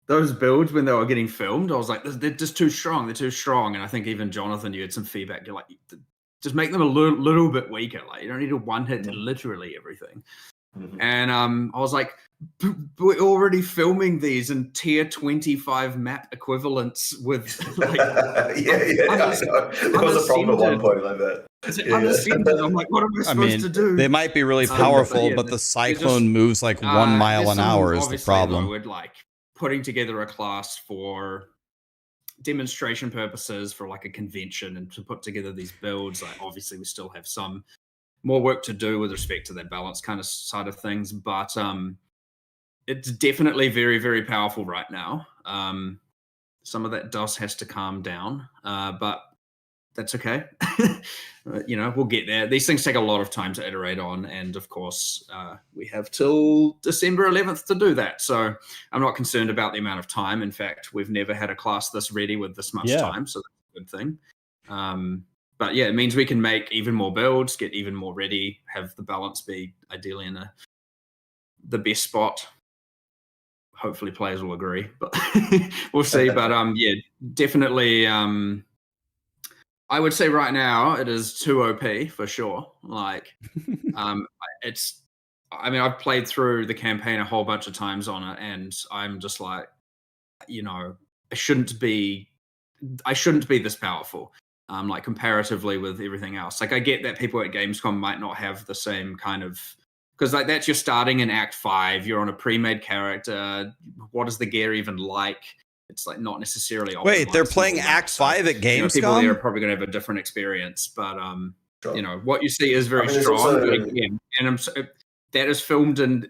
those builds when they were getting filmed, I was like, they're just too strong. They're too strong. And I think even Jonathan, you had some feedback. You're like, just make them a little bit weaker. Like you don't need to one hit literally everything. And I was like, we're already filming these in tier 25 map equivalents with like There was a problem at one point like that. Unassembly. I'm like, what am I supposed to do? They might be really powerful, but the cyclone moves like 1 mile an hour is the problem. Would like putting together a class for demonstration purposes for like a convention and to put together these builds. Like obviously we still have some more work to do with respect to that balance kind of side of things, but it's definitely very, very powerful right now. Some of that dust has to calm down, but that's okay. You know, we'll get there. These things take a lot of time to iterate on, and of course, we have till December 11th to do that. So I'm not concerned about the amount of time. In fact, we've never had a class this ready with this much time, so that's a good thing. But yeah, it means we can make even more builds, get even more ready, have the balance be ideally in the best spot. Hopefully players will agree, but we'll see. But yeah, definitely. I would say right now it is too OP for sure. Like, it's. I mean, I've played through the campaign a whole bunch of times on it, and I'm just like, you know, I shouldn't be this powerful. Like comparatively with everything else. Like I get that people at Gamescom might not have the same kind of, because like that's you're starting in Act 5, you're on a pre-made character. What is the gear even like? It's like not necessarily. Wait, they're playing Act 5 at Gamescom? You know, people there are probably going to have a different experience, but you know what you see is very strong. Also, but again, and that is filmed in.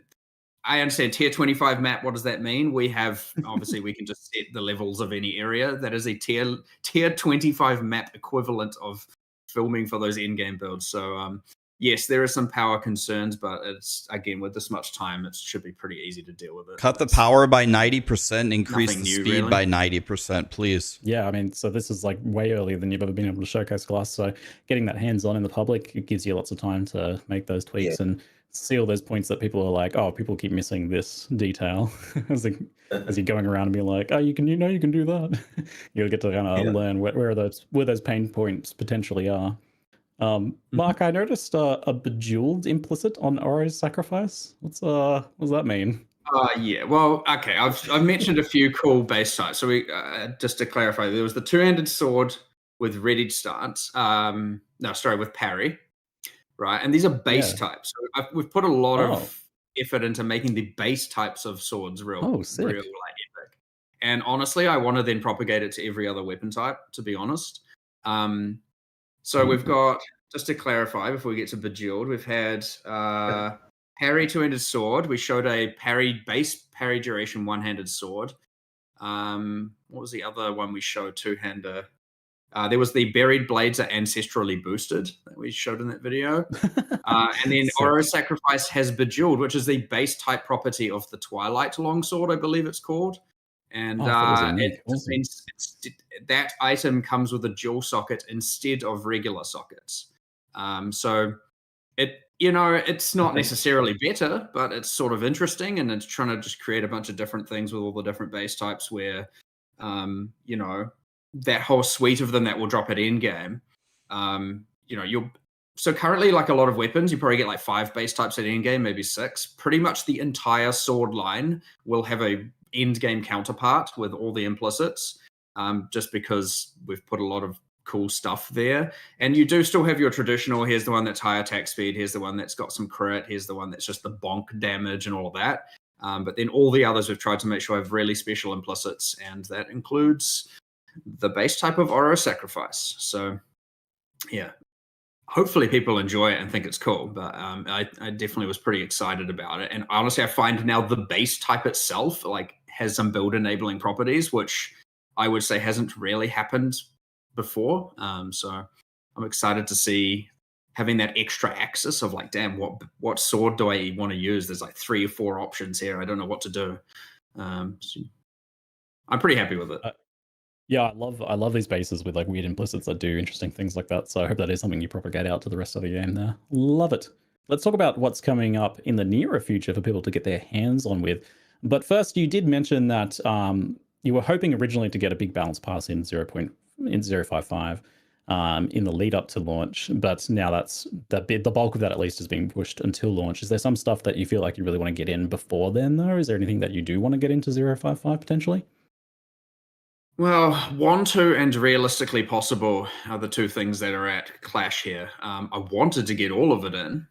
I understand tier 25 map. What does that mean? We have obviously we can just set the levels of any area. That is a tier 25 map equivalent of filming for those in-game builds. So yes, there are some power concerns, but it's again with this much time, it should be pretty easy to deal with it. Cut the power by 90%, increase the speed by 90%, please. Yeah, I mean, so this is like way earlier than you've ever been able to showcase class. So getting that hands-on in the public, it gives you lots of time to make those tweaks and see all those points that people are like, oh, people keep missing this detail as you're going around and being like, oh, you can do that. You'll get to kind of learn where those pain points potentially are. Mark, I noticed a bejeweled implicit on Oro's sacrifice. What does that mean? Yeah, well, okay. I've mentioned a few cool base types. So we just to clarify, there was the two-handed sword with readied stance. With parry. Right, and these are base types. So we've put a lot of effort into making the base types of swords real like epic. And honestly, I want to then propagate it to every other weapon type. To be honest, so we've got, just to clarify before we get to bejeweled, we've had parry two-handed sword. We showed a base parry duration one-handed sword. What was the other one we showed? Two-hander. There was the buried blades are ancestrally boosted that we showed in that video. And then Oro Sacrifice has bejeweled, which is the base type property of the Twilight Longsword, I believe it's called. And that item comes with a dual socket instead of regular sockets. So it's not necessarily better, but it's sort of interesting, and it's trying to just create a bunch of different things with all the different base types where, that whole suite of them that will drop at end game. So currently, like a lot of weapons, you probably get like 5 base types at end game, maybe 6. Pretty much the entire sword line will have a end game counterpart with all the implicits, just because we've put a lot of cool stuff there. And you do still have your traditional, here's the one that's high attack speed, here's the one that's got some crit, here's the one that's just the bonk damage and all of that. But then all the others we've tried to make sure have really special implicits, and that includes the base type of Oro Sacrifice. So yeah, hopefully people enjoy it and think it's cool, but I definitely was pretty excited about it. And honestly, I find now the base type itself like has some build enabling properties, which I would say hasn't really happened before. So I'm excited to see having that extra axis of like, damn, what sword do I want to use? There's like 3 or 4 options here. I don't know what to do. So I'm pretty happy with it. Yeah, I love these bases with like weird implicits that do interesting things like that. So I hope that is something you propagate out to the rest of the game there. Love it. Let's talk about what's coming up in the nearer future for people to get their hands on with. But first, you did mention that you were hoping originally to get a big balance pass in 0.055 in the lead up to launch, but now the bulk of that at least is being pushed until launch. Is there some stuff that you feel like you really want to get in before then, though? Is there anything that you do want to get into 0.55 potentially? Well, want to and realistically possible are the two things that are at clash here. I wanted to get all of it in.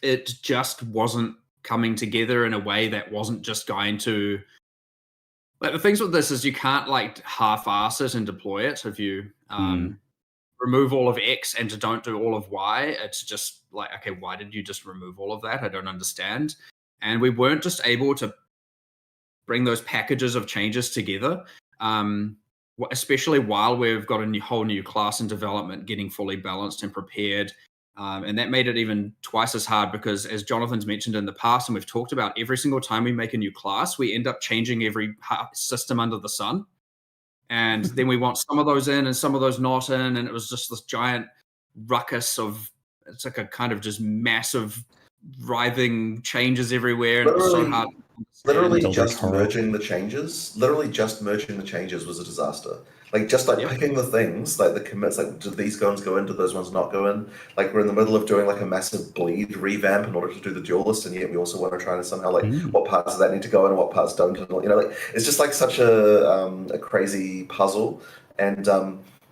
It just wasn't coming together in a way that wasn't just going to. Like, the things with this is you can't like half-ass it and deploy it. If you remove all of X and don't do all of Y, it's just like, okay, why did you just remove all of that? I don't understand. And we weren't just able to bring those packages of changes together, especially while we've got a whole new class in development, getting fully balanced and prepared. And that made it even twice as hard because, as Jonathan's mentioned in the past, and we've talked about, every single time we make a new class, we end up changing every system under the sun. And then we want some of those in and some of those not in. And it was just this giant ruckus of, it's like a kind of just massive writhing changes everywhere. And it was so hard. Literally just merging the changes was a disaster. Like, just like picking the things, like the commits, like, do these ones go in, do those ones not go in? Like, we're in the middle of doing like a massive bleed revamp in order to do the duelist, and yet we also want to try to somehow, like, what parts of that need to go in and what parts don't. And, you know, like, it's just like such a crazy puzzle. And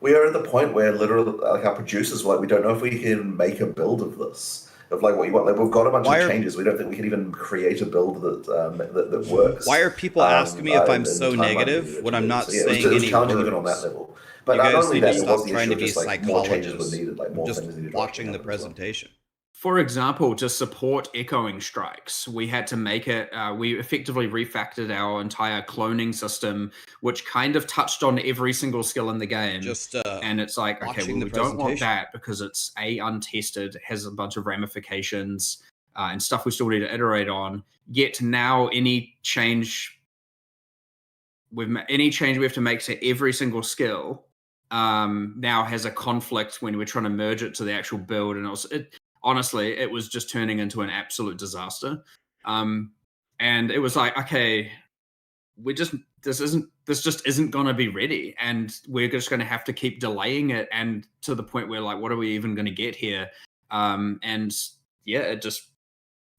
we are at the point where literally, like, our producers were like, we don't know if we can make a build of this. Of like what you want, like, we've got a bunch of changes. We don't think we can even create a build that works. Why are people asking me if I'm so negative when I'm not saying it was any challenging words? even on that level. But you not guys only need that, to there was stop the trying issue to of be just like more changes were psychologists. needed, like more Just things needed. watching the presentation. For example, to support echoing strikes, we had to make it, we effectively refactored our entire cloning system, which kind of touched on every single skill in the game. And it's like, okay, well, we don't want that because it's untested, has a bunch of ramifications and stuff we still need to iterate on. Yet now any change we have to make to every single skill now has a conflict when we're trying to merge it to the actual build. And honestly, it was just turning into an absolute disaster. And it was like, okay, this just isn't going to be ready. And we're just going to have to keep delaying it. And to the point where, like, what are we even going to get here? And yeah, it just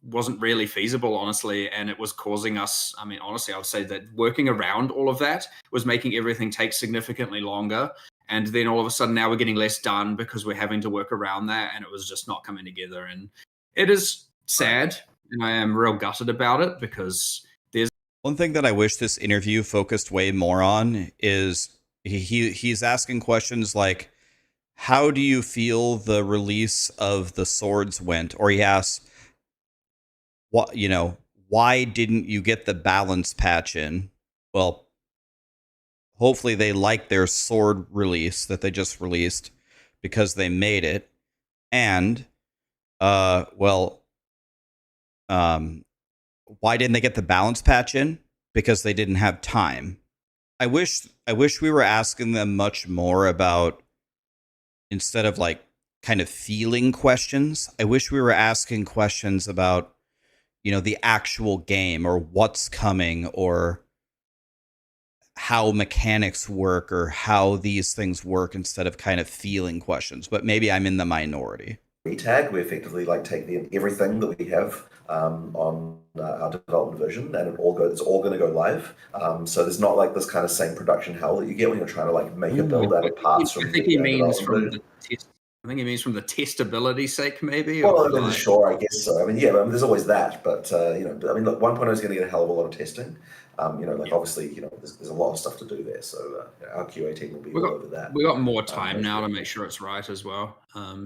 wasn't really feasible, honestly. And it was causing us, I mean, honestly, I would say that working around all of that was making everything take significantly longer. And then all of a sudden now we're getting less done because we're having to work around that, and it was just not coming together. And it is sad, and I am real gutted about it because there's one thing that I wish this interview focused way more on is he's asking questions like, how do you feel the release of the swords went? Or he asks, what, you know, why didn't you get the balance patch in? Well, hopefully they like their sword release that they just released because they made it. And, why didn't they get the balance patch in? Because they didn't have time. I wish we were asking them much more about, instead of like kind of feeling questions, I wish we were asking questions about, you know, the actual game or what's coming or how mechanics work or how these things work, instead of kind of feeling questions. But maybe I'm in the minority. Retag, we effectively like take everything that we have on our development version, and it's all going to go live. So there's not like this kind of same production hell that you get when you're trying to like make a build out of parts from. I think he means from the testability sake, maybe. Well, sure, I guess so. I mean, yeah, there's always that, but you know, I mean, look, 1.0 is going to get a hell of a lot of testing. You know, like obviously, you know, there's a lot of stuff to do there. So our QA team will be all over that. We got more time now to make sure it's right as well.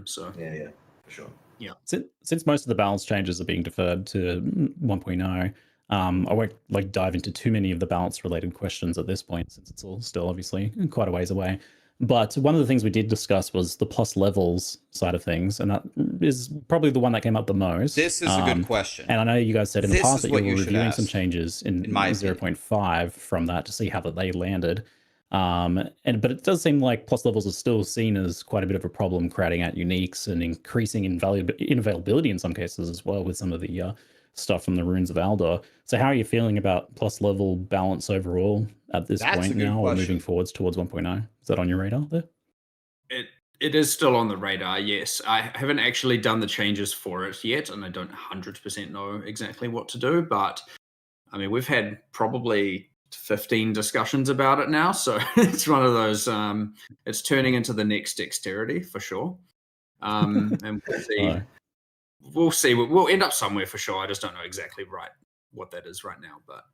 So yeah, for sure. Yeah. Since most of the balance changes are being deferred to 1.0, I won't like dive into too many of the balance related questions at this point, since it's all still obviously quite a ways away. But one of the things we did discuss was the plus levels side of things, and that is probably the one that came up the most. This is a good question. And I know you guys said in the past that you were reviewing some ask, changes in 0.5 from that to see how they landed. But it does seem like plus levels are still seen as quite a bit of a problem, crowding out uniques and increasing inavailability in some cases as well with some of the stuff from the Runes of Aldor. So how are you feeling about plus level balance overall at this That's a point good now, or question. moving forwards towards 1.0? Is that on your radar there? It is still on the radar, yes. I haven't actually done the changes for it yet, and I don't 100% know exactly what to do, but I mean, we've had probably 15 discussions about it now, so it's one of those, it's turning into the next dexterity for sure. And we'll see. We'll end up somewhere for sure. I just don't know exactly what that is right now, but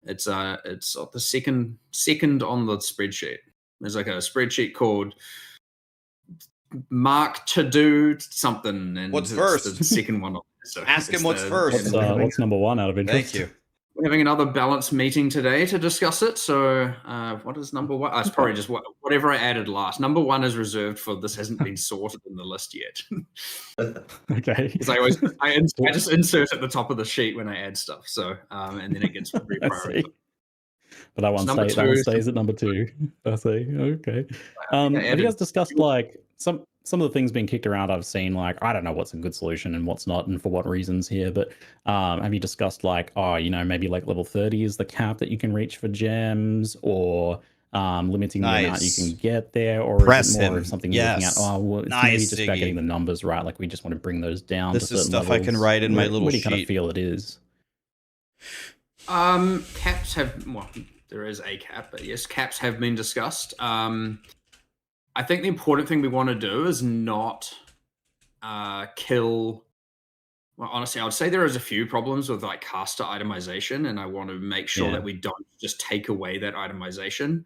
it's the second on the spreadsheet. There's like a spreadsheet called Mark to do something, and what's first? The second one. So ask him what's first. What's number one out of interest? Thank you. We're having another balance meeting today to discuss it. So, what is number one? It's probably just whatever I added last. Number one is reserved for this hasn't been sorted in the list yet. Okay. Because I just insert at the top of the sheet when I add stuff. So, and then it gets reprioritized. But that one stays at number 2. I see. Okay. Have you guys discussed like some of the things being kicked around? I've seen like, I don't know what's a good solution and what's not, and for what reasons here. But have you discussed like, maybe like level 30 is the cap that you can reach for gems, or limiting the amount you can get there, or is it more of something you're looking at? Oh, well, it's maybe just about getting the numbers right. Like we just want to bring those down. This to is stuff levels. I can write in my little What do you sheet. kind of feel it is? Caps have there is a cap, but yes, caps have been discussed. I think the important thing we want to do is not kill. Well, honestly, I would say there is a few problems with like caster itemization, and I want to make sure that we don't just take away that itemization.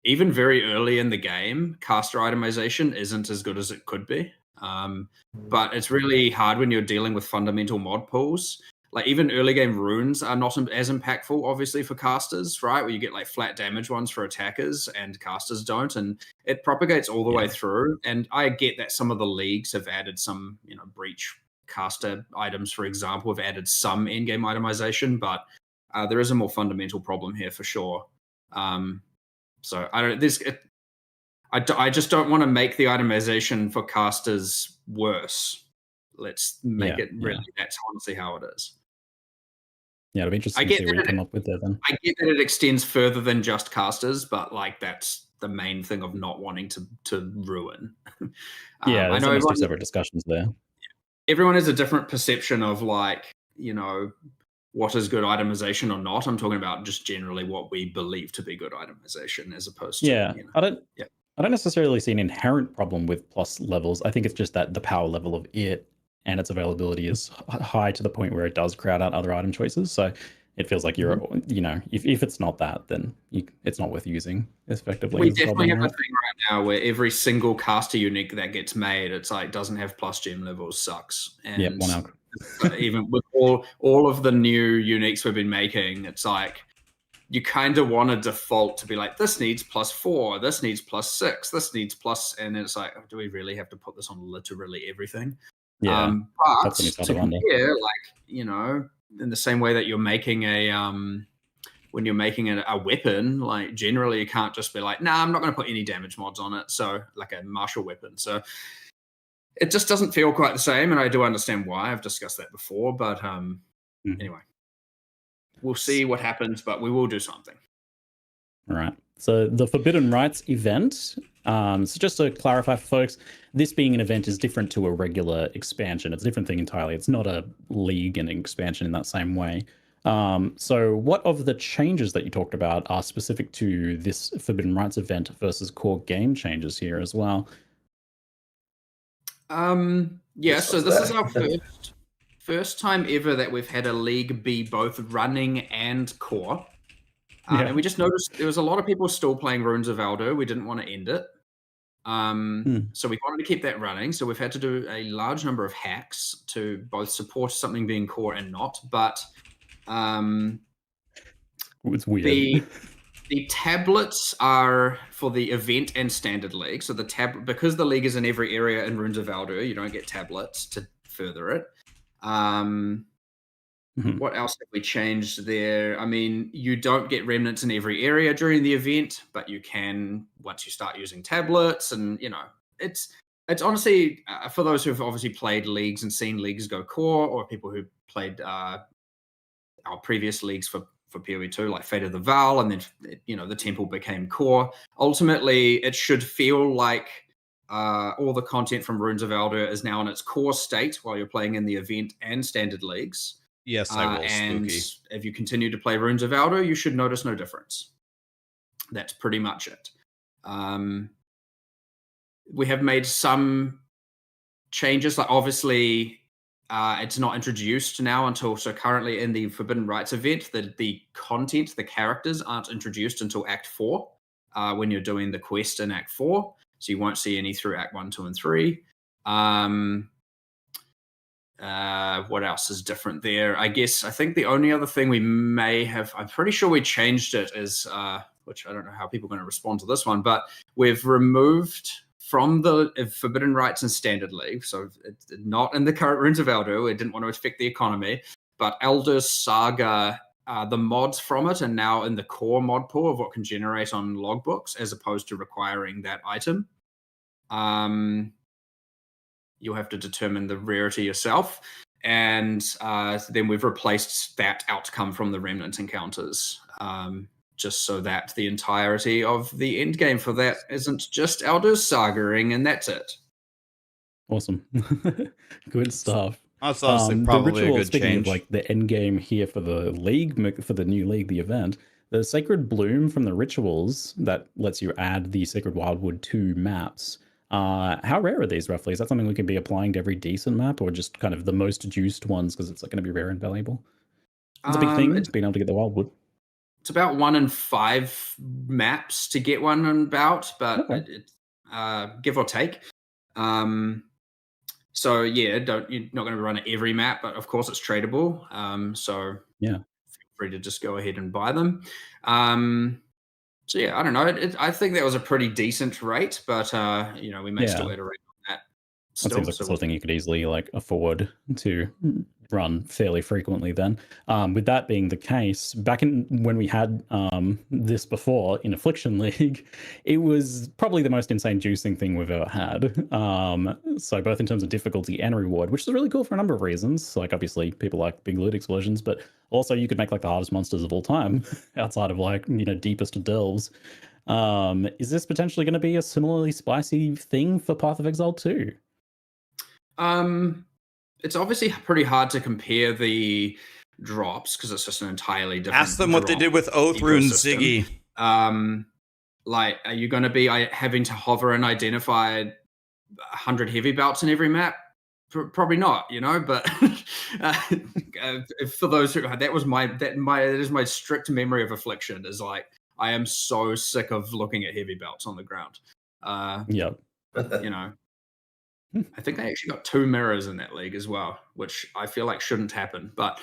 Even very early in the game, caster itemization isn't as good as it could be. But it's really hard when you're dealing with fundamental mod pools. Like even early game runes are not as impactful, obviously, for casters, right? Where you get like flat damage ones for attackers and casters don't, and it propagates all the way through. And I get that some of the leagues have added some, breach caster items, for example, have added some in-game itemization, but there is a more fundamental problem here for sure. So I don't. I just don't want to make the itemization for casters worse. Let's make it really. That's honestly how it is. Yeah, it'll be interesting to see what you come up with there then. I get that it extends further than just casters, but like that's the main thing of not wanting to ruin. Yeah, there's almost 2 separate discussions there. Everyone has a different perception of like, what is good itemization or not. I'm talking about just generally what we believe to be good itemization, as opposed to I don't necessarily see an inherent problem with plus levels. I think it's just that the power level of it and its availability is high to the point where it does crowd out other item choices. So it feels like you're, if it's not that, then it's not worth using effectively. We definitely have a thing right now where every single caster unique that gets made, it's like doesn't have plus gem levels, sucks. And 1 out. Even with all of the new uniques we've been making, it's like you kind of want to default to be like, this needs +4, this needs +6, this needs plus, and it's like, do we really have to put this on literally everything? Yeah, but that's when you start to to wonder. compare, like, in the same way that you're making when you're making a weapon, like generally you can't just be like, nah, I'm not going to put any damage mods on it. So like a martial weapon. So it just doesn't feel quite the same. And I do understand why. I've discussed that before, but anyway, we'll see what happens, but we will do something. All right. So the Forbidden Rites event, so just to clarify for folks, this being an event is different to a regular expansion. It's a different thing entirely. It's not a league and expansion in that same way. So what of the changes that you talked about are specific to this Forbidden Rites event versus core game changes here as well? Yeah, so this is our first time ever that we've had a league be both running and core. And we just noticed there was a lot of people still playing Runes of Aldor. We didn't want to end it. So we wanted to keep that running. So we've had to do a large number of hacks to both support something being core and not. But it's weird. The tablets are for the event and standard league. So because the league is in every area in Runes of Aldor, you don't get tablets to further it. What else have we changed there? I mean, you don't get remnants in every area during the event, but you can once you start using tablets, and it's it's honestly for those who've obviously played leagues and seen leagues go core, or people who played our previous leagues for PoE2, like Fate of the Val, and then the Temple became core. Ultimately, it should feel like all the content from Runes of Elder is now in its core state while you're playing in the event and standard leagues. Yes, I will. And Spooky. if you continue to play Runes of Elder, you should notice no difference. That's pretty much it. We have made some changes, like obviously it's not introduced now until, so currently in the Forbidden Rites event, the content, the characters aren't introduced until Act 4 when you're doing the quest in Act 4. So you won't see any through Act 1, 2, and 3. What else is different there? I think the only other thing we may have, I'm pretty sure we changed it, is, which I don't know how people are going to respond to this one, but we've removed from the Forbidden Rites and Standard League, so it's not in the current Runes of Elder, it didn't want to affect the economy, but Elder Saga, the mods from it are now in the core mod pool of what can generate on logbooks, as opposed to requiring that item. You'll have to determine the rarity yourself, and then we've replaced that outcome from the Remnant encounters, just so that the entirety of the end game for that isn't just Elder's Sagaing, and that's it. Awesome. Good stuff. That's honestly probably the ritual, a good speaking change. of like the end game here for the league, for the new league, the event, the Sacred Bloom from the rituals that lets you add the Sacred Wildwood to maps. How rare are these roughly? Is that something we can be applying to every decent map, or just kind of the most juiced ones because it's like going to be rare and valuable? It's a big thing, being able to get the Wildwood. It's about 1 in 5 maps to get one about, but Okay. give or take. So yeah, you're not going to run it every map, but of course it's tradable. So yeah, feel free to just go ahead and buy them. So yeah, I don't know. I think that was a pretty decent rate, but we may still iterate on that. That seems like the sort of thing you could easily like afford to run fairly frequently then. With that being the case, back in when we had this before in Affliction League, it was probably the most insane juicing thing we've ever had. So both in terms of difficulty and reward, which is really cool for a number of reasons. Like obviously people like big loot explosions, but also you could make like the hardest monsters of all time outside of like, deepest delves. Is this potentially going to be a similarly spicy thing for Path of Exile 2? It's obviously pretty hard to compare the drops because it's just an entirely different. Ask them what they did with Oath-Rune and Ziggy. Like, are you going to be having to hover and identify 100 heavy belts in every map? Probably not, but for those who, that is my strict memory of Affliction, is like, I am so sick of looking at heavy belts on the ground. Yep. I think they actually got 2 mirrors in that league as well, which I feel like shouldn't happen, but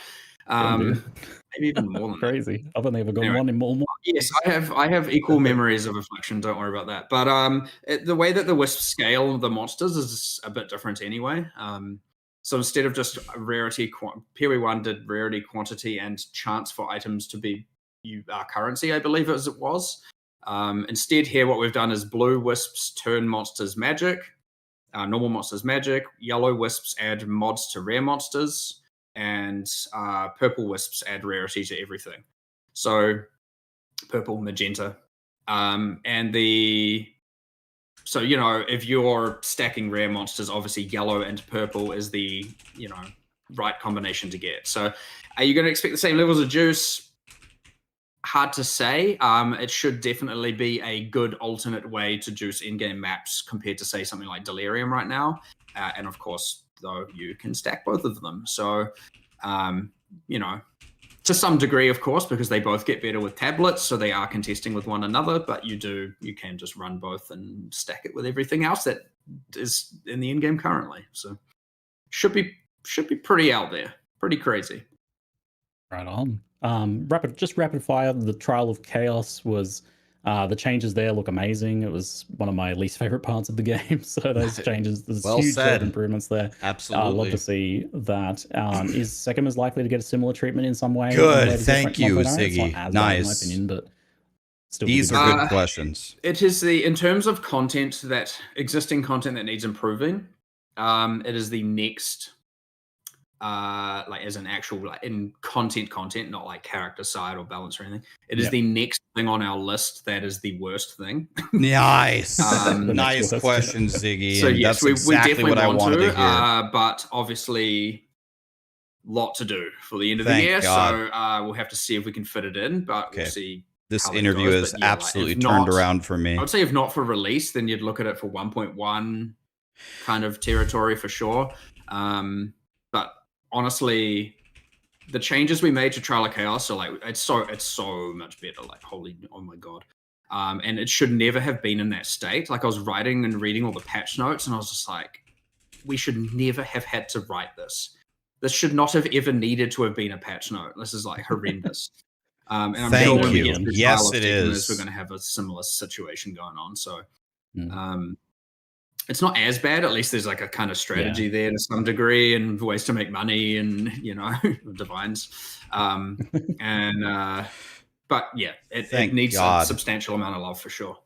maybe even more than crazy. I've only ever got one in more. Yes, I have equal memories of Affliction. Don't worry about that. But the way that the wisps scale the monsters is a bit different anyway. So instead of just rarity, PoE1 did rarity, quantity, and chance for items to be currency, I believe it was. Instead, here what we've done is blue wisps turn monsters magic. Normal monsters magic, yellow wisps add mods to rare monsters, and purple wisps add rarity to everything. So purple, magenta, so if you're stacking rare monsters, obviously yellow and purple is the right combination to get. So are you going to expect the same levels of juice? Hard to say. It should definitely be a good alternate way to juice in-game maps compared to, say, something like Delirium right now. And of course, though, you can stack both of them. So, to some degree, of course, because they both get better with tablets, so they are contesting with one another. But you can just run both and stack it with everything else that is in the in-game currently. So, should be pretty out there, pretty crazy. Right on. Rapid fire. The Trial of Chaos was the changes there look amazing. It was one of my least favorite parts of the game. So those changes, there's huge set of improvements there. Absolutely, I'd love to see that. Is Sekima's likely to get a similar treatment in some way? Good, thank you, Ziggy. Nice. In my opinion, but Still These are good questions. It is in terms of content, that existing content that needs improving. It is the next, like as an actual, like in content, not like character side or balance or anything. It is the next thing on our list that is the worst thing. Nice. Nice question, Ziggy. So and yes, that's we exactly definitely what I want wanted to hear. but obviously lot to do for the end of the Thank year. God. So we'll have to see if we can fit it in, but we'll Okay. see. This how that interview goes. is But yeah, absolutely like, if turned not, around for me. I would say if not for release, then you'd look at it for 1.1 kind of territory for sure. But honestly, the changes we made to Trial of Chaos are like it's so much better. Like holy, oh my god. And it should never have been in that state. Like I was writing and reading all the patch notes, and I was just like, we should never have had to write this. This should not have ever needed to have been a patch note. This is like horrendous. And I'm sure when we get through Trial of Titanus, we're going to have a similar situation going on. So it's not as bad. At least there's like a kind of strategy there to some degree, and ways to make money, and divines. But yeah, it needs a substantial amount of love for sure.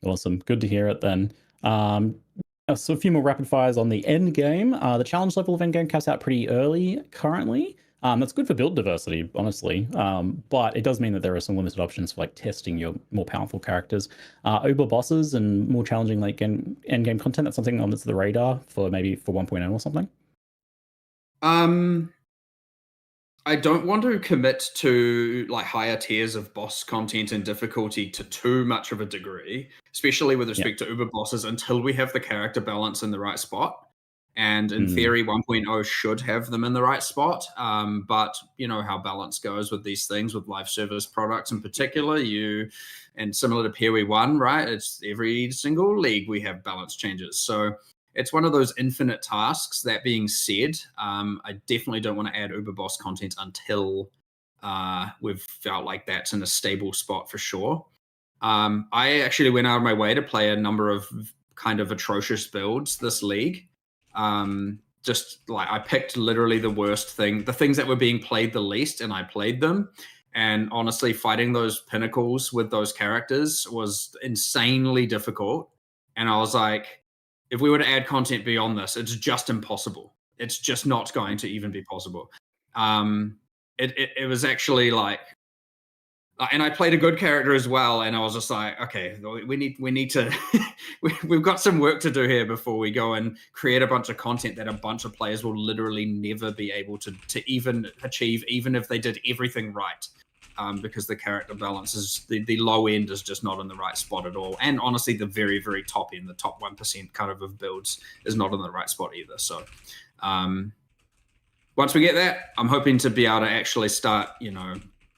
Awesome, good to hear it then. So a few more rapid fires on the end game. The challenge level of end game caps out pretty early currently. That's good for build diversity, honestly. But it does mean that there are some limited options for like testing your more powerful characters. Uber bosses and more challenging like end game content. That's something on the radar for maybe for 1.0 or something. I don't want to commit to like higher tiers of boss content and difficulty to too much of a degree, especially with respect to Uber bosses, until we have the character balance in the right spot. And in theory, 1.0 should have them in the right spot. But you know how balance goes with these things, with live service products in particular. And similar to PoE 1, right? It's every single league we have balance changes. So it's one of those infinite tasks. That being said, I definitely don't want to add Uber boss content until we've felt like that's in a stable spot for sure. I actually went out of my way to play a number of kind of atrocious builds this league. Just like I picked literally the worst thing, the things that were being played the least, and I played them. And honestly, fighting those pinnacles with those characters was insanely difficult. And I was like, if we were to add content beyond this, it's just impossible. It's just not going to even be possible. It was actually like, and I played a good character as well, and I was just like, okay, we need to, we've got some work to do here before we go and create a bunch of content that a bunch of players will literally never be able to even achieve, even if they did everything right, because the character balance is, the low end is just not in the right spot at all. And honestly, the very, very top end, the top 1% kind of builds is not in the right spot either. So once we get that, I'm hoping to be able to actually start,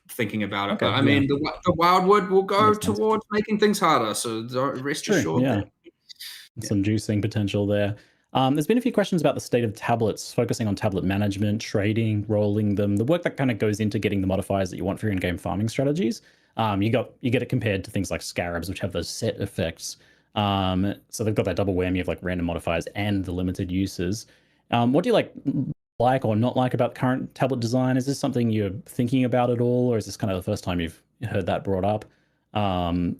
thinking about it. Okay, but I mean, the Wildwood will go towards making things harder. So rest assured. Yeah. Some juicing potential there. There's been a few questions about the state of tablets, focusing on tablet management, trading, rolling them, the work that kind of goes into getting the modifiers that you want for your in-game farming strategies. You get it compared to things like scarabs, which have those set effects. So they've got that double whammy of like random modifiers and the limited uses. What do you like or not like about current tablet design? Is this something you're thinking about at all, or is this kind of the first time you've heard that brought up? How are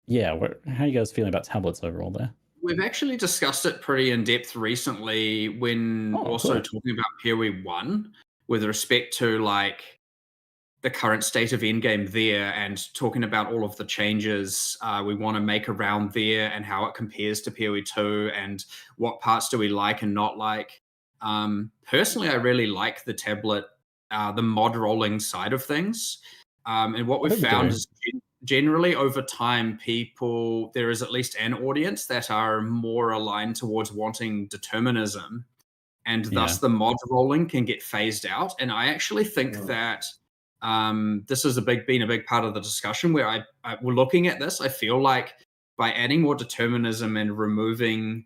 you guys feeling about tablets overall there? We've actually discussed it pretty in depth recently when talking about PoE 1 with respect to like the current state of endgame there, and talking about all of the changes we want to make around there and how it compares to PoE 2 and what parts do we like and not like. Personally, I really like the tablet, the mod rolling side of things. And what we've found is generally over time, there is at least an audience that are more aligned towards wanting determinism, and thus the mod rolling can get phased out. And I actually think that this has been a big part of the discussion where we're looking at this. I feel like by adding more determinism and removing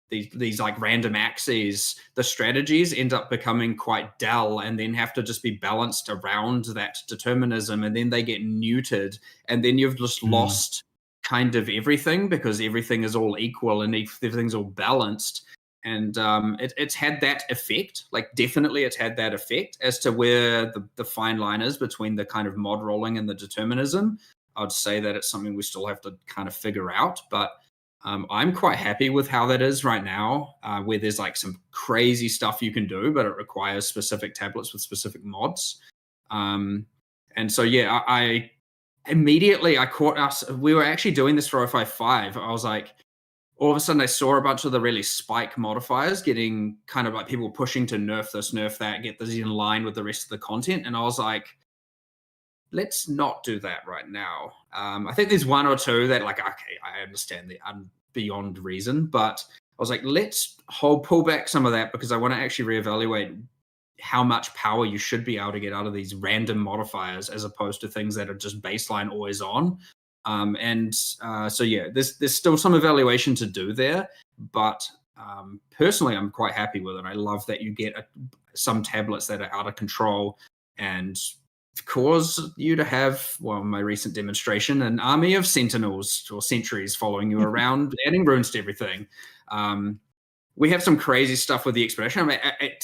these like random axes, the strategies end up becoming quite dull and then have to just be balanced around that determinism, and then they get neutered, and then you've just lost kind of everything because everything is all equal and everything's all balanced. And it's had that effect. Like, definitely it's had that effect. As to where the fine line is between the kind of mod rolling and the determinism, I'd say that it's something we still have to kind of figure out. But I'm quite happy with how that is right now, where there's like some crazy stuff you can do, but it requires specific tablets with specific mods. And so, yeah, I immediately, I caught us. We were actually doing this for 055. I was like, all of a sudden I saw a bunch of the really spike modifiers getting kind of like people pushing to nerf this, nerf that, get this in line with the rest of the content. And I was like, let's not do that right now. I think there's one or two that, like, okay, I understand the beyond reason, but I was like, let's pull back some of that, because I want to actually reevaluate how much power you should be able to get out of these random modifiers, as opposed to things that are just baseline always on. So yeah, there's still some evaluation to do there, but personally, I'm quite happy with it. I love that you get some tablets that are out of control and cause you to have, well, my recent demonstration, an army of sentinels or sentries following you around, adding runes to everything. We have some crazy stuff with the Expedition. I mean,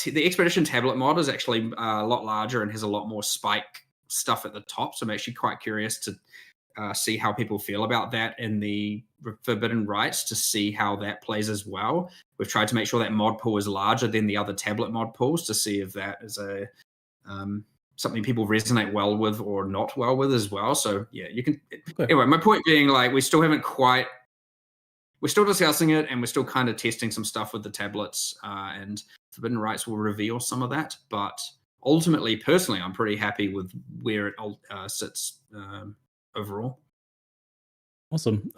the Expedition tablet mod is actually a lot larger and has a lot more spike stuff at the top, so I'm actually quite curious to see how people feel about that in the Forbidden Rites, to see how that plays as well. We've tried to make sure that mod pool is larger than the other tablet mod pools, to see if that is a something people resonate well with or not well with as well. So yeah, you can. Okay. Anyway, my point being, like, we're still discussing it, and we're still kind of testing some stuff with the tablets, and Forbidden Rites will reveal some of that. But ultimately, personally, I'm pretty happy with where it sits overall. Awesome.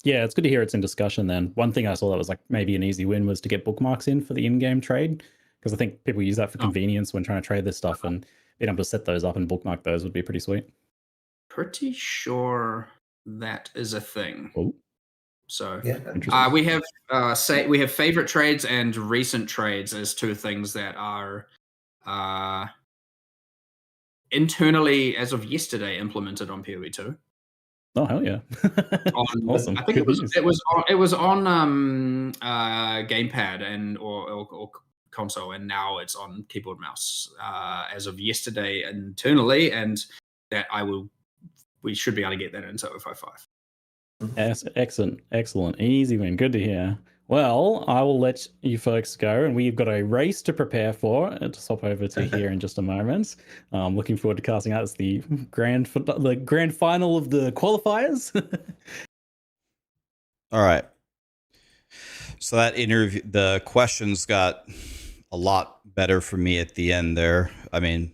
Yeah, it's good to hear it's in discussion then. One thing I saw that was like maybe an easy win was to get bookmarks in for the in-game trade, because I think people use that for convenience when trying to trade this stuff, and being able to set those up and bookmark those would be pretty sweet. Pretty sure that is a thing. Oh. So yeah, we have favorite trades and recent trades as two things that are internally, as of yesterday, implemented on PoE2. Oh, hell yeah. Awesome. I think it was on gamepad and or console, and now it's on keyboard mouse as of yesterday internally, and that we should be able to get that into 055. Yes, excellent. Easy win. Good to hear. Well, I will let you folks go, and we've got a race to prepare for to swap over to here in just a moment. Looking forward to casting out as the grand final of the qualifiers. All right. So that interview, the questions got a lot better for me at the end there. I mean,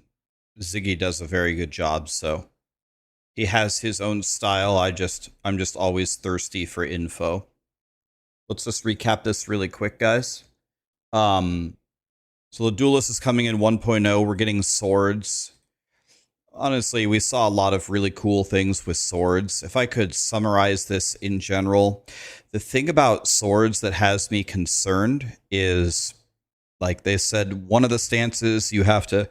Ziggy does a very good job, so he has his own style. I'm just always thirsty for info. Let's just recap this really quick, guys. So the Duelist is coming in 1.0. We're getting swords. Honestly, we saw a lot of really cool things with swords. If I could summarize this in general, the thing about swords that has me concerned is, like they said, one of the stances you have to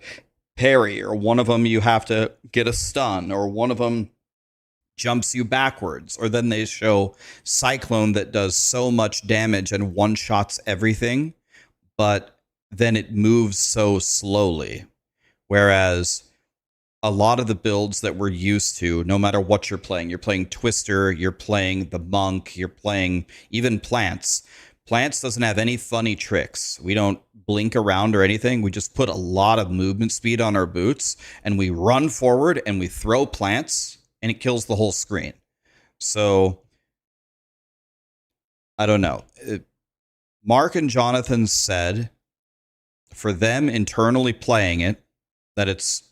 parry, or one of them you have to get a stun, or one of them jumps you backwards, or then they show Cyclone that does so much damage and one-shots everything, but then it moves so slowly. Whereas a lot of the builds that we're used to, no matter what you're playing Twister, you're playing the Monk, you're playing even Plants. Plants doesn't have any funny tricks. We don't blink around or anything. We just put a lot of movement speed on our boots, and we run forward and we throw plants, and it kills the whole screen. So, I don't know. Mark and Jonathan said for them internally playing it, that it's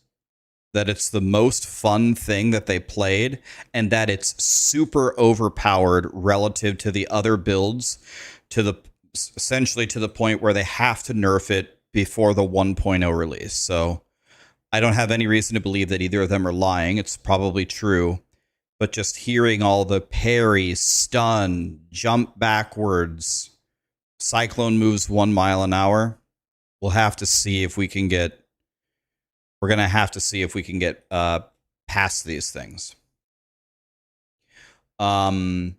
the most fun thing that they played, and that it's super overpowered relative to the other builds, essentially to the point where they have to nerf it before the 1.0 release. So I don't have any reason to believe that either of them are lying. It's probably true. But just hearing all the parry, stun, jump backwards, Cyclone moves 1 mile an hour, we'll have to see if we can get... We're going to have to see if we can get past these things. So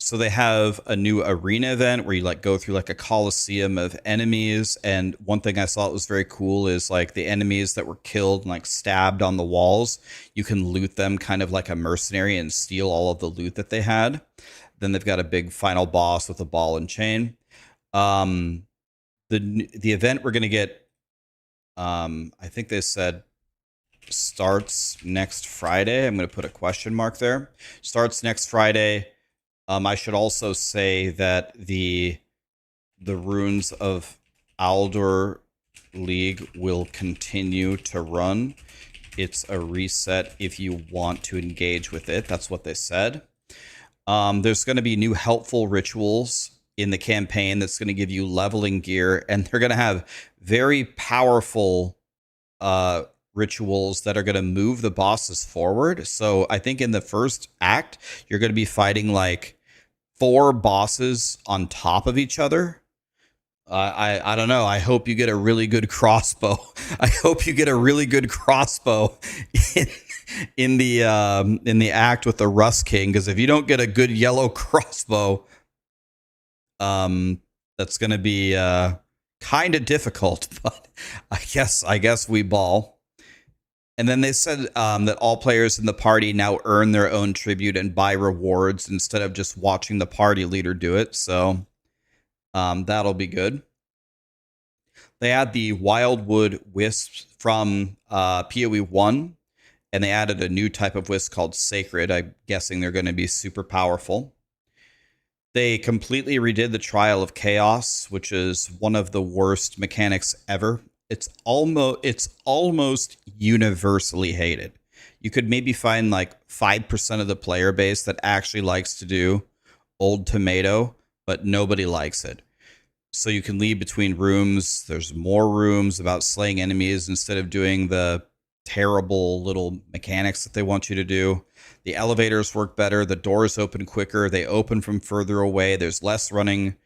So they have a new arena event where you like go through like a coliseum of enemies. And one thing I thought was very cool is like the enemies that were killed and like stabbed on the walls, you can loot them kind of like a mercenary and steal all of the loot that they had. Then they've got a big final boss with a ball and chain. The event we're going to get, I think they said starts next Friday. I'm going to put a question mark there. Starts next Friday. I should also say that the Runes of Aldor League will continue to run. It's a reset if you want to engage with it. That's what they said. There's going to be new helpful rituals in the campaign that's going to give you leveling gear, and they're going to have very powerful rituals that are going to move the bosses forward. So I think in the first act, you're going to be fighting like 4 bosses on top of each other. I don't know. I hope you get a really good crossbow. I hope you get a really good crossbow in the act with the Rust King, because if you don't get a good yellow crossbow, that's going to be kind of difficult. But I guess we ball. And then they said that all players in the party now earn their own tribute and buy rewards instead of just watching the party leader do it. So that'll be good. They add the Wildwood Wisps from PoE 1, and they added a new type of wisp called Sacred. I'm guessing they're going to be super powerful. They completely redid the Trial of Chaos, which is one of the worst mechanics ever. It's almost universally hated. You could maybe find like 5% of the player base that actually likes to do Old Tomato, but nobody likes it. So you can leave between rooms. There's more rooms about slaying enemies instead of doing the terrible little mechanics that they want you to do. The elevators work better. The doors open quicker. They open from further away. There's less running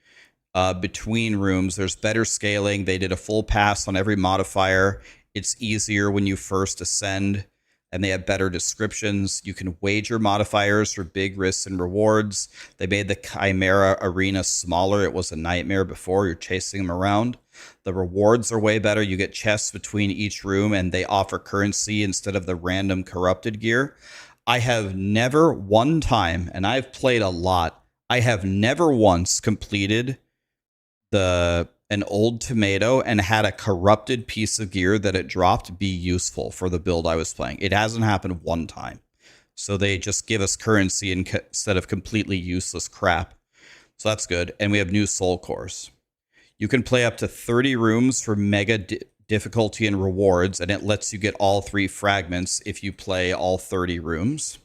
between rooms. There's better scaling. They did a full pass on every modifier. It's easier when you first ascend, and they have better descriptions. You can wager modifiers for big risks and rewards. They made the Chimera arena smaller. It was a nightmare before. You're chasing them around. The rewards are way better. You get chests between each room, and they offer currency instead of the random corrupted gear. I have never one time, and I've played a lot, I have never once completed an Old Tomato and had a corrupted piece of gear that it dropped be useful for the build I was playing. It hasn't happened one time. So they just give us currency instead of completely useless crap. So that's good. And we have new soul cores. You can play up to 30 rooms for mega difficulty and rewards, and it lets you get all 3 fragments if you play all 30 rooms.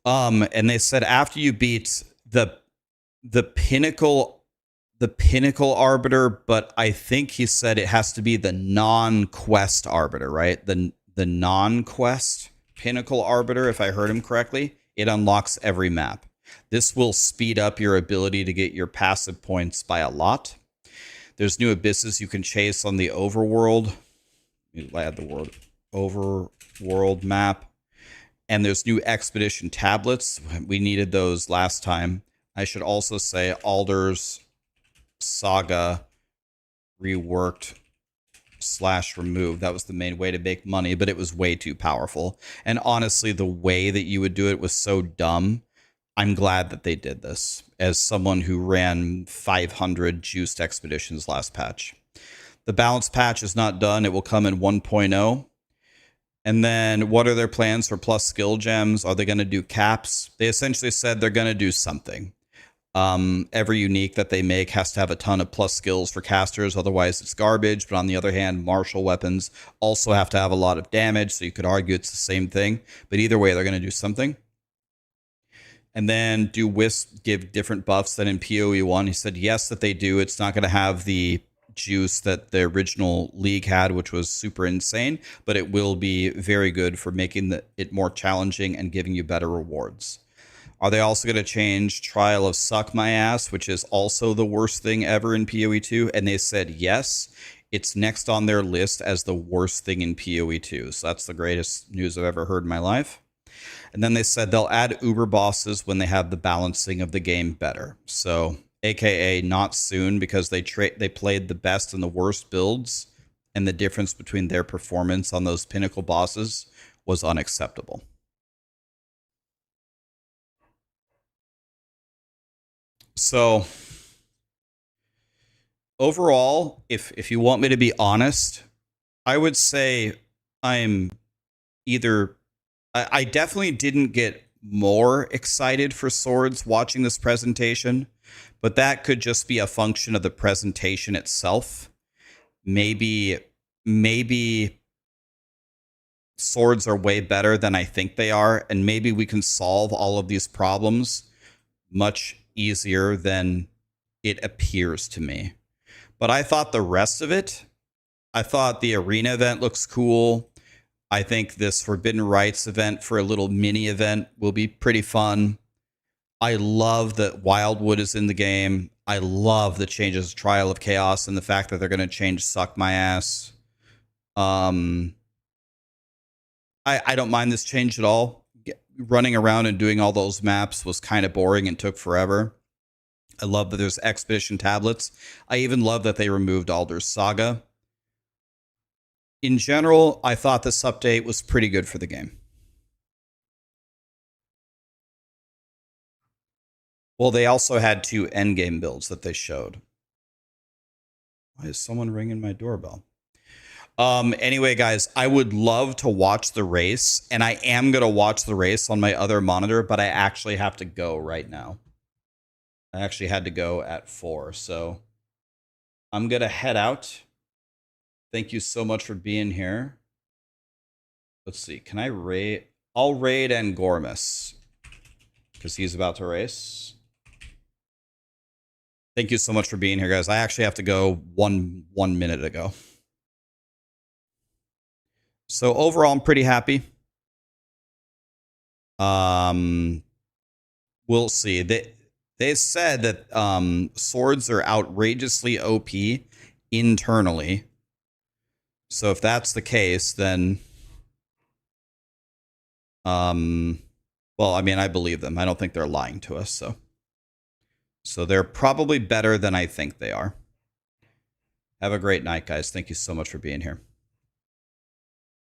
And they said after you beat the pinnacle arbiter, but I think he said it has to be the non-quest arbiter, right? The non-quest pinnacle arbiter, if I heard him correctly. It unlocks every map. This will speed up your ability to get your passive points by a lot. There's new abysses you can chase on the overworld. Let me add the overworld map. And there's new expedition tablets. We needed those last time. I should also say Aldor's Saga reworked / removed. That was the main way to make money, but it was way too powerful. And honestly, the way that you would do it was so dumb. I'm glad that they did this as someone who ran 500 juiced expeditions last patch. The balance patch is not done. It will come in 1.0. And then what are their plans for plus skill gems? Are they going to do caps? They essentially said they're going to do something. Every unique that they make has to have a ton of plus skills for casters, otherwise it's garbage. But on the other hand, martial weapons also have to have a lot of damage, so you could argue it's the same thing. But either way, they're going to do something. And then do Wisp give different buffs than in PoE 1? He said yes, that they do. It's not going to have the juice that the original league had, which was super insane, but it will be very good for making it more challenging and giving you better rewards. Are they also going to change Trial of Suck My Ass, which is also the worst thing ever in PoE 2? And they said yes. It's next on their list as the worst thing in PoE 2. So that's the greatest news I've ever heard in my life. And then they said they'll add uber bosses when they have the balancing of the game better. So, aka not soon, because they played the best and the worst builds, and the difference between their performance on those pinnacle bosses was unacceptable. So, overall, if you want me to be honest, I would say I'm either... I definitely didn't get more excited for Swords watching this presentation, but that could just be a function of the presentation itself. Maybe Swords are way better than I think they are, and maybe we can solve all of these problems much easier than it appears to me. But I thought the rest of it, I thought the arena event looks cool. I think this Forbidden Rites event for a little mini event will be pretty fun. I love that Wildwood is in the game. I love the changes to Trial of Chaos and the fact that they're going to change Suck My Ass. I don't mind this change at all. Running around and doing all those maps was kind of boring and took forever. I love that there's Expedition tablets. I even love that they removed Alder's Saga. In general, I thought this update was pretty good for the game. Well, they also had 2 endgame builds that they showed. Why is someone ringing my doorbell? Anyway, guys, I would love to watch the race, and I am going to watch the race on my other monitor, but I actually have to go right now. I actually had to go at 4, so I'm going to head out. Thank you so much for being here. Let's see. Can I raid? I'll raid Angormus because he's about to race. Thank you so much for being here, guys. I actually have to go one minute ago. So overall, I'm pretty happy. We'll see. They said that swords are outrageously OP internally. So if that's the case, then well, I mean, I believe them. I don't think they're lying to us, so they're probably better than I think they are. Have a great night, guys. Thank you so much for being here.